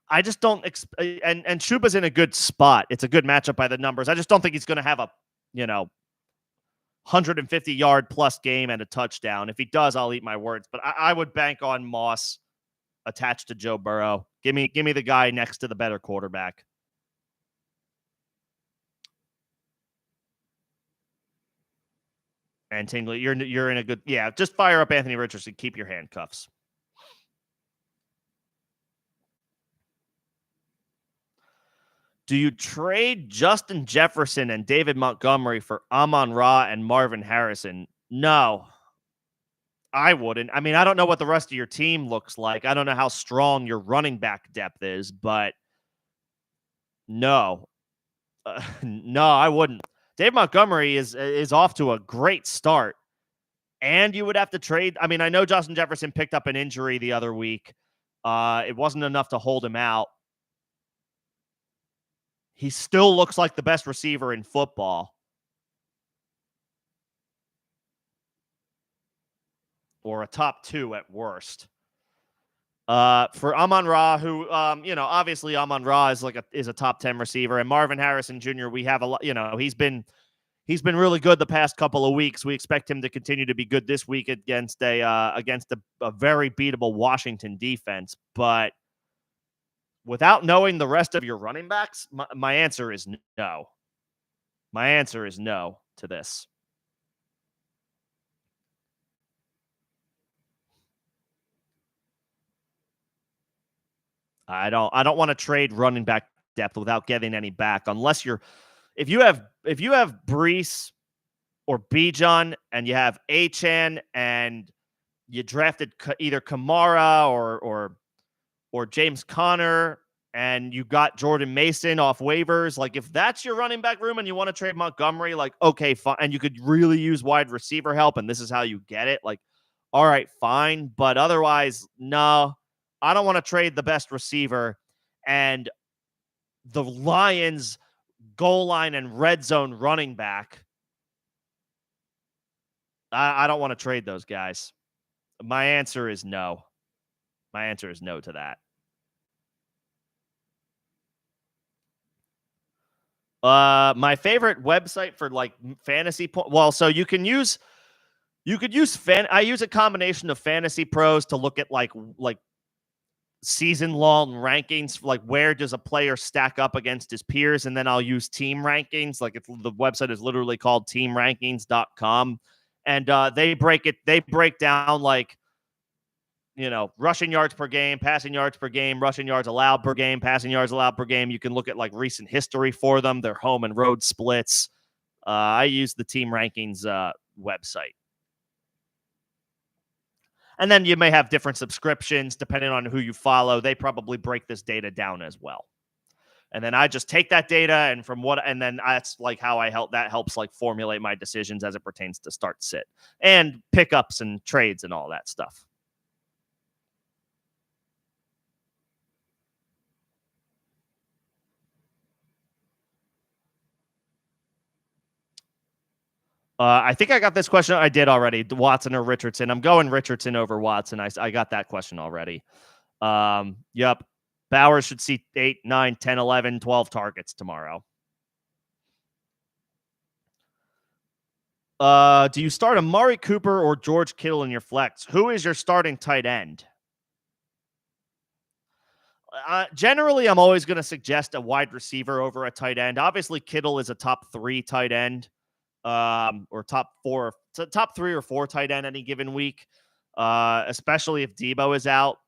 I just don't and Chuba's in a good spot. It's a good matchup by the numbers. I just don't think he's going to have a 150-yard plus game and a touchdown. If he does, I'll eat my words. But I would bank on Moss attached to Joe Burrow. Give me the guy next to the better quarterback. And Tingley, you're in a good just fire up Anthony Richardson. Keep your handcuffs. Do you trade Justin Jefferson and David Montgomery for Amon-Ra and Marvin Harrison? No, I wouldn't. I mean, I don't know what the rest of your team looks like. I don't know how strong your running back depth is, but no. No, I wouldn't. Dave Montgomery is off to a great start, and you would have to trade. I mean, I know Justin Jefferson picked up an injury the other week. It wasn't enough to hold him out. He still looks like the best receiver in football. Or a top 2 at worst. For Amon-Ra, who, obviously Amon-Ra is a top 10 receiver, and Marvin Harrison Jr., we have a lot, he's been really good the past couple of weeks. We expect him to continue to be good this week against a very beatable Washington defense. But without knowing the rest of your running backs, my answer is no. My answer is no to this. I don't want to trade running back depth without getting any back, unless if you have Brees or Bijan and you have Achane and you drafted either Kamara or James Conner and you got Jordan Mason off waivers, like if that's your running back room and you want to trade Montgomery, like, okay, fine. And you could really use wide receiver help and this is how you get it. Like, all right, fine. But otherwise, no, I don't want to trade the best receiver and the Lions goal line and red zone running back. I don't want to trade those guys. My answer is no. My answer is no to that. My favorite website for like fantasy so you could use I use a combination of Fantasy Pros to look at like season long rankings, like where does a player stack up against his peers, and then I'll use team rankings. Like the website is literally called teamrankings.com, and they break down like, rushing yards per game, passing yards per game, rushing yards allowed per game, passing yards allowed per game. You can look at like recent history for them, their home and road splits. I use the team rankings website. And then you may have different subscriptions depending on who you follow. They probably break this data down as well. And then I just take that data and then that's like how that helps like formulate my decisions as it pertains to start sit and pickups and trades and all that stuff. I think I got this question. I did already. Watson or Richardson. I'm going Richardson over Watson. I got that question already. Yep. Bowers should see 8, 9, 10, 11, 12 targets tomorrow. Do you start Amari Cooper or George Kittle in your flex? Who is your starting tight end? Generally, I'm always going to suggest a wide receiver over a tight end. Obviously, Kittle is a top 3 tight end, or top 3 or 4 tight end any given week, especially if Debo is out.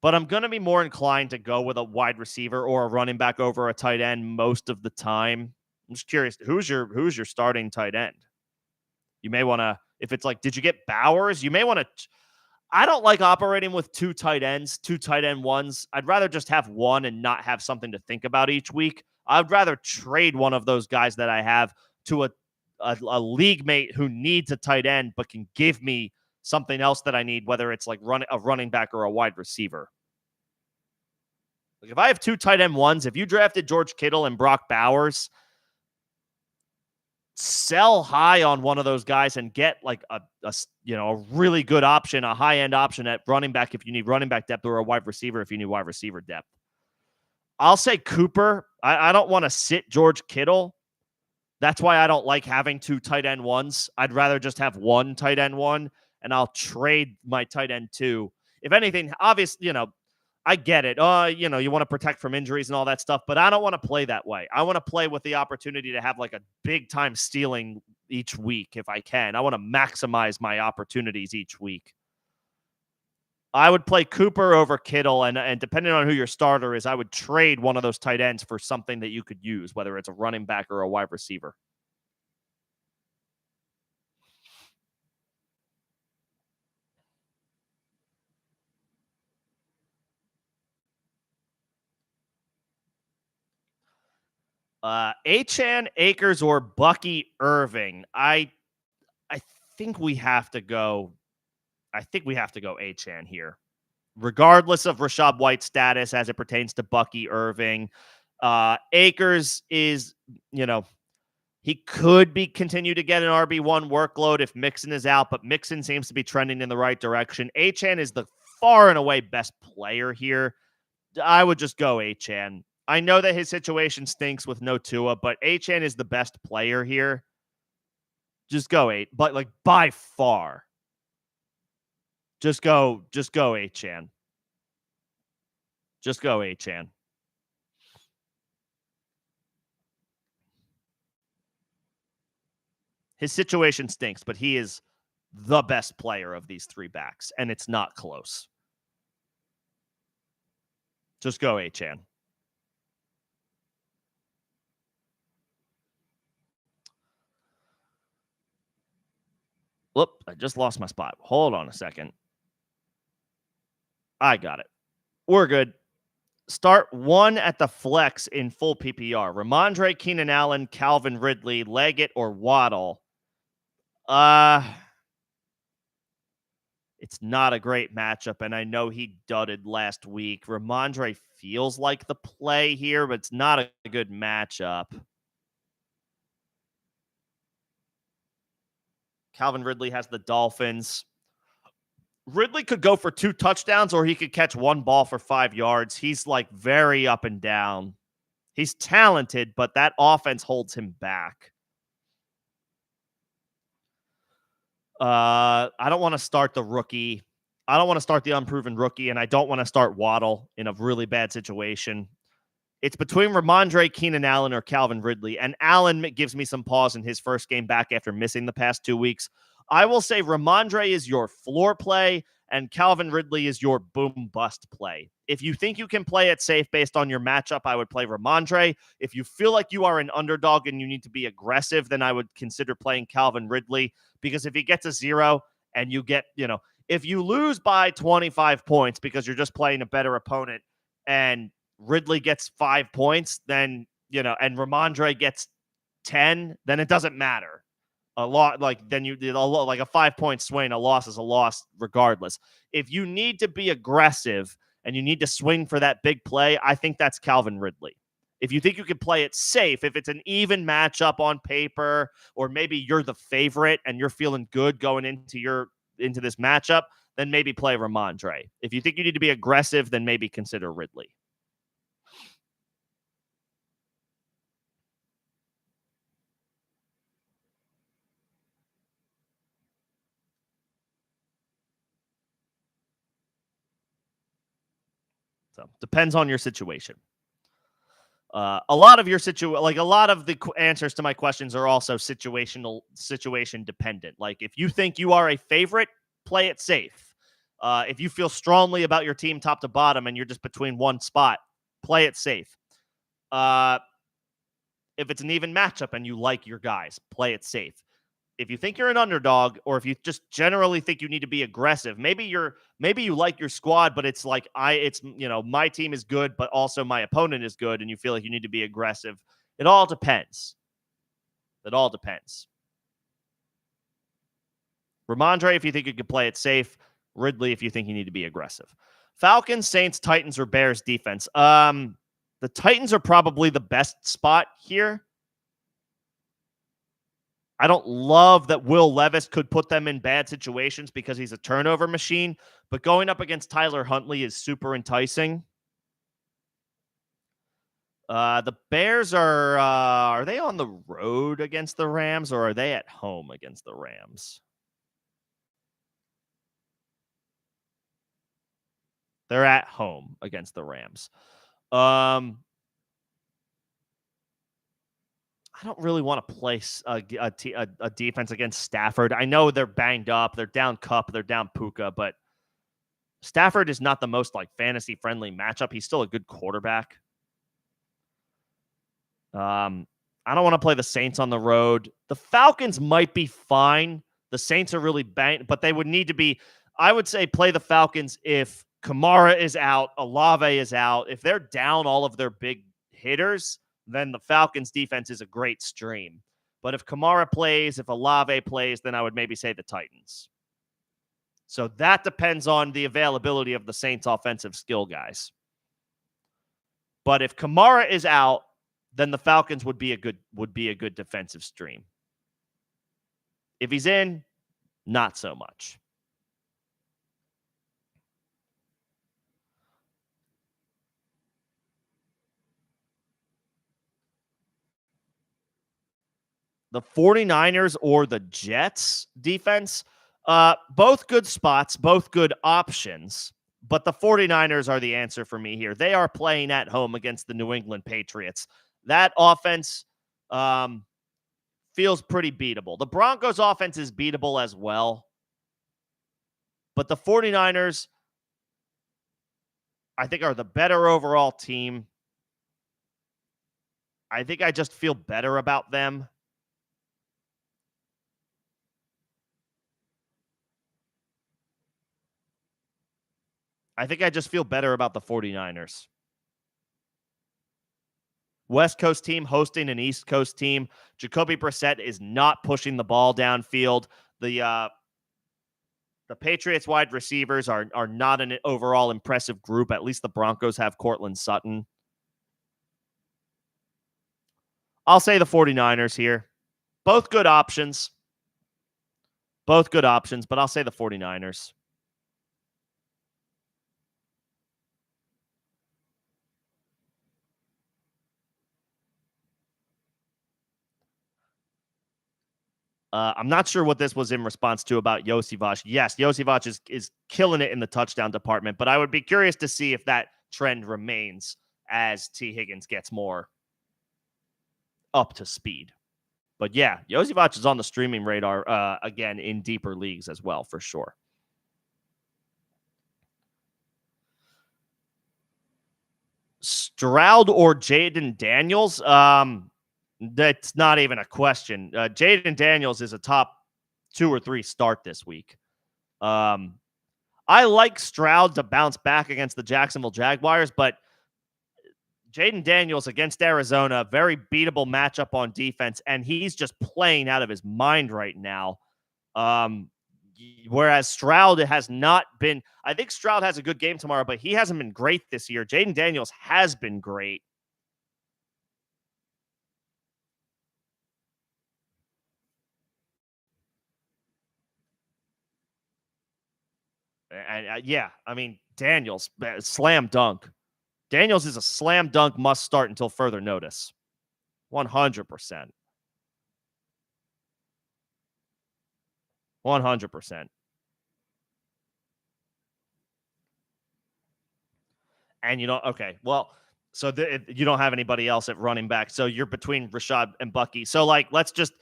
But I'm going to be more inclined to go with a wide receiver or a running back over a tight end most of the time. I'm just curious, who's your starting tight end? You may want to, if it's like, did you get Bowers? You may want to. I don't like operating with 2 tight ends, 2 tight end ones. I'd rather just have one and not have something to think about each week. I'd rather trade one of those guys that I have to a league mate who needs a tight end but can give me something else that I need, whether it's like a running back or a wide receiver. Like if I have 2 tight end ones, if you drafted George Kittle and Brock Bowers, sell high on one of those guys and get like a really good option, a high-end option at running back if you need running back depth, or a wide receiver if you need wide receiver depth. I'll say Cooper. I don't want to sit George Kittle. That's why I don't like having 2 tight end ones. I'd rather just have 1 tight end one, and I'll trade my tight end 2. If anything, obviously, I get it. You want to protect from injuries and all that stuff, but I don't want to play that way. I want to play with the opportunity to have like a big time stealing each week if I can. I want to maximize my opportunities each week. I would play Cooper over Kittle, and depending on who your starter is, I would trade one of those tight ends for something that you could use, whether it's a running back or a wide receiver. Achane, Akers, or Bucky Irving. I think we have to go. I think we have to go Achane here, regardless of Rachaad White's status as it pertains to Bucky Irving. Akers is, he could continue to get an RB1 workload if Mixon is out, but Mixon seems to be trending in the right direction. Achane is the far and away best player here. I would just go Achane. I know that his situation stinks with no Tua, but Achane is the best player here. Just go 8, but like by far. Just go Achane. Just go Achane. His situation stinks, but he is the best player of these 3 backs, and it's not close. Just go Achane. Whoop, I just lost my spot. Hold on a second. I got it. We're good. Start 1 at the flex in full PPR. Ramondre, Keenan Allen, Calvin Ridley, Leggett, or Waddle. It's not a great matchup, and I know he dudded last week. Ramondre feels like the play here, but it's not a good matchup. Calvin Ridley has the Dolphins. Ridley could go for 2 touchdowns, or he could catch 1 ball for 5 yards. He's like very up and down. He's talented, but that offense holds him back. I don't want to start the rookie. I don't want to start the unproven rookie, and I don't want to start Waddle in a really bad situation. It's between Ramondre, Keenan Allen, or Calvin Ridley. And Allen gives me some pause in his first game back after missing the past 2 weeks. I will say Ramondre is your floor play, and Calvin Ridley is your boom bust play. If you think you can play it safe based on your matchup, I would play Ramondre. If you feel like you are an underdog and you need to be aggressive, then I would consider playing Calvin Ridley, because if he gets a 0 and you get, if you lose by 25 points because you're just playing a better opponent and Ridley gets 5 points, then, and Ramondre gets 10, then it doesn't matter. A lot, then you did like a 5-point swing, a loss is a loss regardless. If you need to be aggressive and you need to swing for that big play, I think that's Calvin Ridley. If you think you can play it safe, if it's an even matchup on paper, or maybe you're the favorite and you're feeling good going into this matchup, then maybe play Ramondre. If you think you need to be aggressive, then maybe consider Ridley. So depends on your situation. A lot of the answers to my questions are also situation dependent. Like, if you think you are a favorite, play it safe. If you feel strongly about your team top to bottom and you're just between one spot, play it safe. If it's an even matchup and you like your guys, play it safe. If you think you're an underdog, or if you just generally think you need to be aggressive, maybe you like your squad, but it's like my team is good, but also my opponent is good, and you feel like you need to be aggressive. It all depends. Ramondre, if you think you can play it safe. Ridley, if you think you need to be aggressive. Falcons, Saints, Titans, or Bears defense. The Titans are probably the best spot here. I don't love that Will Levis could put them in bad situations because he's a turnover machine, but going up against Tyler Huntley is super enticing. The Bears are they on the road against the Rams, or are they at home against the Rams? They're at home against the Rams. I don't really want to place a defense against Stafford. I know they're banged up. They're down Kupp. They're down Puka. But Stafford is not the most fantasy-friendly matchup. He's still a good quarterback. I don't want to play the Saints on the road. The Falcons might be fine. The Saints are really banged, but they would need to be. I would say play the Falcons if Kamara is out, Olave is out. If they're down all of their big hitters, then the Falcons defense is a great stream. But if Kamara plays, if Olave plays, then I would maybe say the Titans. So that depends on the availability of the Saints offensive skill guys. But if Kamara is out, then the Falcons would be a good defensive stream. If he's in, not so much. The 49ers or the Jets defense, both good spots, both good options, but the 49ers are the answer for me here. They are playing at home against the New England Patriots. That offense feels pretty beatable. The Broncos offense is beatable as well, but the 49ers, I think, are the better overall team. I think I just feel better about them. I think I just feel better about the 49ers. West Coast team hosting an East Coast team. Jacoby Brissett is not pushing the ball downfield. The Patriots wide receivers are not an overall impressive group. At least the Broncos have Cortland Sutton. I'll say the 49ers here. Both good options, but I'll say the 49ers. I'm not sure what this was in response to about Josivas. Yes, Josivas is killing it in the touchdown department, but I would be curious to see if that trend remains as T. Higgins gets more up to speed. But yeah, Jozivac is on the streaming radar again in deeper leagues as well, for sure. Stroud or Jaden Daniels? That's not even a question. Jaden Daniels is a top 2 or 3 start this week. I like Stroud to bounce back against the Jacksonville Jaguars, but Jaden Daniels against Arizona, very beatable matchup on defense, and he's just playing out of his mind right now. Whereas Stroud has not been, I think Stroud has a good game tomorrow, but he hasn't been great this year. Jaden Daniels has been great. And yeah, I mean, Daniels, slam dunk. Daniels is a slam dunk must start until further notice. 100%. 100%. And okay, well, so you don't have anybody else at running back. So you're between Rashad and Bucky. So like, let's just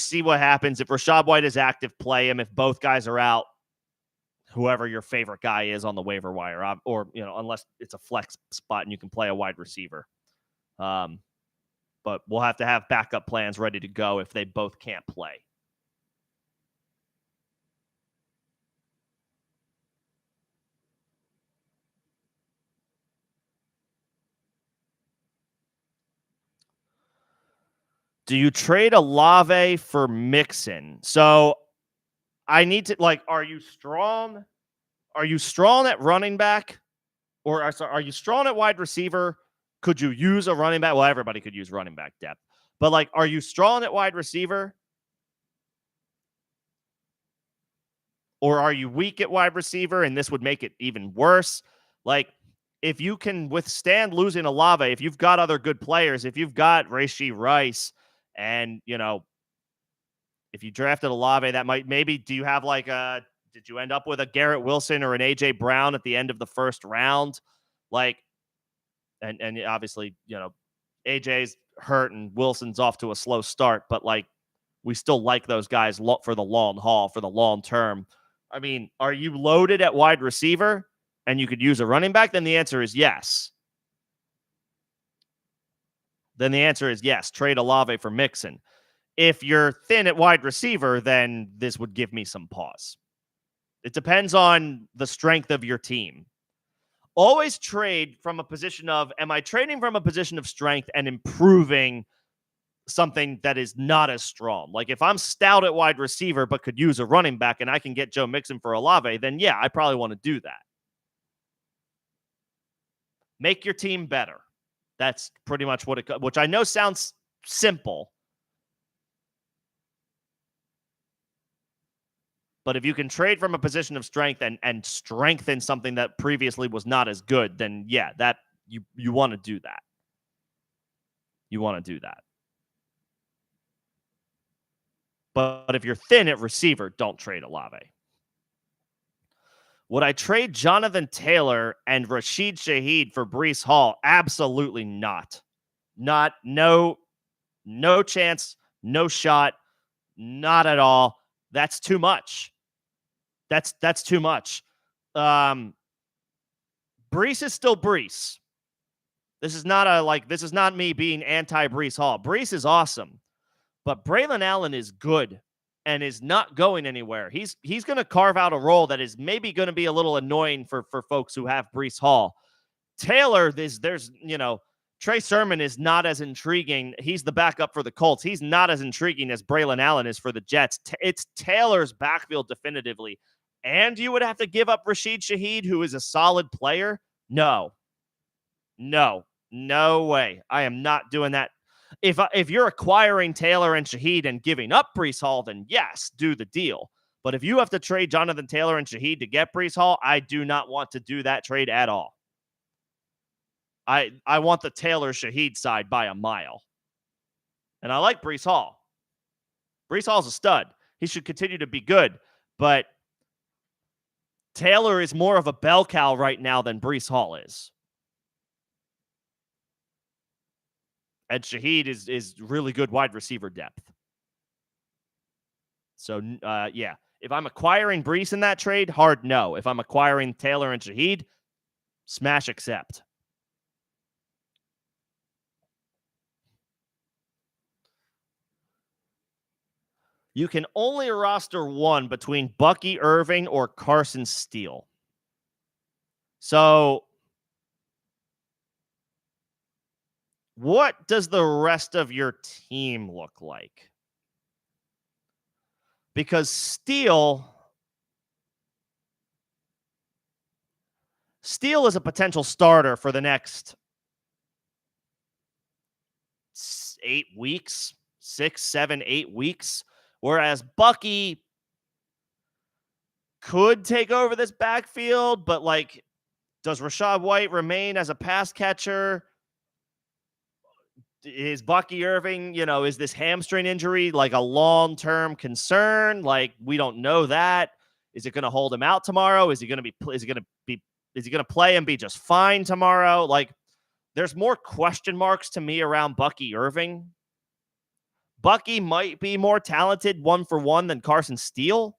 see what happens. If Rashad White is active, play him. If both guys are out, whoever your favorite guy is on the waiver wire, or unless it's a flex spot and you can play a wide receiver. But we'll have to have backup plans ready to go if they both can't play. Do you trade Olave for Mixon? So I need to, like, are you strong? Are you strong at running back? Or are you strong at wide receiver? Could you use a running back? Well, everybody could use running back depth. But, like, are you strong at wide receiver? Or are you weak at wide receiver and this would make it even worse? Like, if you can withstand losing Olave, if you've got other good players, if you've got Rashee Rice, and, if you drafted Olave, that might do you have did you end up with a Garrett Wilson or an A.J. Brown at the end of the first round? Like, and obviously, AJ's hurt and Wilson's off to a slow start, but like, we still like those guys for the long haul, for the long term. I mean, are you loaded at wide receiver and you could use a running back? Then the answer is yes. Trade Olave for Mixon. If you're thin at wide receiver, then this would give me some pause. It depends on the strength of your team. Always trade from a position of, am I trading from a position of strength and improving something that is not as strong? Like, if I'm stout at wide receiver but could use a running back and I can get Joe Mixon for Olave, then yeah, I probably want to do that. Make your team better. That's pretty much which I know sounds simple. But if you can trade from a position of strength and strengthen something that previously was not as good, then yeah, that you want to do that. You want to do that. But if you're thin at receiver, don't trade Olave. Would I trade Jonathan Taylor and Rashid Shaheed for Breece Hall? Absolutely not. No chance, no shot, not at all. That's too much. That's too much. Breece is still Breece. This is not me being anti-Breece Hall. Breece is awesome. But Braylon Allen is good and is not going anywhere. He's going to carve out a role that is maybe going to be a little annoying for folks who have Breece Hall. Taylor, Trey Sermon is not as intriguing. He's the backup for the Colts. He's not as intriguing as Braylon Allen is for the Jets. It's Taylor's backfield definitively. And you would have to give up Rashid Shaheed, who is a solid player? No way. I am not doing that. If you're acquiring Taylor and Shaheed and giving up Breece Hall, then yes, do the deal. But if you have to trade Jonathan Taylor and Shaheed to get Breece Hall, I do not want to do that trade at all. I want the Taylor Shaheed side by a mile. And I like Breece Hall. Breece Hall's a stud. He should continue to be good. But Taylor is more of a bell cow right now than Breece Hall is. And Shaheed is really good wide receiver depth. So, yeah. If I'm acquiring Brees in that trade, hard no. If I'm acquiring Taylor and Shaheed, smash accept. You can only roster one between Bucky Irving or Carson Steele. So, what does the rest of your team look like? Because Steele is a potential starter for the next 8 weeks, 6, 7, 8 weeks. Whereas Bucky could take over this backfield, but like, does Rachaad White remain as a pass catcher? Is Bucky Irving, is this hamstring injury like a long-term concern? Like, we don't know that. Is it going to hold him out tomorrow? Is he going to play and be just fine tomorrow? Like, there's more question marks to me around Bucky Irving. Bucky might be more talented 1-for-1 than Carson Steele.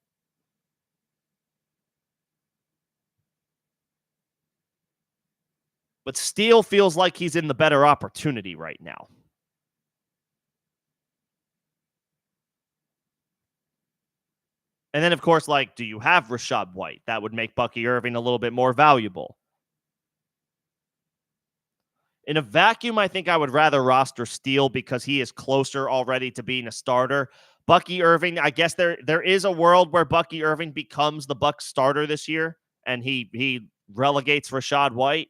But Steele feels like he's in the better opportunity right now. And then, of course, like, do you have Rachaad White? That would make Bucky Irving a little bit more valuable. In a vacuum, I think I would rather roster Steele because he is closer already to being a starter. Bucky Irving, I guess there is a world where Bucky Irving becomes the Bucs starter this year, and he relegates Rachaad White.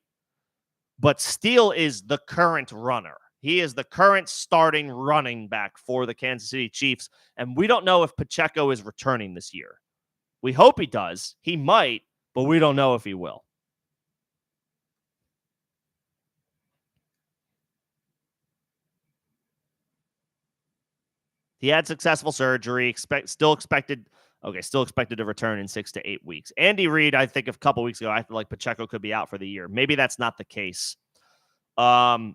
But Steele is the current runner. He is the current starting running back for the Kansas City Chiefs, and we don't know if Pacheco is returning this year. We hope he does. He might, but we don't know if he will. He had successful surgery, still expected to return in 6 to 8 weeks. Andy Reid, I think a couple weeks ago, I feel like Pacheco could be out for the year. Maybe that's not the case. Right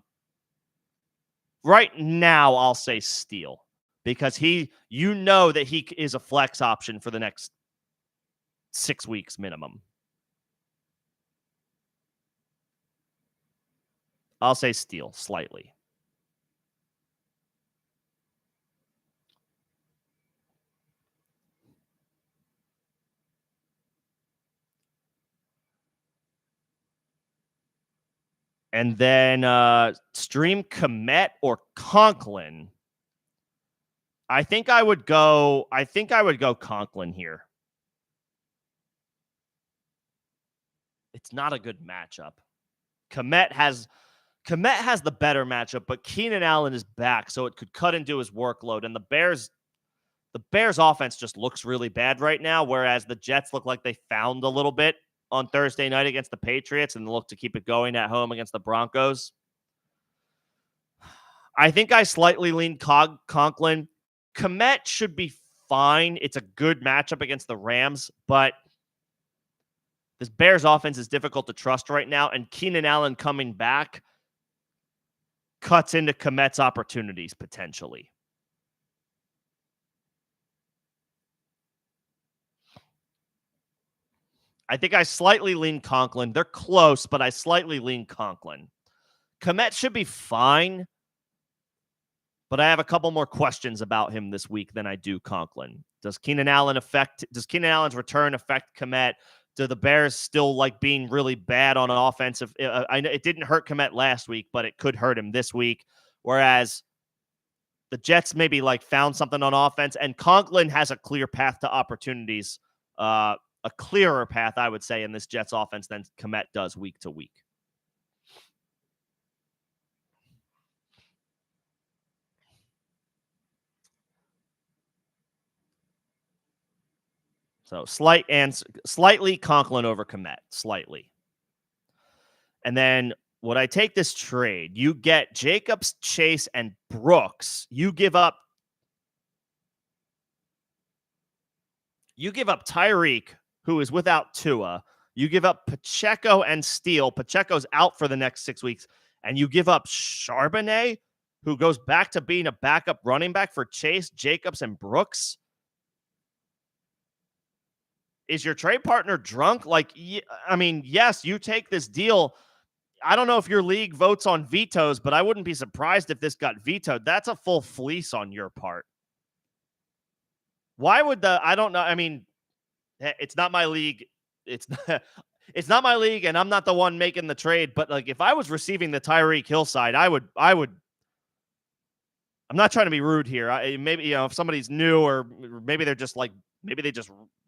now, I'll say Steele because that he is a flex option for the next 6 weeks minimum. I'll say Steele slightly. And then stream Kmet or Conklin. I think I would go Conklin here. It's not a good matchup. Kmet has the better matchup, but Keenan Allen is back, so it could cut into his workload. And the Bears offense just looks really bad right now, whereas the Jets look like they found a little bit on Thursday night against the Patriots and look to keep it going at home against the Broncos. I think I slightly lean Conklin. Kmet should be fine. It's a good matchup against the Rams, but this Bears offense is difficult to trust right now, and Keenan Allen coming back cuts into Kmet's opportunities potentially. I think I slightly lean Conklin. They're close, but I slightly lean Conklin. Kmet should be fine, but I have a couple more questions about him this week than I do Conklin. Does Keenan Allen's return affect Kmet? Do the Bears still like being really bad on offensive? I know it didn't hurt Kmet last week, but it could hurt him this week. Whereas the Jets maybe like found something on offense, and Conklin has a clear path to opportunities. A clearer path, I would say, in this Jets offense than Kmet does week to week. So slightly Conklin over Kmet, slightly. And then would I take this trade? You get Jacobs, Chase, and Brooks. You give up Tyreek, who is without Tua. You give up Pacheco and Steele. Pacheco's out for the next 6 weeks. And you give up Charbonnet, who goes back to being a backup running back for Chase, Jacobs, and Brooks? Is your trade partner drunk? Like, I mean, yes, you take this deal. I don't know if your league votes on vetoes, but I wouldn't be surprised if this got vetoed. That's a full fleece on your part. Why would I don't know. I mean, it's not my league. It's not, it's not my league, and I'm not the one making the trade. But like, if I was receiving the Tyreek Hill side, I would. I'm not trying to be rude here. Maybe if somebody's new, or maybe they're just like, maybe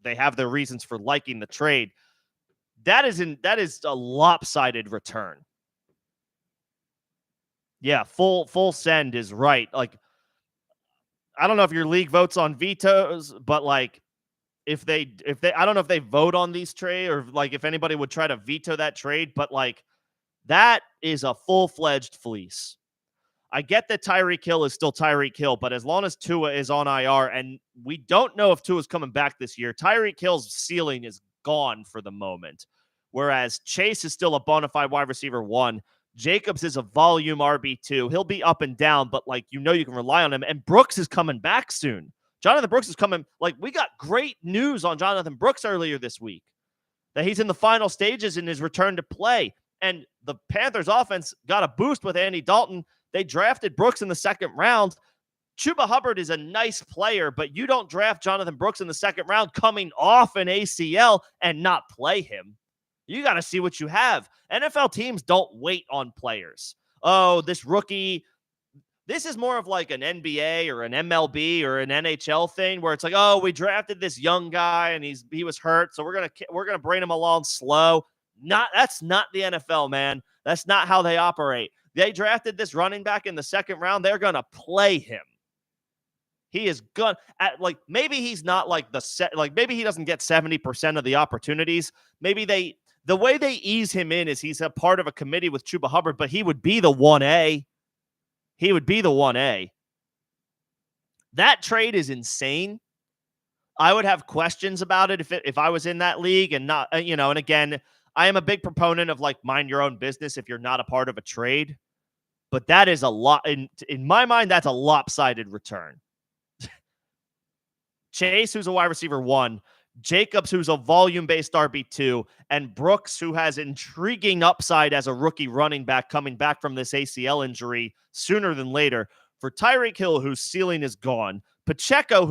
they have their reasons for liking the trade. That is a lopsided return. Yeah, full send is right. Like, I don't know if your league votes on vetoes, but like, if they I don't know if they vote on these trade, or like if anybody would try to veto that trade, but like, that is a full-fledged fleece. I get that Tyreek Hill is still Tyreek Hill, but as long as Tua is on IR, and we don't know if Tua is coming back this year, Tyreek Hill's ceiling is gone for the moment. Whereas Chase is still a bona fide wide receiver 1. Jacobs is a volume RB2. He'll be up and down, but like, you can rely on him. And Brooks is coming back soon. Jonathan Brooks is coming. Like, we got great news on Jonathan Brooks earlier this week, that he's in the final stages in his return to play. And the Panthers offense got a boost with Andy Dalton. They drafted Brooks in the second round. Chuba Hubbard is a nice player, but you don't draft Jonathan Brooks in the second round coming off an ACL and not play him. You got to see what you have. NFL teams don't wait on players. Oh, this rookie. This is more of like an NBA or an MLB or an NHL thing, where it's like, oh, we drafted this young guy and he was hurt, so we're gonna bring him along slow. That's not the NFL, man. That's not how they operate. They drafted this running back in the second round. They're gonna play him. He is good at, like, maybe he's not like maybe he doesn't get 70% of the opportunities. Maybe the way they ease him in is he's a part of a committee with Chuba Hubbard, but he would be the 1A. He would be the 1A. That trade is insane. I would have questions about it if I was in that league, and not, and again, I am a big proponent of like, mind your own business if you're not a part of a trade. But that is a lot in my mind. That's a lopsided return. Chase, who's a wide receiver 1, Jacobs, who's a volume-based RB2, and Brooks, who has intriguing upside as a rookie running back coming back from this ACL injury sooner than later. For Tyreek Hill, whose ceiling is gone. Pacheco,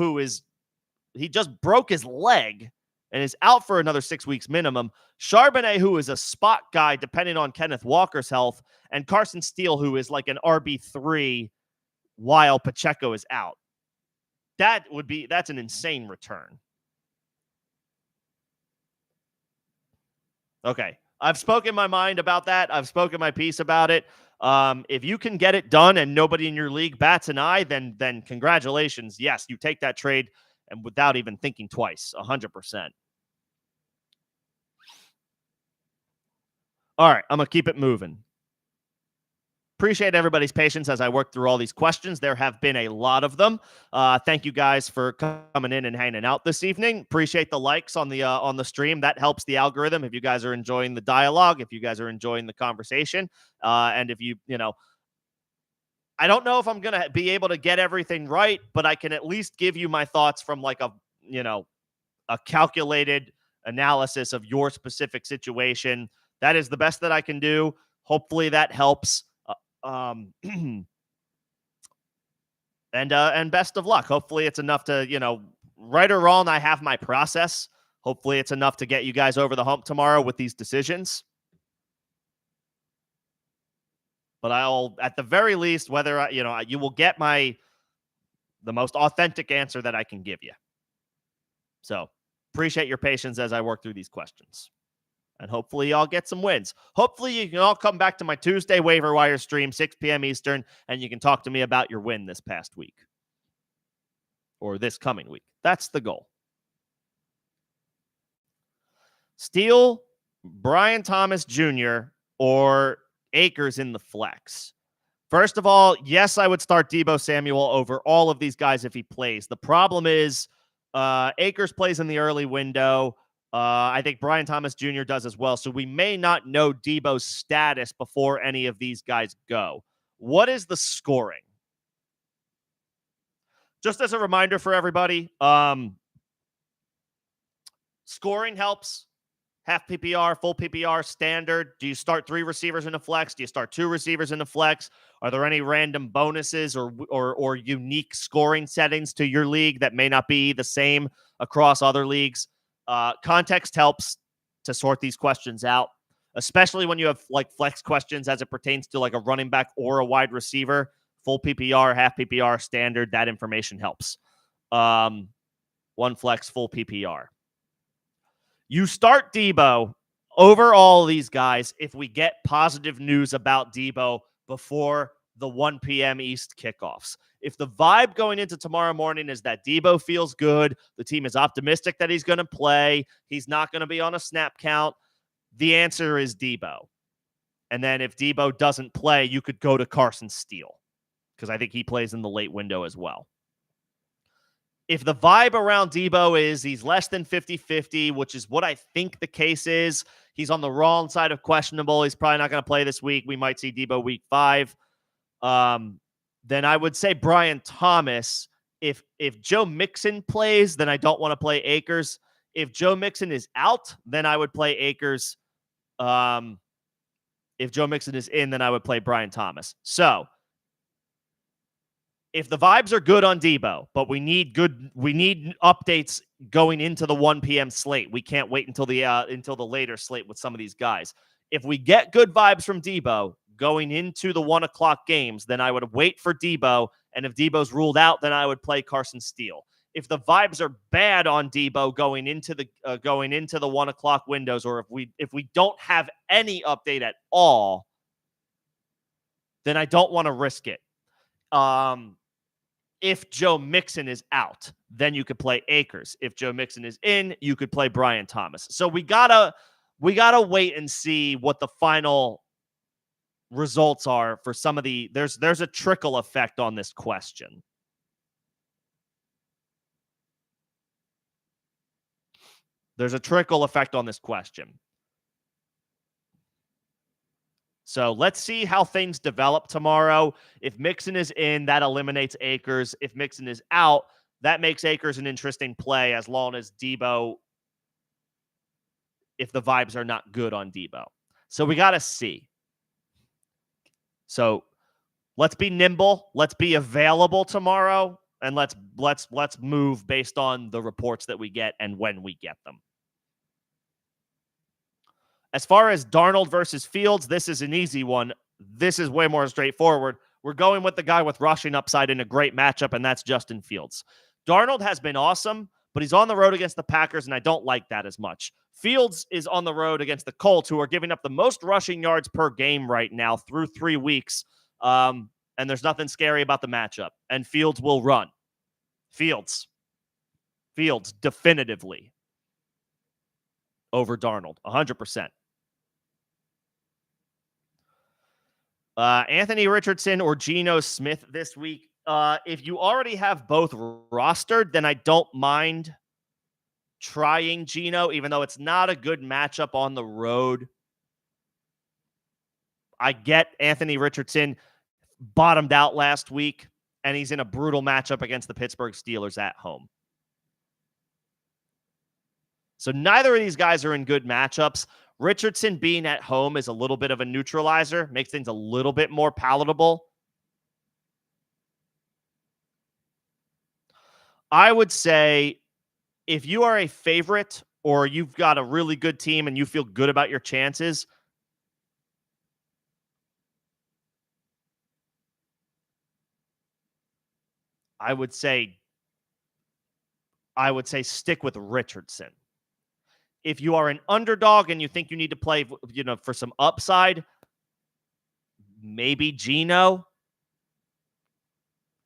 he just broke his leg and is out for another 6 weeks minimum. Charbonnet, who is a spot guy depending on Kenneth Walker's health. And Carson Steele, who is like an RB3 while Pacheco is out. That's an insane return. Okay. I've spoken my mind about that. I've spoken my piece about it. If you can get it done and nobody in your league bats an eye, then congratulations. Yes, you take that trade, and without even thinking twice, 100%. All right, I'm going to keep it moving. Appreciate everybody's patience as I work through all these questions. There have been a lot of them. Thank you guys for coming in and hanging out this evening. Appreciate the likes on the stream. That helps the algorithm. If you guys are enjoying the dialogue, if you guys are enjoying the conversation, and if I don't know if I'm going to be able to get everything right, but I can at least give you my thoughts from like a calculated analysis of your specific situation. That is the best that I can do. Hopefully that helps. And best of luck. Hopefully it's enough to, right or wrong, I have my process. Hopefully it's enough to get you guys over the hump tomorrow with these decisions. But I'll, at the very least, whether you will get the most authentic answer that I can give you. So appreciate your patience as I work through these questions. And hopefully y'all get some wins. Hopefully you can all come back to my Tuesday waiver wire stream, 6 p.m. Eastern, and you can talk to me about your win this past week. Or this coming week. That's the goal. Steele, Brian Thomas Jr., or Akers in the flex. First of all, yes, I would start Deebo Samuel over all of these guys if he plays. The problem is Akers plays in the early window. I think Brian Thomas Jr. does as well. So we may not know Deebo's status before any of these guys go. What is the scoring? just as a reminder for everybody, scoring helps. Half PPR, full PPR, standard. Do you start 3 receivers in a flex? Do you start 2 receivers in a flex? Are there any random bonuses or unique scoring settings to your league that may not be the same across other leagues? Context helps to sort these questions out, especially when you have like flex questions as it pertains to like a running back or a wide receiver. Full PPR, half PPR, standard. That information helps. One flex, full PPR. You start Debo over all these guys if we get positive news about Debo before the 1 p.m. East kickoffs. If the vibe going into tomorrow morning is that Debo feels good, the team is optimistic that he's going to play, he's not going to be on a snap count, the answer is Debo. And then if Debo doesn't play, you could go to Carson Steele because I think he plays in the late window as well. If the vibe around Debo is he's less than 50-50, which is what I think the case is, he's on the wrong side of questionable. He's probably not going to play this week. We might see Debo week 5. Then I would say Brian Thomas. If Joe Mixon plays, then I don't want to play Akers. If Joe Mixon is out, then I would play Akers. If Joe Mixon is in, then I would play Brian Thomas. So if the vibes are good on Debo, but we need updates going into the 1 p.m. slate. We can't wait until the later slate with some of these guys. If we get good vibes from Debo going into the 1 o'clock games, then I would wait for Debo. And if Debo's ruled out, then I would play Carson Steele. If the vibes are bad on Debo going into the 1 o'clock windows, or if we don't have any update at all, then I don't want to risk it. If Joe Mixon is out, then you could play Akers. If Joe Mixon is in, you could play Brian Thomas. So we gotta wait and see what the final results are for some of the. There's a trickle effect on this question. There's a trickle effect on this question. So let's see how things develop tomorrow. If Mixon is in, that eliminates Akers. If Mixon is out, that makes Akers an interesting play as long as Debo, if the vibes are not good on Debo. So we got to see. So let's be nimble. Let's be available tomorrow. And let's move based on the reports that we get and when we get them. As far as Darnold versus Fields, this is an easy one. This is way more straightforward. We're going with the guy with rushing upside in a great matchup, and that's Justin Fields. Darnold has been awesome, but he's on the road against the Packers, and I don't like that as much. Fields is on the road against the Colts, who are giving up the most rushing yards per game right now through 3 weeks, and there's nothing scary about the matchup, and Fields will run. Fields, definitively over Darnold, 100%. Anthony Richardson or Geno Smith this week. If you already have both rostered, then I don't mind trying Geno, even though it's not a good matchup on the road. I get Anthony Richardson bottomed out last week, and he's in a brutal matchup against the Pittsburgh Steelers at home. So neither of these guys are in good matchups. Richardson being at home is a little bit of a neutralizer, makes things a little bit more palatable. I would say if you are a favorite or you've got a really good team and you feel good about your chances, I would say stick with Richardson. If you are an underdog and you think you need to play, for some upside, maybe Geno,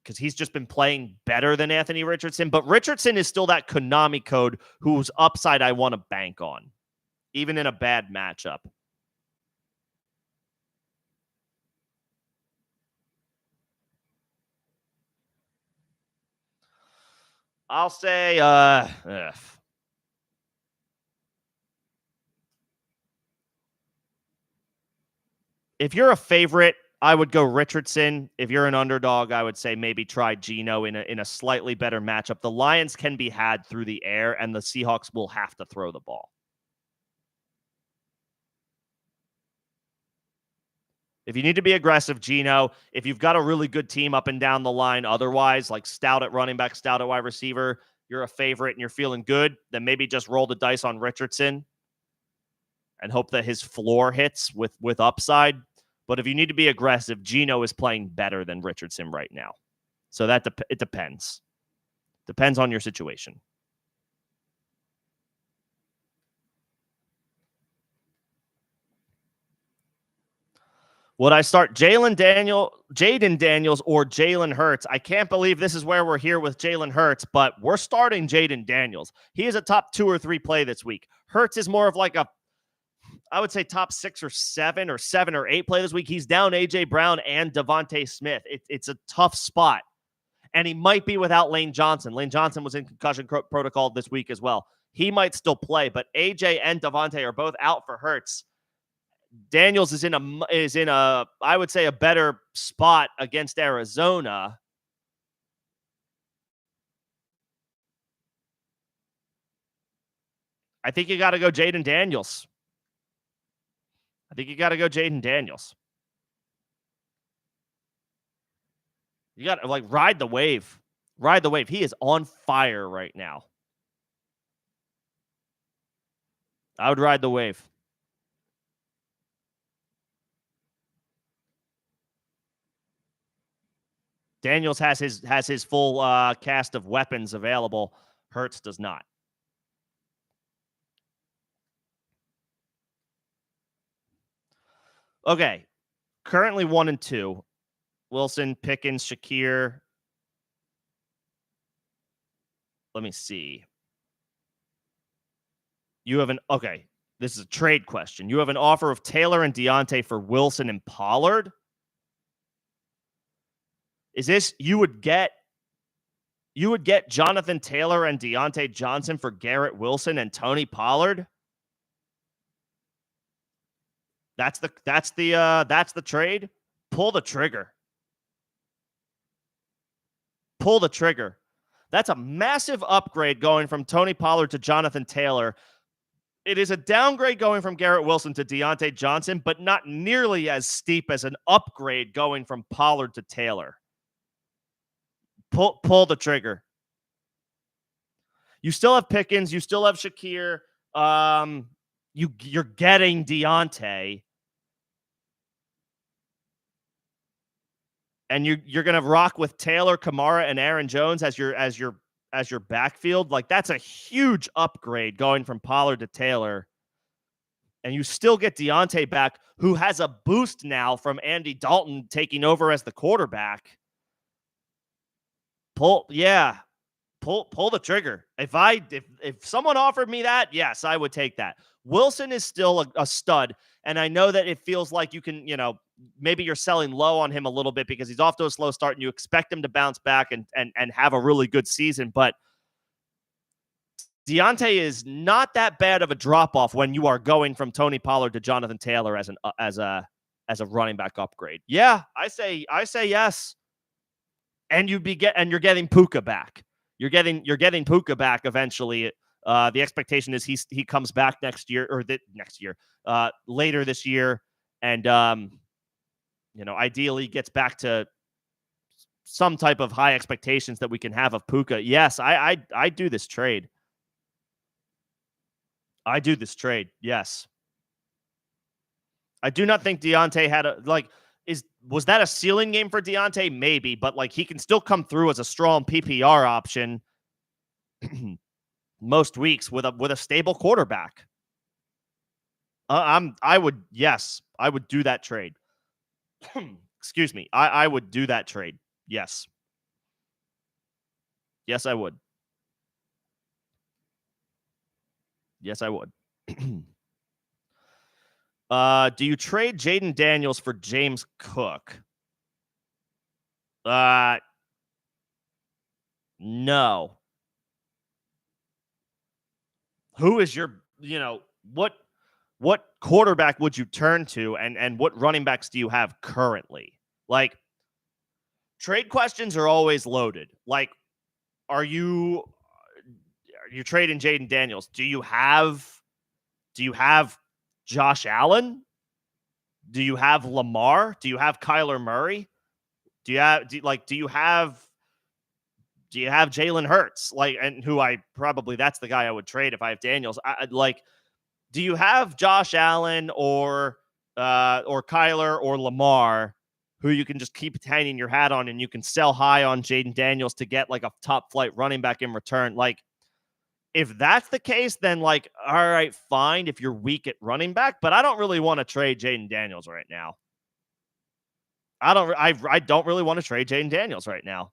because he's just been playing better than Anthony Richardson. But Richardson is still that Konami code whose upside I want to bank on, even in a bad matchup. I'll say, if you're a favorite, I would go Richardson. If you're an underdog, I would say maybe try Geno in a slightly better matchup. The Lions can be had through the air, and the Seahawks will have to throw the ball. If you need to be aggressive, Geno. If you've got a really good team up and down the line otherwise, like stout at running back, stout at wide receiver, you're a favorite and you're feeling good, then maybe just roll the dice on Richardson and hope that his floor hits with upside. But if you need to be aggressive, Geno is playing better than Richardson right now. So it depends. Depends on your situation. Would I start Jaden Daniels, or Jalen Hurts? I can't believe this is where we're here with Jalen Hurts, but we're starting Jaden Daniels. He is a top 2 or 3 play this week. Hurts is more of like I would say top 6 or 7 or 8 play this week. He's down A.J. Brown and Devontae Smith. It's a tough spot. And he might be without Lane Johnson. Lane Johnson was in concussion protocol this week as well. He might still play, but A.J. and Devontae are both out for Hurts. Daniels is in a I would say a better spot against Arizona. I think you got to go Jaden Daniels. You got to ride the wave. Ride the wave. He is on fire right now. I would ride the wave. Daniels has his full cast of weapons available. Hurts does not. Okay. Currently 1 and 2. Wilson, Pickens, Shakir. Let me see. This is a trade question. You have an offer of Taylor and Deontay for Wilson and Pollard. Is this you would get Jonathan Taylor and Deontay Johnson for Garrett Wilson and Tony Pollard? That's the trade. Pull the trigger. Pull the trigger. That's a massive upgrade going from Tony Pollard to Jonathan Taylor. It is a downgrade going from Garrett Wilson to Deontay Johnson, but not nearly as steep as an upgrade going from Pollard to Taylor. Pull the trigger. You still have Pickens. You still have Shakir. You're getting Deontay. And you're gonna rock with Taylor, Kamara, and Aaron Jones as your backfield. Like, that's a huge upgrade going from Pollard to Taylor. And you still get Deontay back, who has a boost now from Andy Dalton taking over as the quarterback. Pull the trigger. If someone offered me that, yes, I would take that. Wilson is still a stud, and I know that it feels like you can, maybe you're selling low on him a little bit because he's off to a slow start and you expect him to bounce back and have a really good season. But Deontay is not that bad of a drop off when you are going from Tony Pollard to Jonathan Taylor as a running back upgrade. Yeah, I say yes. And you're getting Puka back. You're getting Puka back eventually. The expectation is he comes back next year later this year, and ideally gets back to some type of high expectations that we can have of Puka. Yes, I do this trade. Yes. I do not think Deontay had was that a ceiling game for Deontay? Maybe, but he can still come through as a strong PPR option most weeks with a stable quarterback. I would do that trade. Excuse me. I would do that trade. Yes. Yes, I would. Yes, I would. Do you trade Jaden Daniels for James Cook? No. Who is your, what quarterback would you turn to, and what running backs do you have currently? Like, trade questions are always loaded. Like, are you trading Jaden Daniels? Do you have Josh Allen? Do you have Lamar? Do you have Kyler Murray? Do you have Jalen Hurts? Like, and who that's the guy I would trade if I have Daniels. Do you have Josh Allen or Kyler or Lamar, who you can just keep hanging your hat on, and you can sell high on Jaden Daniels to get like a top flight running back in return? Like, if that's the case, then like, all right, fine if you're weak at running back, but I don't really want to trade Jaden Daniels right now. I don't really want to trade Jaden Daniels right now.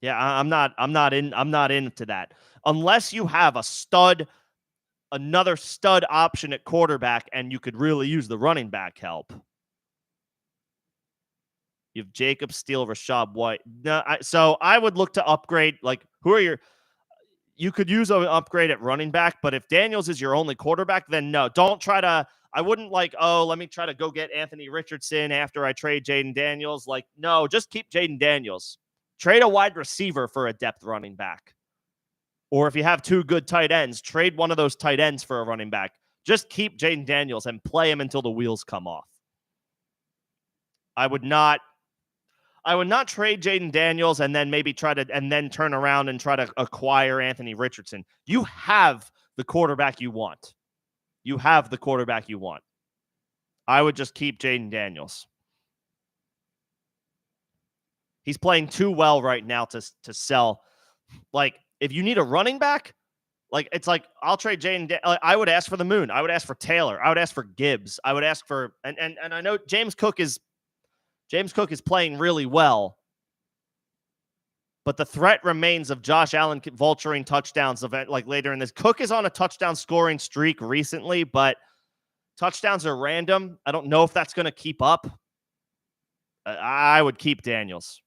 Yeah, I'm not into that. Unless you have another stud option at quarterback, and you could really use the running back help. You have Jacob Steele, Rashad White. No, so I would look to upgrade. Like, you could use an upgrade at running back, but if Daniels is your only quarterback, then no, don't try to. I wouldn't let me try to go get Anthony Richardson after I trade Jaden Daniels. Like, no, just keep Jaden Daniels. Trade a wide receiver for a depth running back. Or if you have two good tight ends, trade one of those tight ends for a running back. Just keep Jaden Daniels and play him until the wheels come off. I would not trade Jaden Daniels and then maybe turn around and try to acquire Anthony Richardson. You have the quarterback you want. I would just keep Jaden Daniels. He's playing too well right now to sell. Like, if you need a running back, like, it's like, I'll trade Jaden. I would ask for the moon. I would ask for Taylor. I would ask for Gibbs. I would ask for and I know James Cook is playing really well, but the threat remains of Josh Allen vulturing touchdowns later in this. Cook is on a touchdown scoring streak recently, but touchdowns are random. I don't know if that's going to keep up. I would keep Daniels.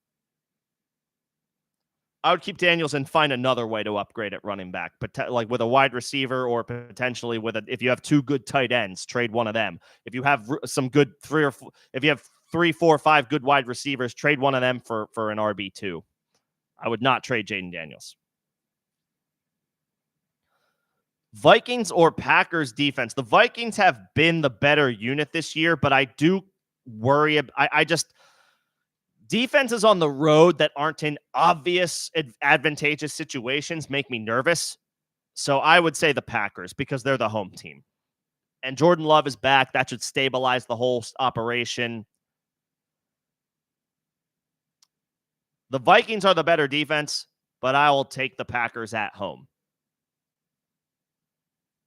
I would keep Daniels and find another way to upgrade at running back, but like with a wide receiver, or potentially if you have two good tight ends, trade one of them. If you have some good 3, 4, 5 good wide receivers, trade one of them for an RB2. I would not trade Jaden Daniels. Vikings or Packers defense. The Vikings have been the better unit this year, but I do worry. Defenses on the road that aren't in obvious advantageous situations make me nervous. So I would say the Packers, because they're the home team. And Jordan Love is back. That should stabilize the whole operation. The Vikings are the better defense, but I will take the Packers at home.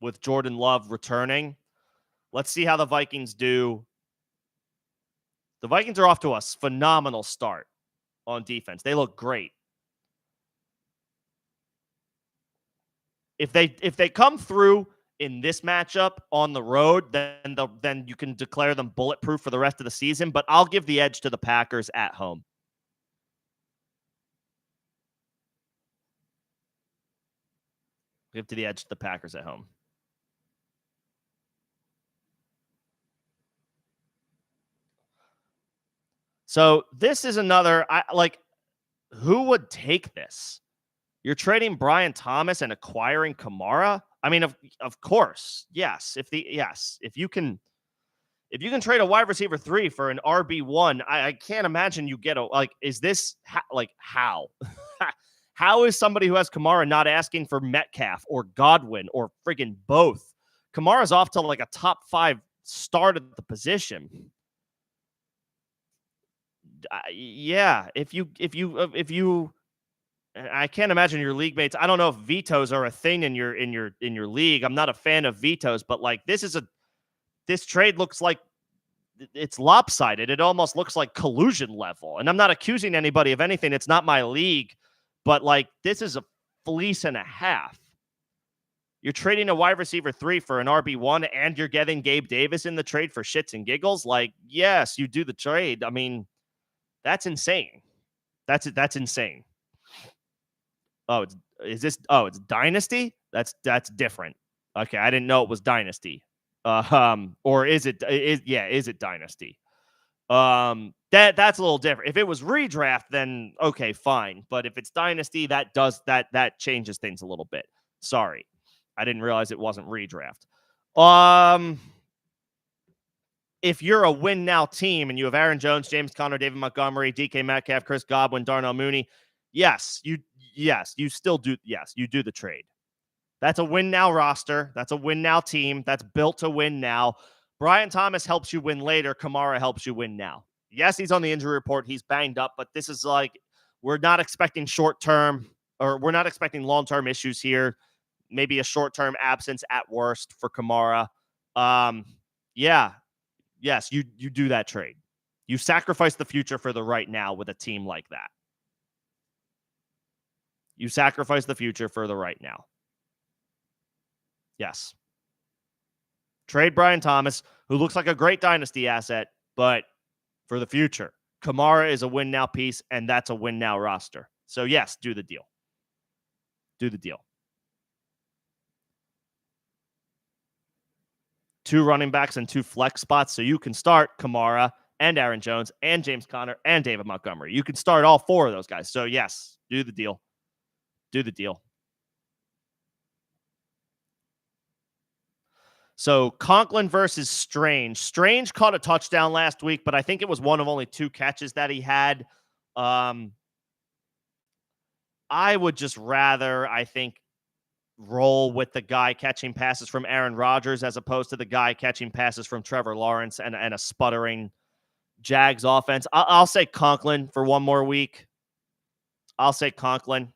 With Jordan Love returning, let's see how the Vikings do. The Vikings are off to a phenomenal start on defense. They look great. If they come through in this matchup on the road, then you can declare them bulletproof for the rest of the season. But I'll give the edge to the Packers at home. Give to the edge to the Packers at home. So this is another, who would take this? You're trading Brian Thomas and acquiring Kamara? I mean, of course, yes. If you can trade a wide receiver 3 for an RB1, I can't imagine you get is this how? How is somebody who has Kamara not asking for Metcalf or Godwin or friggin' both? Kamara's off to like a top 5 start at the position. Yeah, if you I can't imagine your league mates. I don't know if vetoes are a thing in your league. I'm not a fan of vetoes, but like this trade looks like it's lopsided. It almost looks like collusion level. And I'm not accusing anybody of anything. It's not my league, but like this is a fleece and a half. You're trading a wide receiver 3 for an RB1, and you're getting Gabe Davis in the trade for shits and giggles. Like, yes, you do the trade. I mean, That's insane. That's insane. Oh, it's Dynasty? That's different. Okay, I didn't know it was Dynasty. Or is it is it Dynasty? That's a little different. If it was redraft, then okay, fine. But if it's Dynasty, that changes things a little bit. Sorry. I didn't realize it wasn't redraft. If you're a win now team and you have Aaron Jones, James Conner, David Montgomery, DK Metcalf, Chris Godwin, Darnell Mooney, you do the trade. That's a win now roster. That's a win now team. That's built to win now. Brian Thomas helps you win later. Kamara helps you win now. Yes, he's on the injury report. He's banged up, but this is like, we're not expecting short-term, or we're not expecting long-term issues here. Maybe a short-term absence at worst for Kamara. Yes, you do that trade. You sacrifice the future for the right now with a team like that. You sacrifice the future for the right now. Yes. Trade Brian Thomas, who looks like a great dynasty asset, but for the future, Kamara is a win now piece, and that's a win now roster. So yes, do the deal. Do the deal. 2 running backs and 2 flex spots, so you can start Kamara and Aaron Jones and James Conner and David Montgomery. You can start all 4 of those guys. So yes, do the deal. Do the deal. So Conklin versus Strange. Strange caught a touchdown last week, but I think it was one of only 2 catches that he had. I would just rather, I think, roll with the guy catching passes from Aaron Rodgers as opposed to the guy catching passes from Trevor Lawrence and a sputtering Jags offense. I'll say Conklin for one more week. I'll say Conklin.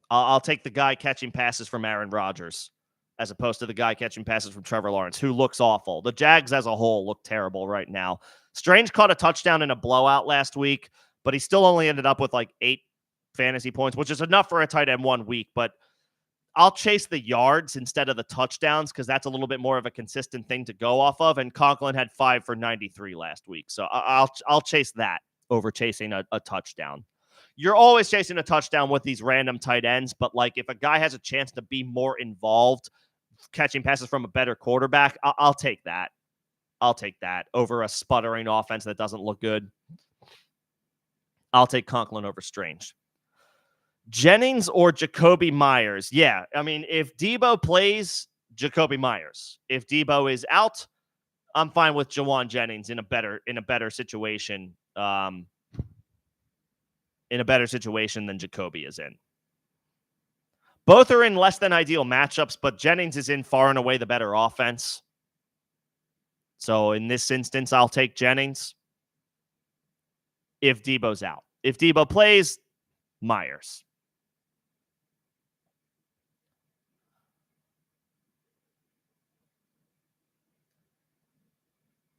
I'll take the guy catching passes from Aaron Rodgers as opposed to the guy catching passes from Trevor Lawrence, who looks awful. The Jags as a whole look terrible right now. Strange caught a touchdown in a blowout last week, but he still only ended up with like 8 fantasy points, which is enough for a tight end one week. But I'll chase the yards instead of the touchdowns because that's a little bit more of a consistent thing to go off of. And Conklin had 5 for 93 last week. So I'll chase that over chasing a touchdown. You're always chasing a touchdown with these random tight ends, but like if a guy has a chance to be more involved, catching passes from a better quarterback, I'll take that. I'll take that over a sputtering offense that doesn't look good. I'll take Conklin over Strange. Jennings or Jacoby Myers? Yeah, I mean, if Debo plays, Jacoby Myers. If Debo is out, I'm fine with Jawan Jennings in a better situation. In a better situation than Jacoby is in. Both are in less than ideal matchups, but Jennings is in far and away the better offense. So in this instance, I'll take Jennings if Debo's out. If Debo plays, Myers.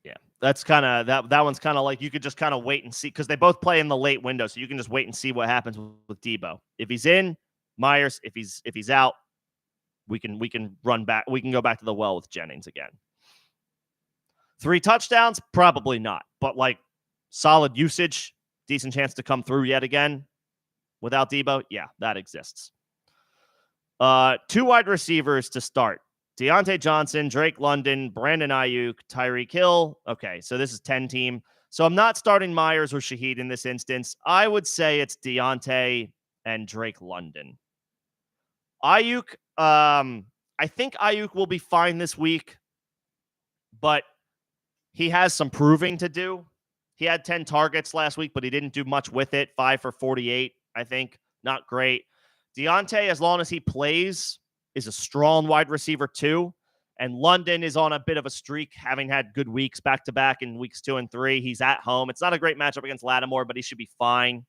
Yeah, that's kind of that one's kind of like you could just kind of wait and see because they both play in the late window, so you can just wait and see what happens with Debo. If he's in, Myers. If he's out, we can run back. We can go back to the well with Jennings again. 3 touchdowns, probably not, but like solid usage, decent chance to come through yet again without Debo. Yeah, that exists. 2 wide receivers to start. Deontay Johnson, Drake London, Brandon Ayuk, Tyreek Hill. Okay, so this is 10 team. So I'm not starting Myers or Shaheed in this instance. I would say it's Deontay and Drake London. Ayuk, I think Ayuk will be fine this week, but he has some proving to do. He had 10 targets last week, but he didn't do much with it. 5 for 48, I think. Not great. Deontay, as long as he plays, is a strong wide receiver too. And London is on a bit of a streak, having had good weeks back-to-back in weeks 2 and 3. He's at home. It's not a great matchup against Lattimore, but he should be fine.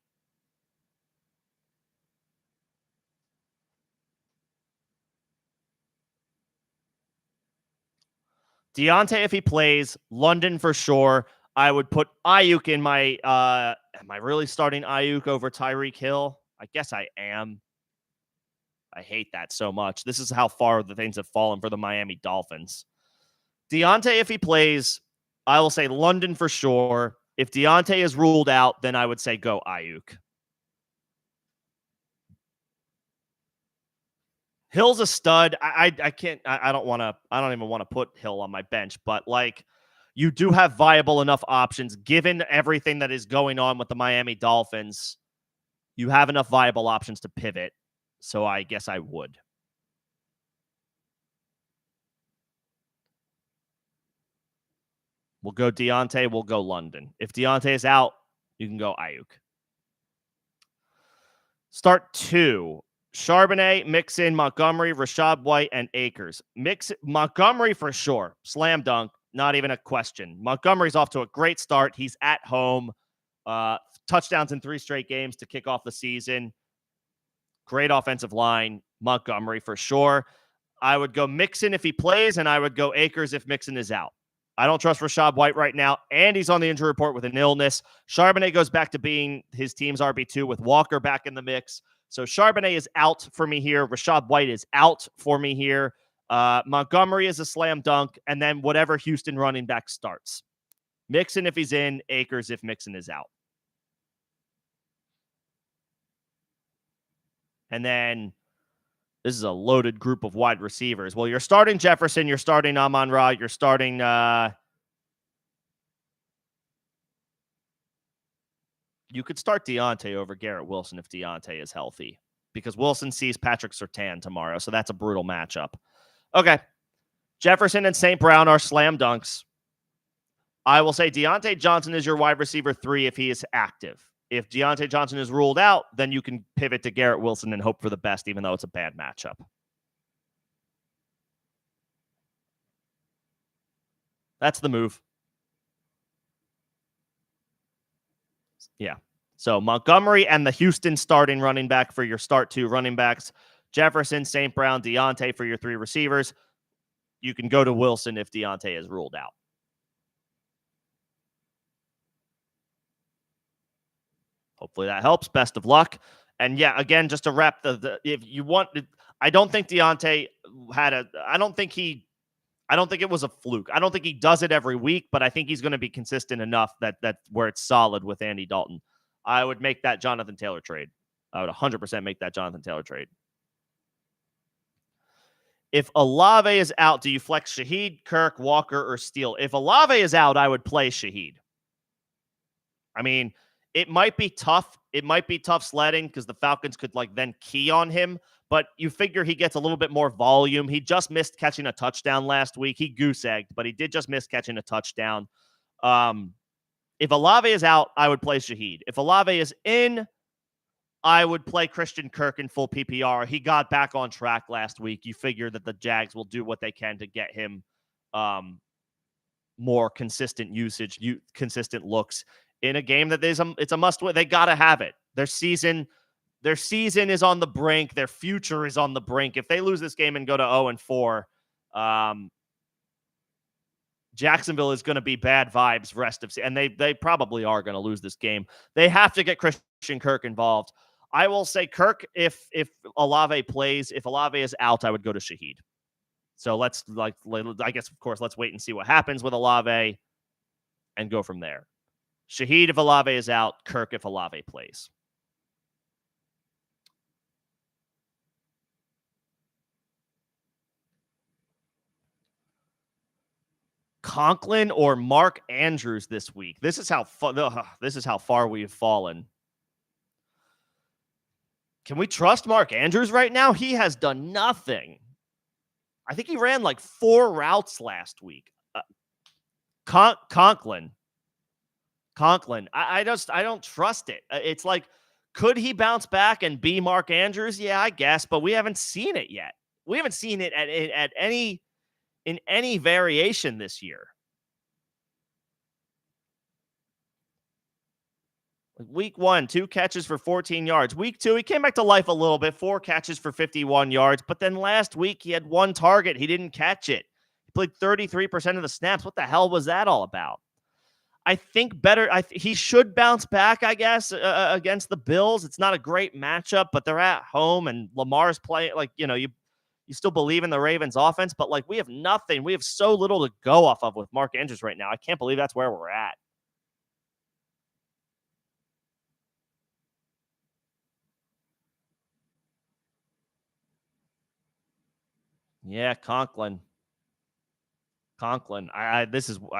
Deontay, if he plays, London for sure. I would put Ayuk in my, am I really starting Ayuk over Tyreek Hill? I guess I am. I hate that so much. This is how far the things have fallen for the Miami Dolphins. Deontay, if he plays, I will say London for sure. If Deontay is ruled out, then I would say go Ayuk. Hill's a stud. I can't. I don't want to. I don't even want to put Hill on my bench. But like, you do have viable enough options given everything that is going on with the Miami Dolphins. You have enough viable options to pivot. So I guess I would. We'll go Deontay. We'll go London. If Deontay is out, you can go Ayuk. Start 2. Charbonnet, Mixon, Montgomery, Rachaad White, and Akers. Montgomery for sure. Slam dunk. Not even a question. Montgomery's off to a great start. He's at home. Touchdowns in 3 straight games to kick off the season. Great offensive line. Montgomery for sure. I would go Mixon if he plays, and I would go Akers if Mixon is out. I don't trust Rachaad White right now, and he's on the injury report with an illness. Charbonnet goes back to being his team's RB2 with Walker back in the mix. So Charbonnet is out for me here. Rachaad White is out for me here. Montgomery is a slam dunk, and then whatever Houston running back starts. Mixon if he's in, Akers if Mixon is out. And then this is a loaded group of wide receivers. Well, you're starting Jefferson, you're starting Amon-Ra, you're starting you could start Deontay over Garrett Wilson if Deontay is healthy, because Wilson sees Patrick Surtain tomorrow, so that's a brutal matchup. Okay. Jefferson and St. Brown are slam dunks. I will say Deontay Johnson is your wide receiver 3 if he is active. If Deontay Johnson is ruled out, then you can pivot to Garrett Wilson and hope for the best, even though it's a bad matchup. That's the move. Yeah. So Montgomery and the Houston starting running back for your start 2 running backs. Jefferson, St. Brown, Deontay for your 3 receivers. You can go to Wilson if Deontay is ruled out. Hopefully that helps. Best of luck. And yeah, again, just to wrap if you want, I don't think Deontay I don't think it was a fluke. I don't think he does it every week, but I think he's going to be consistent enough that where it's solid with Andy Dalton. I would make that Jonathan Taylor trade. I would 100% make that Jonathan Taylor trade. If Olave is out, do you flex Shaheed, Kirk, Walker, or Steele? If Olave is out, I would play Shaheed. I mean, it might be tough. It might be tough sledding because the Falcons could then key on him, but you figure he gets a little bit more volume. He just missed catching a touchdown last week. He goose-egged, but he did just miss catching a touchdown. If Olave is out, I would play Shaheed. If Olave is in, I would play Christian Kirk in full PPR. He got back on track last week. You figure that the Jags will do what they can to get him more consistent usage, consistent looks in a game that it's a must-win. They got to have it. Their season is on the brink. Their future is on the brink. If they lose this game and go to 0-4, Jacksonville is going to be bad vibes rest of season, and they probably are going to lose this game. They have to get Christian Kirk involved. I will say Kirk if Olave plays. If Olave is out, I would go to Shaheed. So let's I guess of course let's wait and see what happens with Olave and go from there. Shaheed if Olave is out, Kirk if Olave plays. Conklin or Mark Andrews this week. This is how far we've fallen. Can we trust Mark Andrews right now? He has done nothing. I think he ran 4 routes last week. Conklin. I don't trust it. It's could he bounce back and be Mark Andrews? Yeah, I guess, but we haven't seen it yet. We haven't seen it in any variation this year. Week 1, 2 catches for 14 yards. Week 2, he came back to life a little bit, 4 catches for 51 yards. But then last week, he had 1 target. He didn't catch it. He played 33% of the snaps. What the hell was that all about? I think better. He should bounce back, I guess, against the Bills. It's not a great matchup, but they're at home and Lamar's playing. Like, you still believe in the Ravens offense, but like we have nothing. We have so little to go off of with Mark Andrews right now. I can't believe that's where we're at. Yeah, Conklin. I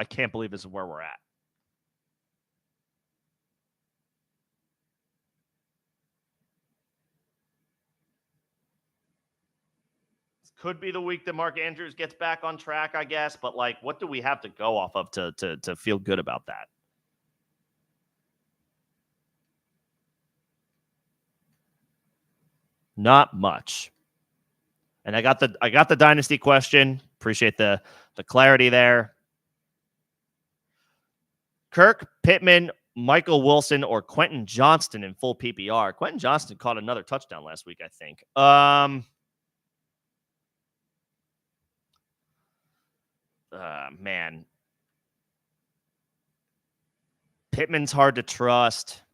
can't believe this is where we're at. This could be the week that Mark Andrews gets back on track, I guess. But like, what do we have to go off of to feel good about that? Not much. And I got the dynasty question. Appreciate the clarity there. Kirk, Pittman, Michael Wilson, or Quentin Johnston in full PPR. Quentin Johnston caught another touchdown last week, I think. Man. Pittman's hard to trust.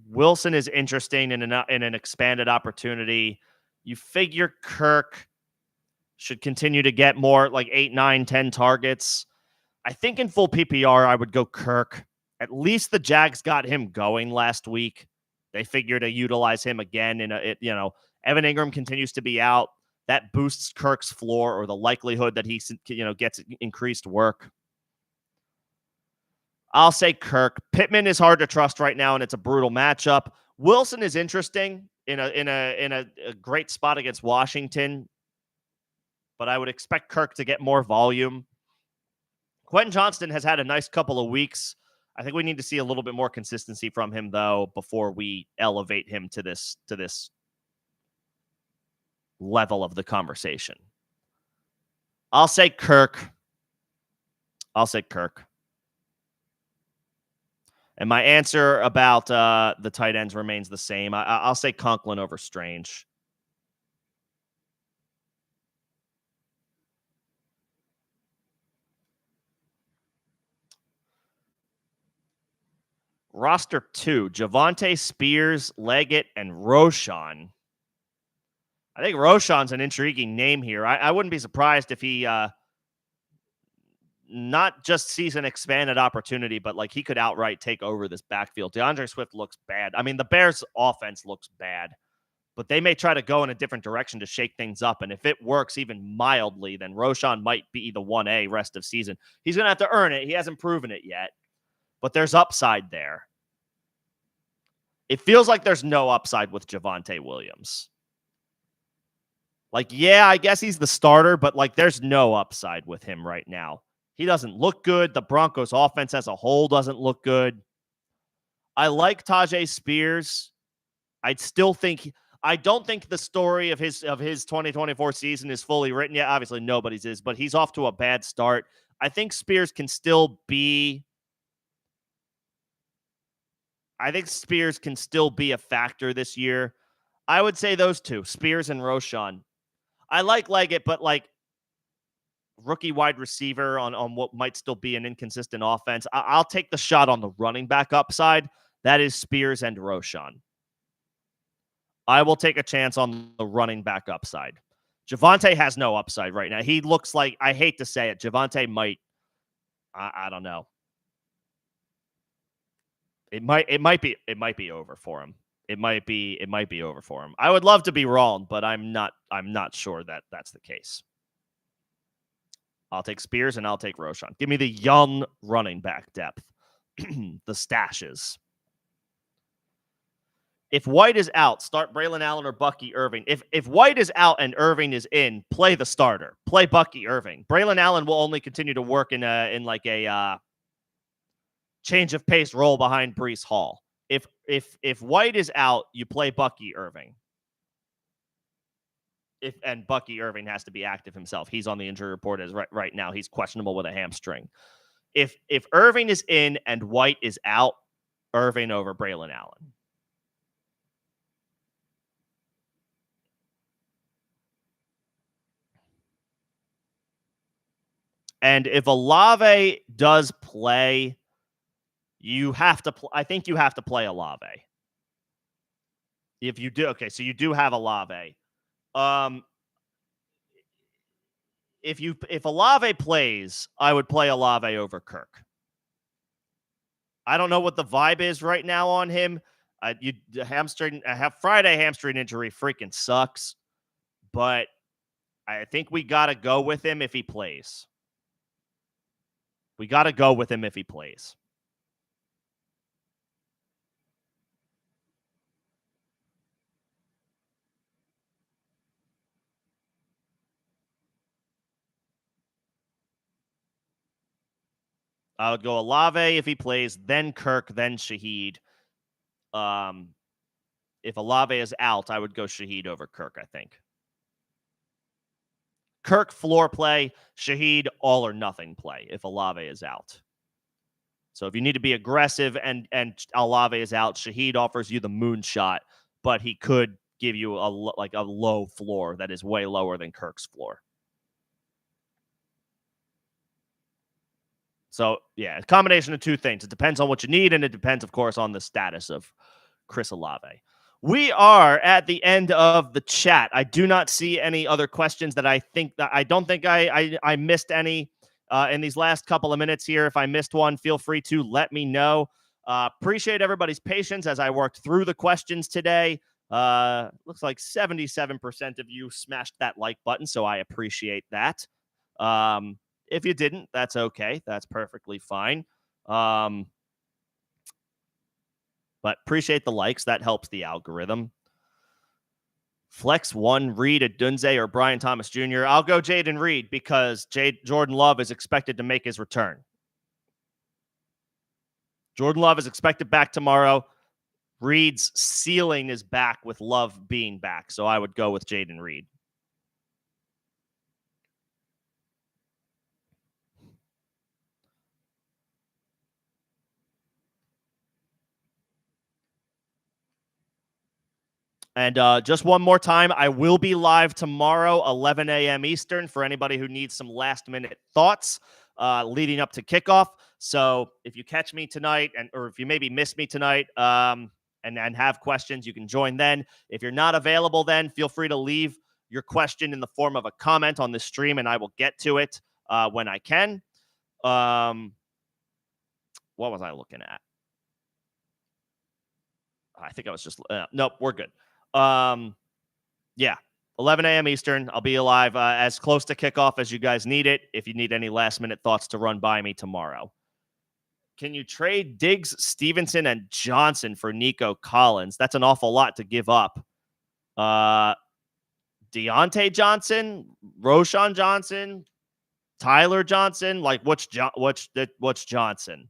Wilson is interesting in an expanded opportunity. You figure Kirk should continue to get more like 8, 9, 10 targets. I think in full PPR, I would go Kirk. At least the Jags got him going last week. They figure to utilize him again. Evan Ingram continues to be out. That boosts Kirk's floor or the likelihood that he gets increased work. I'll say Kirk. Pittman is hard to trust right now, and it's a brutal matchup. Wilson is interesting in a great spot against Washington, but I would expect Kirk to get more volume. Quentin Johnston has had a nice couple of weeks. I think we need to see a little bit more consistency from him, though, before we elevate him to this level of the conversation. I'll say Kirk. And my answer about the tight ends remains the same. I'll say Conklin over Strange. Roster 2, Javonte, Spears, Leggett, and Roschon. I think Roschon's an intriguing name here. I wouldn't be surprised if he not just sees an expanded opportunity, but like he could outright take over this backfield. DeAndre Swift looks bad. I mean, the Bears' offense looks bad, but they may try to go in a different direction to shake things up. And if it works even mildly, then Roschon might be the 1A rest of season. He's going to have to earn it. He hasn't proven it yet, but there's upside there. It feels like there's no upside with Javonte Williams. Like, yeah, I guess he's the starter, but like there's no upside with him right now. He doesn't look good. The Broncos offense as a whole doesn't look good. I like Tajay Spears. I don't think the story of his 2024 season is fully written yet. Obviously nobody's is, but he's off to a bad start. I think Spears can still be a factor this year. I would say those two, Spears and Roschon. I like Leggett, but like rookie wide receiver on what might still be an inconsistent offense. I'll take the shot on the running back upside. That is Spears and Roschon. I will take a chance on the running back upside. Javonte has no upside right now. He looks like, I hate to say it, Javonte might, I don't know. It might be over for him. It might be over for him. I would love to be wrong, but I'm not sure that that's the case. I'll take Spears and I'll take Roschon. Give me the young running back depth. The stashes. If White is out, start Braylon Allen or Bucky Irving. If White is out and Irving is in, play the starter. Play Bucky Irving. Braylon Allen will only continue to work in a change of pace role behind Breece Hall. If White is out, you play Bucky Irving. And Bucky Irving has to be active himself. He's on the injury report as right now. He's questionable with a hamstring. If Irving is in and White is out, Irving over Braylon Allen. And if Olave does play, You have to. I think you have to play Olave. If you do, okay, so you do have Olave. Um, if Olave plays, I would play Olave over Kirk. I don't know what the vibe is right now on him. Friday hamstring injury freaking sucks, but I think we got to go with him if he plays. We got to go with him if he plays. I would go Olave if he plays, then Kirk, then Shaheed. If Olave is out, I would go Shaheed over Kirk, I think. Kirk floor play, Shaheed all or nothing play if Olave is out. So if you need to be aggressive and Olave is out, Shaheed offers you the moonshot, but he could give you a low floor that is way lower than Kirk's floor. So, yeah, a combination of two things. It depends on what you need, and it depends, of course, on the status of Chris Olave. We are at the end of the chat. I do not see any other questions that I don't think I missed any in these last couple of minutes here. If I missed one, feel free to let me know. Appreciate everybody's patience as I worked through the questions today. Looks like 77% of you smashed that like button, so I appreciate that. If you didn't, that's okay. That's perfectly fine. But appreciate the likes. That helps the algorithm. Flex one, Reed, Adunze, or Brian Thomas Jr. I'll go Jaden Reed because Jordan Love is expected to make his return. Jordan Love is expected back tomorrow. Reed's ceiling is back with Love being back, so I would go with Jaden Reed. And just one more time, I will be live tomorrow, 11 a.m. Eastern, for anybody who needs some last-minute thoughts leading up to kickoff. So if you catch me tonight, or if you maybe miss me tonight and have questions, you can join then. If you're not available then, feel free to leave your question in the form of a comment on the stream, and I will get to it when I can. What was I looking at? I think I was just nope, we're good. Yeah, 11 a.m. Eastern. I'll be alive as close to kickoff as you guys need it. If you need any last-minute thoughts to run by me tomorrow. Can you trade Diggs, Stevenson, and Johnson for Nico Collins? That's an awful lot to give up. Deontay Johnson, Roshan Johnson, Tyler Johnson. Like, what's Johnson?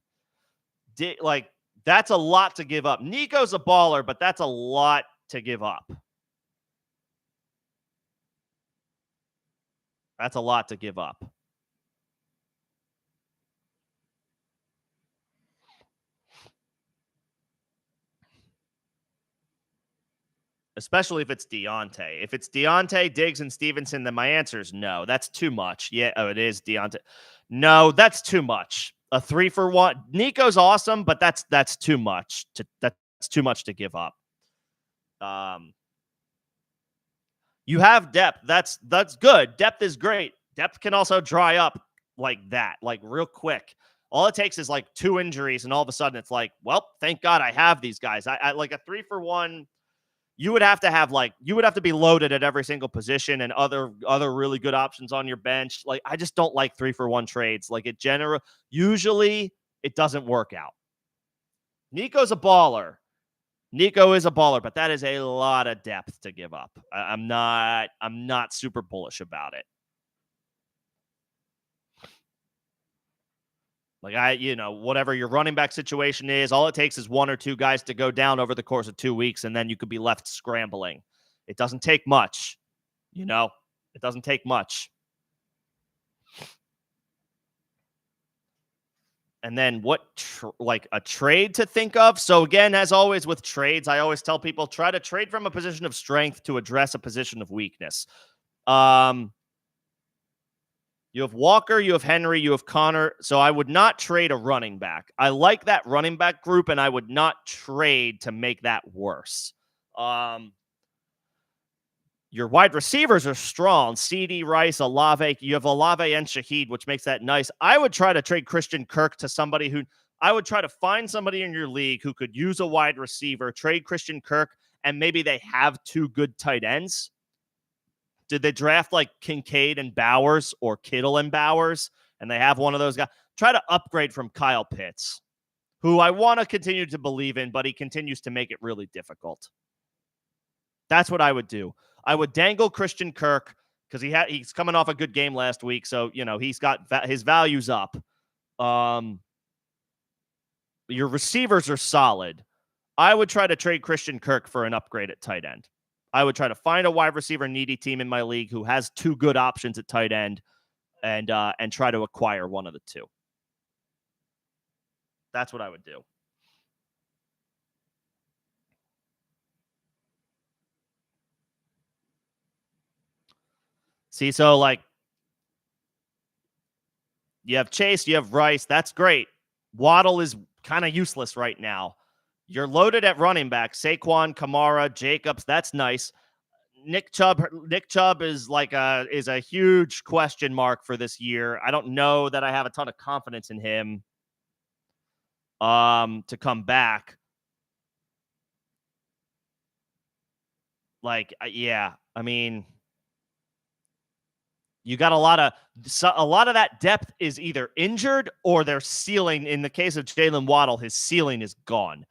That's a lot to give up. Nico's a baller, but that's a lot to give up. That's a lot to give up. Especially if it's Deontay. If it's Deontay, Diggs, and Stevenson, then my answer is no. That's too much. Yeah, it is Deontay. No, that's too much. A 3-for-1. Nico's awesome, but that's too much. That's too much to give up. You have depth. That's good. Depth is great. Depth can also dry up like that, like real quick. All it takes is like 2 injuries, and all of a sudden it's like, well, thank God I have these guys. I like a 3-for-1. You would have to be loaded at every single position and other really good options on your bench. Like, I just don't like 3-for-1 trades. Like, usually it doesn't work out. Nico's a baller. Nico is a baller, but that is a lot of depth to give up. I'm not super bullish about it. Like, whatever your running back situation is, all it takes is 1 or 2 guys to go down over the course of 2 weeks, and then you could be left scrambling. It doesn't take much. It doesn't take much. And then a trade to think of? So again, as always with trades, I always tell people, try to trade from a position of strength to address a position of weakness. You have Walker, you have Henry, you have Connor. So I would not trade a running back. I like that running back group, and I would not trade to make that worse. Your wide receivers are strong. CD, Rice, Olave. You have Olave and Shaheed, which makes that nice. I would try to trade Christian Kirk to somebody who I would try to find somebody in your league who could use a wide receiver, trade Christian Kirk, and maybe they have two good tight ends. Did they draft like Kincaid and Bowers or Kittle and Bowers, and they have one of those guys? Try to upgrade from Kyle Pitts, who I want to continue to believe in, but he continues to make it really difficult. That's what I would do. I would dangle Christian Kirk because he's coming off a good game last week, so he's got his values up. Your receivers are solid. I would try to trade Christian Kirk for an upgrade at tight end. I would try to find a wide receiver needy team in my league who has two good options at tight end, and try to acquire one of the two. That's what I would do. See, so like you have Chase, you have Rice. That's great. Waddle is kind of useless right now. You're loaded at running back. Saquon, Kamara, Jacobs. That's nice. Nick Chubb is is a huge question mark for this year. I don't know that I have a ton of confidence in him to come back. Yeah, I mean, you got a lot of that depth is either injured or their ceiling. In the case of Jalen Waddle, his ceiling is gone.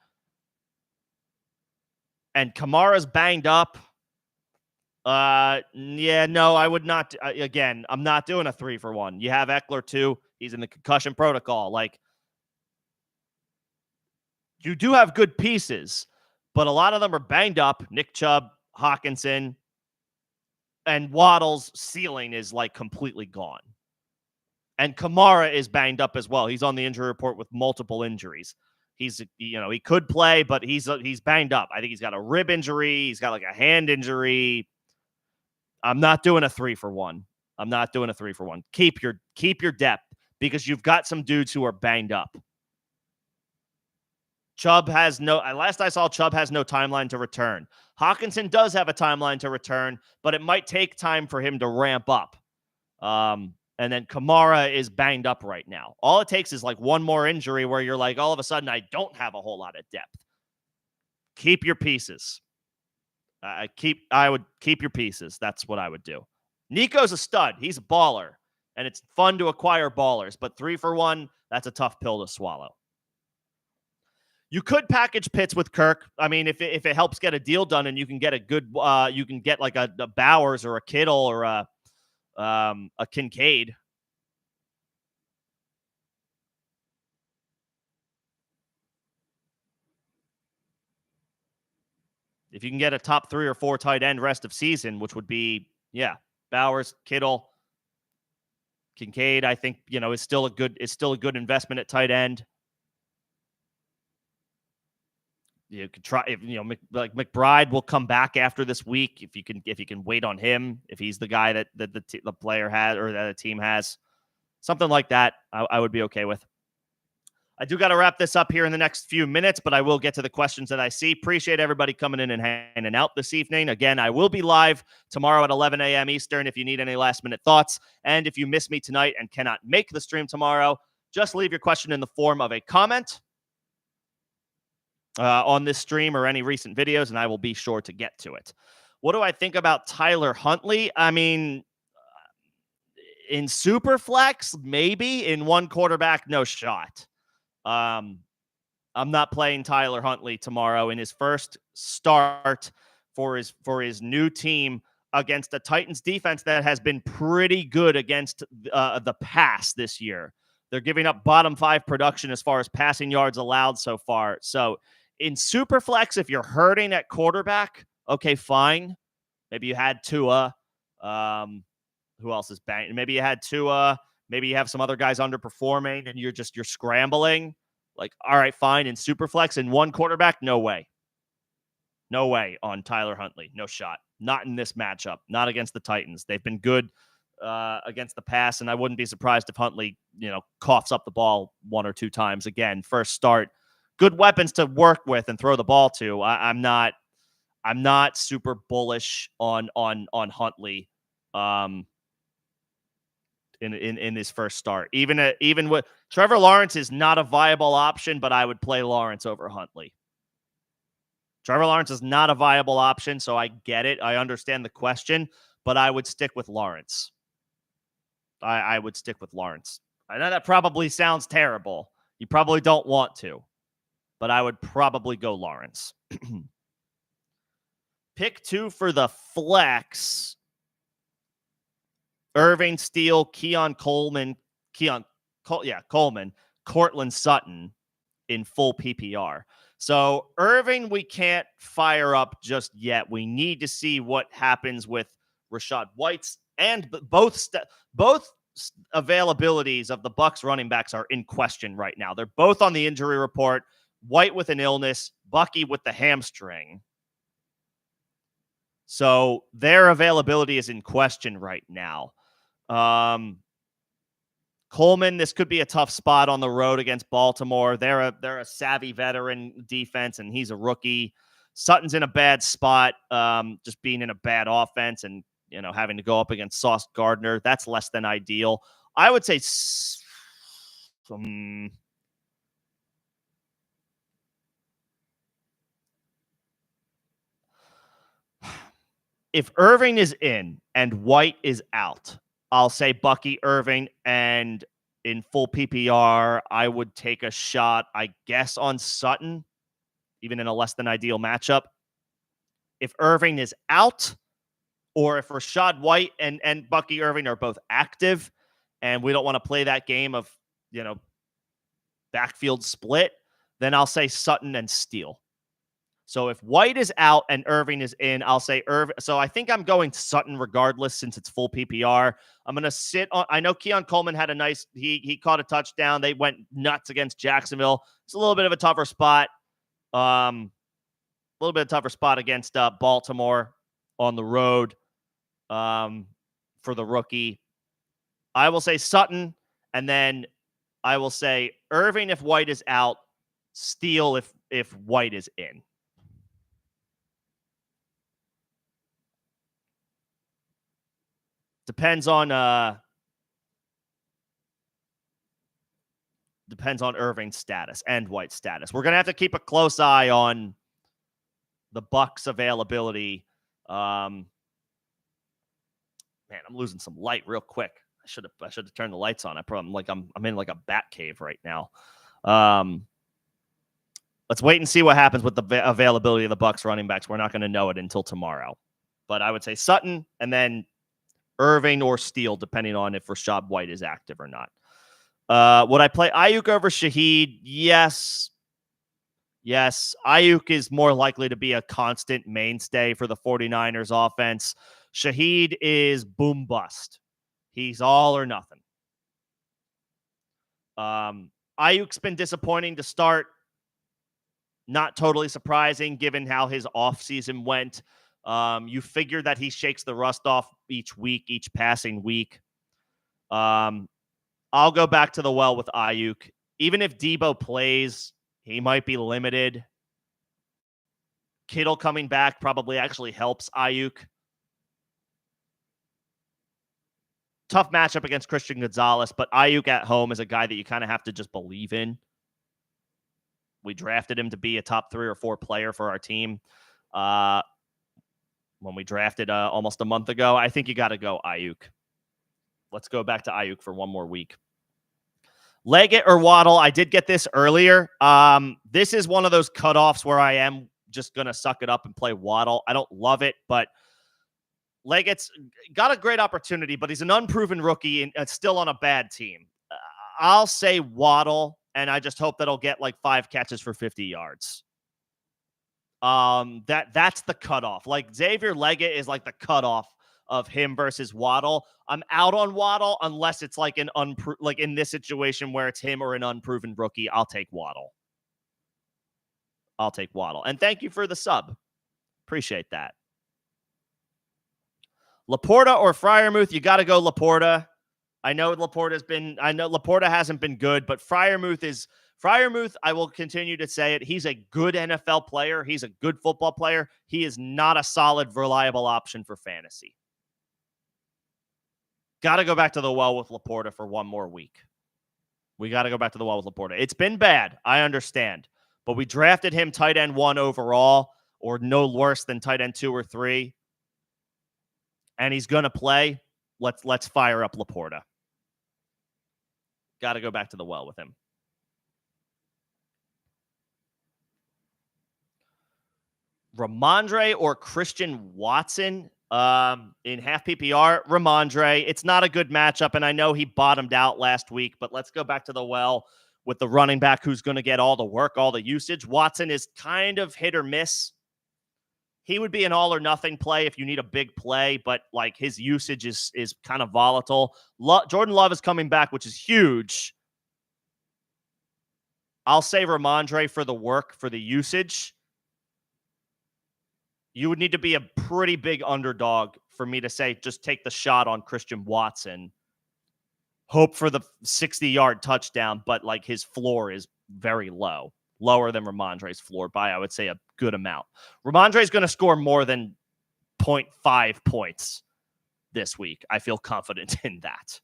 And Kamara's banged up. Yeah, no, I would not. Again, I'm not doing a 3-for-1. You have Eckler too. He's in the concussion protocol. Like, you do have good pieces, but a lot of them are banged up. Nick Chubb, Hawkinson, and Waddle's ceiling is like completely gone. And Kamara is banged up as well. He's on the injury report with multiple injuries. He could play, but he's banged up. I think he's got a rib injury. He's got like a hand injury. I'm not doing a 3-for-1. I'm not doing a 3-for-1. Keep your depth because you've got some dudes who are banged up. Chubb has last I saw, Chubb has no timeline to return. Hawkinson does have a timeline to return, but it might take time for him to ramp up. And then Kamara is banged up right now. All it takes is like one more injury where you're like, all of a sudden, I don't have a whole lot of depth. Keep your pieces. I would keep your pieces. That's what I would do. Nico's a stud. He's a baller, and it's fun to acquire ballers. But 3-for-1, that's a tough pill to swallow. You could package Pitts with Kirk. I mean, if it helps get a deal done, and you can get a good, you can get like a Bowers or a Kittle or a Kincaid. If you can get a top 3 or 4 tight end rest of season, which would be, Bowers, Kittle, Kincaid, I think, is still a good investment at tight end. You could try, like McBride will come back after this week if you can wait on him, if he's the guy that the player has or that a team has, something like that. I would be okay with. I do got to wrap this up here in the next few minutes, but I will get to the questions that I see. Appreciate everybody coming in and hanging out this evening. Again, I will be live tomorrow at 11 a.m. Eastern if you need any last-minute thoughts. And if you miss me tonight and cannot make the stream tomorrow, just leave your question in the form of a comment on this stream or any recent videos, and I will be sure to get to it. What do I think about Tyler Huntley? I mean, in Superflex, maybe. In one quarterback, no shot. I'm not playing Tyler Huntley tomorrow in his first start for his new team against a Titans defense that has been pretty good against the pass this year. They're giving up bottom 5 production as far as passing yards allowed so far. So in Superflex, if you're hurting at quarterback, okay, fine. Maybe you had Tua. Who else is banging? Maybe you had Tua. Maybe you have some other guys underperforming and you're scrambling. Like, all right, fine. In Superflex, in one quarterback, no way. No way on Tyler Huntley. No shot. Not in this matchup. Not against the Titans. They've been good against the pass, and I wouldn't be surprised if Huntley, coughs up the ball 1 or 2 times again. First start, good weapons to work with and throw the ball to. I'm not super bullish on Huntley in his first start. Even with Trevor Lawrence is not a viable option, but I would play Lawrence over Huntley. Trevor Lawrence is not a viable option, so I get it. I understand the question, but I would stick with Lawrence. I would stick with Lawrence. I know that probably sounds terrible. You probably don't want to, but I would probably go Lawrence. Pick 2 for the flex. Irving, Steele, Coleman, Cortland Sutton in full PPR. So Irving, we can't fire up just yet. We need to see what happens with Rachaad White's and both availabilities of the Bucs running backs are in question right now. They're both on the injury report. White with an illness, Bucky with the hamstring. So their availability is in question right now. Coleman, this could be a tough spot on the road against Baltimore. They're a savvy veteran defense, and he's a rookie. Sutton's in a bad spot, just being in a bad offense and, having to go up against Sauce Gardner. That's less than ideal. I would say if Irving is in and White is out, I'll say Bucky, Irving, and in full PPR, I would take a shot, I guess, on Sutton, even in a less than ideal matchup. If Irving is out, or if Rachaad White and Bucky Irving are both active, and we don't want to play that game of, backfield split, then I'll say Sutton and Steele. So if White is out and Irving is in, I'll say Irving. So I think I'm going Sutton regardless since it's full PPR. I'm going to sit on. I know Keon Coleman had a nice. He caught a touchdown. They went nuts against Jacksonville. It's a little bit of a tougher spot. A little bit of tougher spot against Baltimore on the road for the rookie. I will say Sutton, and then I will say Irving if White is out, Steele if White is in. Depends on Irving's status and White's status. We're gonna have to keep a close eye on the Bucs availability. Man, I'm losing some light real quick. I should have turned the lights on. I'm in like a bat cave right now. Let's wait and see what happens with the availability of the Bucs running backs. We're not going to know it until tomorrow. But I would say Sutton and then Irving or Steele, depending on if Rachaad White is active or not. Would I play Ayuk over Shaheed? Yes. Ayuk is more likely to be a constant mainstay for the 49ers offense. Shaheed is boom bust. He's all or nothing. Ayuk's been disappointing to start. Not totally surprising given how his offseason went. You figure that he shakes the rust off each week, each passing week. I'll go back to the well with Ayuk. Even if Debo plays, he might be limited. Kittle coming back probably actually helps Ayuk. Tough matchup against Christian Gonzalez, but Ayuk at home is a guy that you kind of have to just believe in. We drafted him to be a top 3 or 4 player for our team. When we drafted almost a month ago, I think you got to go Ayuk. Let's go back to Ayuk for one more week. Leggett or Waddle? I did get this earlier. This is one of those cutoffs where I am just going to suck it up and play Waddle. I don't love it, but Leggett's got a great opportunity, but he's an unproven rookie and still on a bad team. I'll say Waddle, and I just hope that he'll get like 5 catches for 50 yards. That's the cutoff. Like Xavier Leggett is like the cutoff of him versus Waddle. I'm out on Waddle unless it's like like in this situation where it's him or an unproven rookie. I'll take Waddle. And thank you for the sub. Appreciate that. Laporta or Freiermuth, you got to go Laporta. I know Laporta hasn't been good, but Freiermuth, I will continue to say it. He's a good NFL player. He's a good football player. He is not a solid, reliable option for fantasy. Got to go back to the well with Laporta for one more week. We got to go back to the well with Laporta. It's been bad. I understand. But we drafted him tight end 1 overall, or no worse than tight end 2 or 3. And he's going to play. Let's fire up Laporta. Got to go back to the well with him. Ramondre or Christian Watson in half PPR? Ramondre. It's not a good matchup, and I know he bottomed out last week, but let's go back to the well with the running back who's going to get all the work, all the usage. Watson is kind of hit or miss. He would be an all or nothing play if you need a big play, but like his usage is kind of volatile. Jordan Love is coming back, which is huge. I'll say Ramondre for the work, for the usage. You would need to be a pretty big underdog for me to say just take the shot on Christian Watson. Hope for the 60-yard touchdown, but like his floor is very low. Lower than Ramondre's floor by, I would say, a good amount. Ramondre is going to score more than 0.5 points this week. I feel confident in that.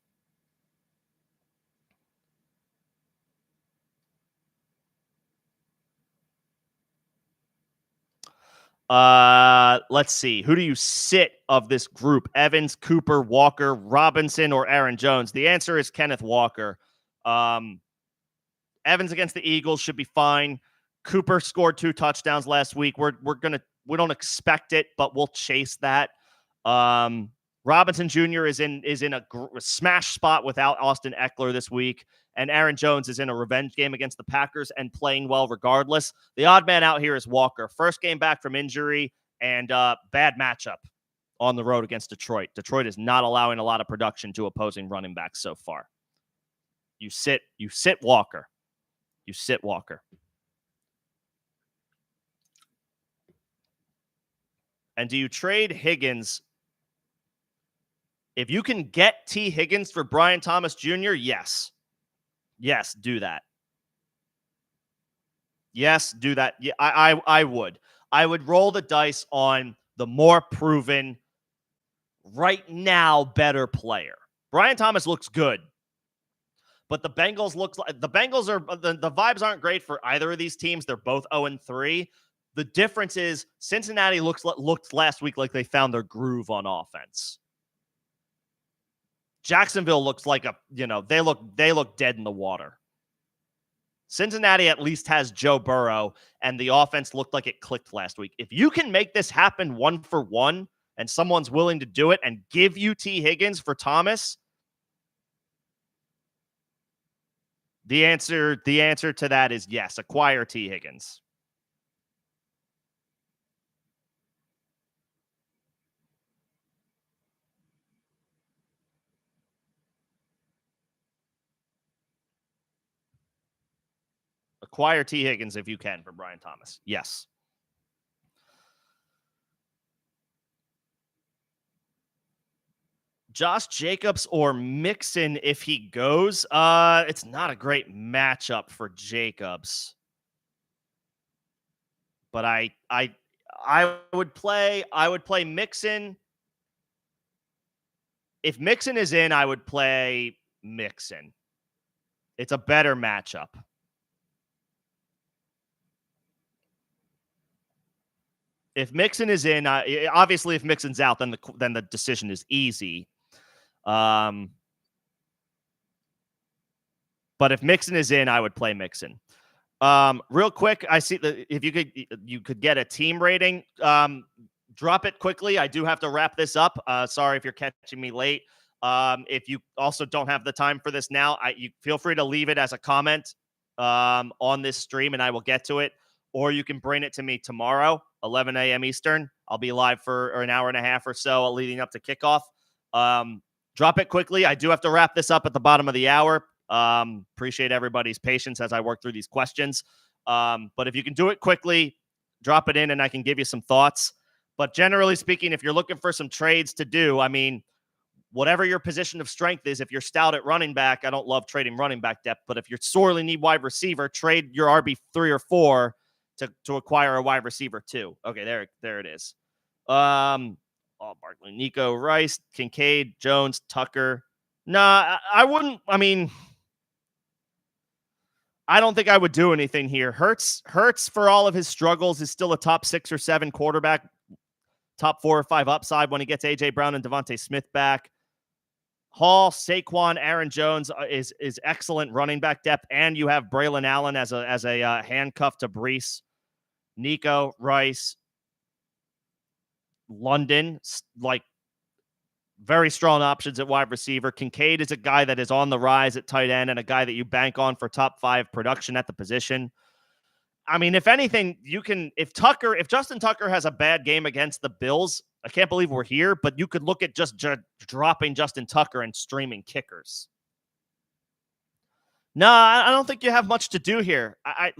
Let's see. Who do you sit of this group? Evans, Cooper, Walker, Robinson, or Aaron Jones? The answer is Kenneth Walker. Evans against the Eagles should be fine. Cooper scored 2 touchdowns last week. We don't expect it, but we'll chase that. Robinson Jr. is in a smash spot without Austin Eckler this week, and Aaron Jones is in a revenge game against the Packers and playing well regardless. The odd man out here is Walker. First game back from injury and bad matchup on the road against Detroit. Detroit is not allowing a lot of production to opposing running backs so far. You sit Walker. You sit Walker. And do you trade Higgins? If you can get T. Higgins for Brian Thomas Jr., yes. Yes, do that. Yes, do that. Yeah, I would. I would roll the dice on the more proven, right now, better player. Brian Thomas looks good. But the Bengals the vibes aren't great for either of these teams. They're both 0-3. The difference is Cincinnati looked last week like they found their groove on offense. Jacksonville looks like they look dead in the water. Cincinnati at least has Joe Burrow, and the offense looked like it clicked last week. If you can make this happen 1-for-1, and someone's willing to do it and give you T. Higgins for Thomas, the answer to that is yes. Acquire T. Higgins. Acquire T. Higgins if you can for Brian Thomas. Yes. Josh Jacobs or Mixon if he goes. It's not a great matchup for Jacobs. But I would play Mixon. If Mixon is in, I would play Mixon. It's a better matchup. If Mixon is in, obviously if Mixon's out, then the decision is easy. But if Mixon is in, I would play Mixon. Real quick, I see that if you could get a team rating. Drop it quickly. I do have to wrap this up. Sorry if you're catching me late. If you also don't have the time for this now, you feel free to leave it as a comment on this stream, and I will get to it. Or you can bring it to me tomorrow, 11 a.m. Eastern. I'll be live for an hour and a half or so leading up to kickoff. Drop it quickly. I do have to wrap this up at the bottom of the hour. Appreciate everybody's patience as I work through these questions. But if you can do it quickly, drop it in and I can give you some thoughts. But generally speaking, if you're looking for some trades to do, I mean, whatever your position of strength is, if you're stout at running back, I don't love trading running back depth, but if you sorely need wide receiver, trade your RB3 or 4 to acquire a wide receiver too. Okay, there it is. Barkley, Nico, Rice, Kincaid, Jones, Tucker. Nah, I wouldn't. I mean, I don't think I would do anything here. Hurts, for all of his struggles, is still a top 6 or 7 quarterback, top 4 or 5 upside when he gets A.J. Brown and Devontae Smith back. Hall, Saquon, Aaron Jones is excellent running back depth, and you have Braylon Allen as a handcuff to Brees. Nico, Rice, London, like very strong options at wide receiver. Kincaid is a guy that is on the rise at tight end and a guy that you bank on for top 5 production at the position. I mean, if anything, if Justin Tucker has a bad game against the Bills, I can't believe we're here, but you could look at just dropping Justin Tucker and streaming kickers. No, I don't think you have much to do here. I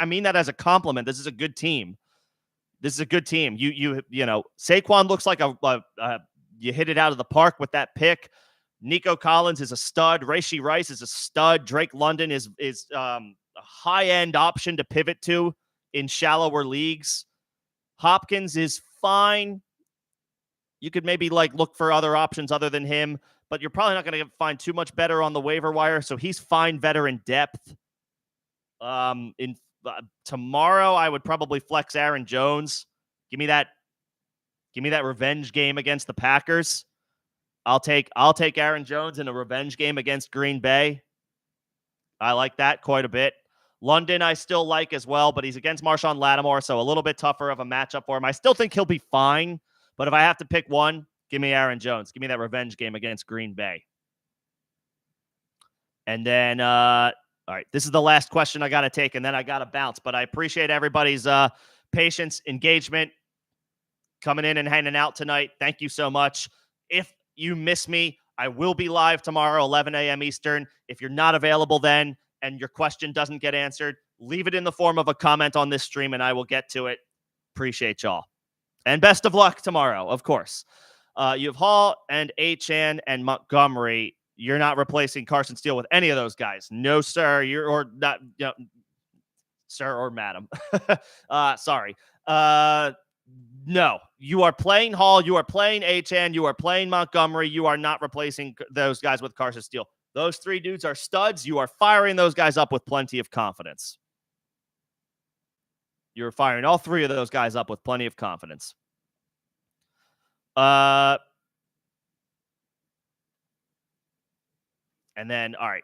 mean that as a compliment. This is a good team. You know, Saquon looks like you hit it out of the park with that pick. Nico Collins is a stud. Rashee Rice is a stud. Drake London is a high-end option to pivot to in shallower leagues. Hopkins is fine. You could maybe look for other options other than him, but you're probably not going to find too much better on the waiver wire. So he's fine veteran depth. Tomorrow, I would probably flex Aaron Jones. Give me that revenge game against the Packers. I'll take Aaron Jones in a revenge game against Green Bay. I like that quite a bit. London I still like as well, but he's against Marshawn Lattimore, so a little bit tougher of a matchup for him. I still think he'll be fine, but if I have to pick one, give me Aaron Jones. Give me that revenge game against Green Bay. And then, all right, this is the last question I got to take, and then I got to bounce. But I appreciate everybody's patience, engagement, coming in and hanging out tonight. Thank you so much. If you miss me, I will be live tomorrow, 11 a.m. Eastern. If you're not available then and your question doesn't get answered, leave it in the form of a comment on this stream, and I will get to it. Appreciate y'all. And best of luck tomorrow, of course. You have Hall and Achane and Montgomery. You're not replacing Carson Steele with any of those guys. No, sir. Or not, sir or madam. Sorry. No. You are playing Hall. You are playing Achane. You are playing Montgomery. You are not replacing those guys with Carson Steele. Those 3 dudes are studs. You are firing those guys up with plenty of confidence. You're firing all 3 of those guys up with plenty of confidence. And then, all right.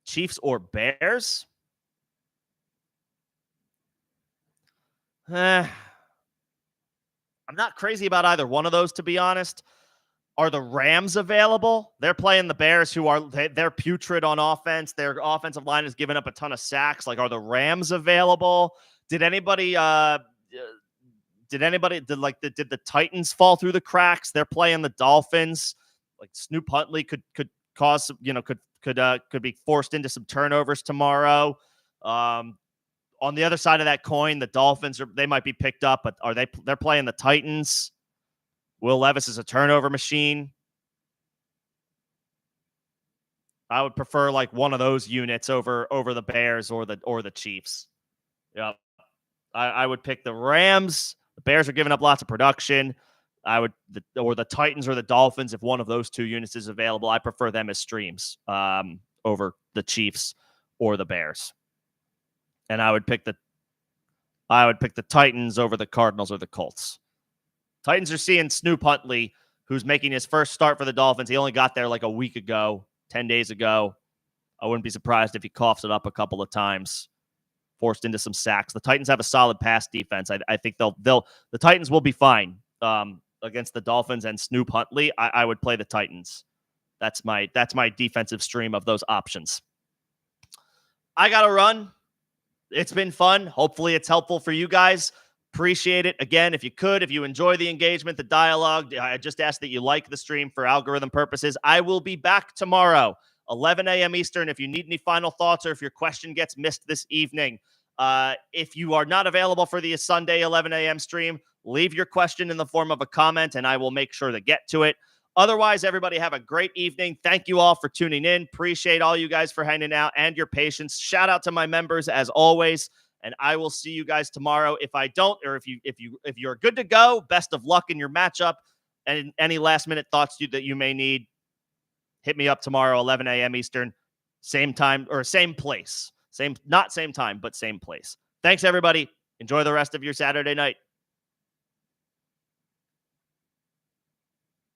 Chiefs or Bears? I'm not crazy about either one of those, to be honest. Are the Rams available? They're playing the Bears, they're putrid on offense. Their offensive line has given up a ton of sacks. Are the Rams available? Did the Titans fall through the cracks? They're playing the Dolphins. Snoop Huntley could cause, could be forced into some turnovers tomorrow. On the other side of that coin, the Dolphins they might be picked up, but they're playing the Titans. Will Levis is a turnover machine. I would prefer one of those units over the Bears or the Chiefs. Yep. I would pick the Rams. The Bears are giving up lots of production. Or the Titans or the Dolphins, if one of those 2 units is available. I prefer them as streams over the Chiefs or the Bears. And I would pick the Titans over the Cardinals or the Colts. Titans are seeing Snoop Huntley, who's making his first start for the Dolphins. He only got there a week ago, 10 days ago. I wouldn't be surprised if he coughs it up a couple of times, forced into some sacks. The Titans have a solid pass defense. I think the Titans will be fine against the Dolphins and Snoop Huntley. I would play the Titans. That's my defensive stream of those options. I got to run. It's been fun. Hopefully it's helpful for you guys. Appreciate it. Again, if you enjoy the engagement, the dialogue, I just ask that you like the stream for algorithm purposes. I will be back tomorrow, 11 a.m. Eastern. If you need any final thoughts or if your question gets missed this evening, If you are not available for the Sunday 11 a.m. stream, leave your question in the form of a comment, and I will make sure to get to it. Otherwise, everybody have a great evening. Thank you all for tuning in. Appreciate all you guys for hanging out and your patience. Shout out to my members as always, and I will see you guys tomorrow. If I don't, or if you're good to go, best of luck in your matchup. And any last minute thoughts that you may need, hit me up tomorrow, 11 a.m. Eastern, same time or same place. Not same time, but same place. Thanks, everybody. Enjoy the rest of your Saturday night.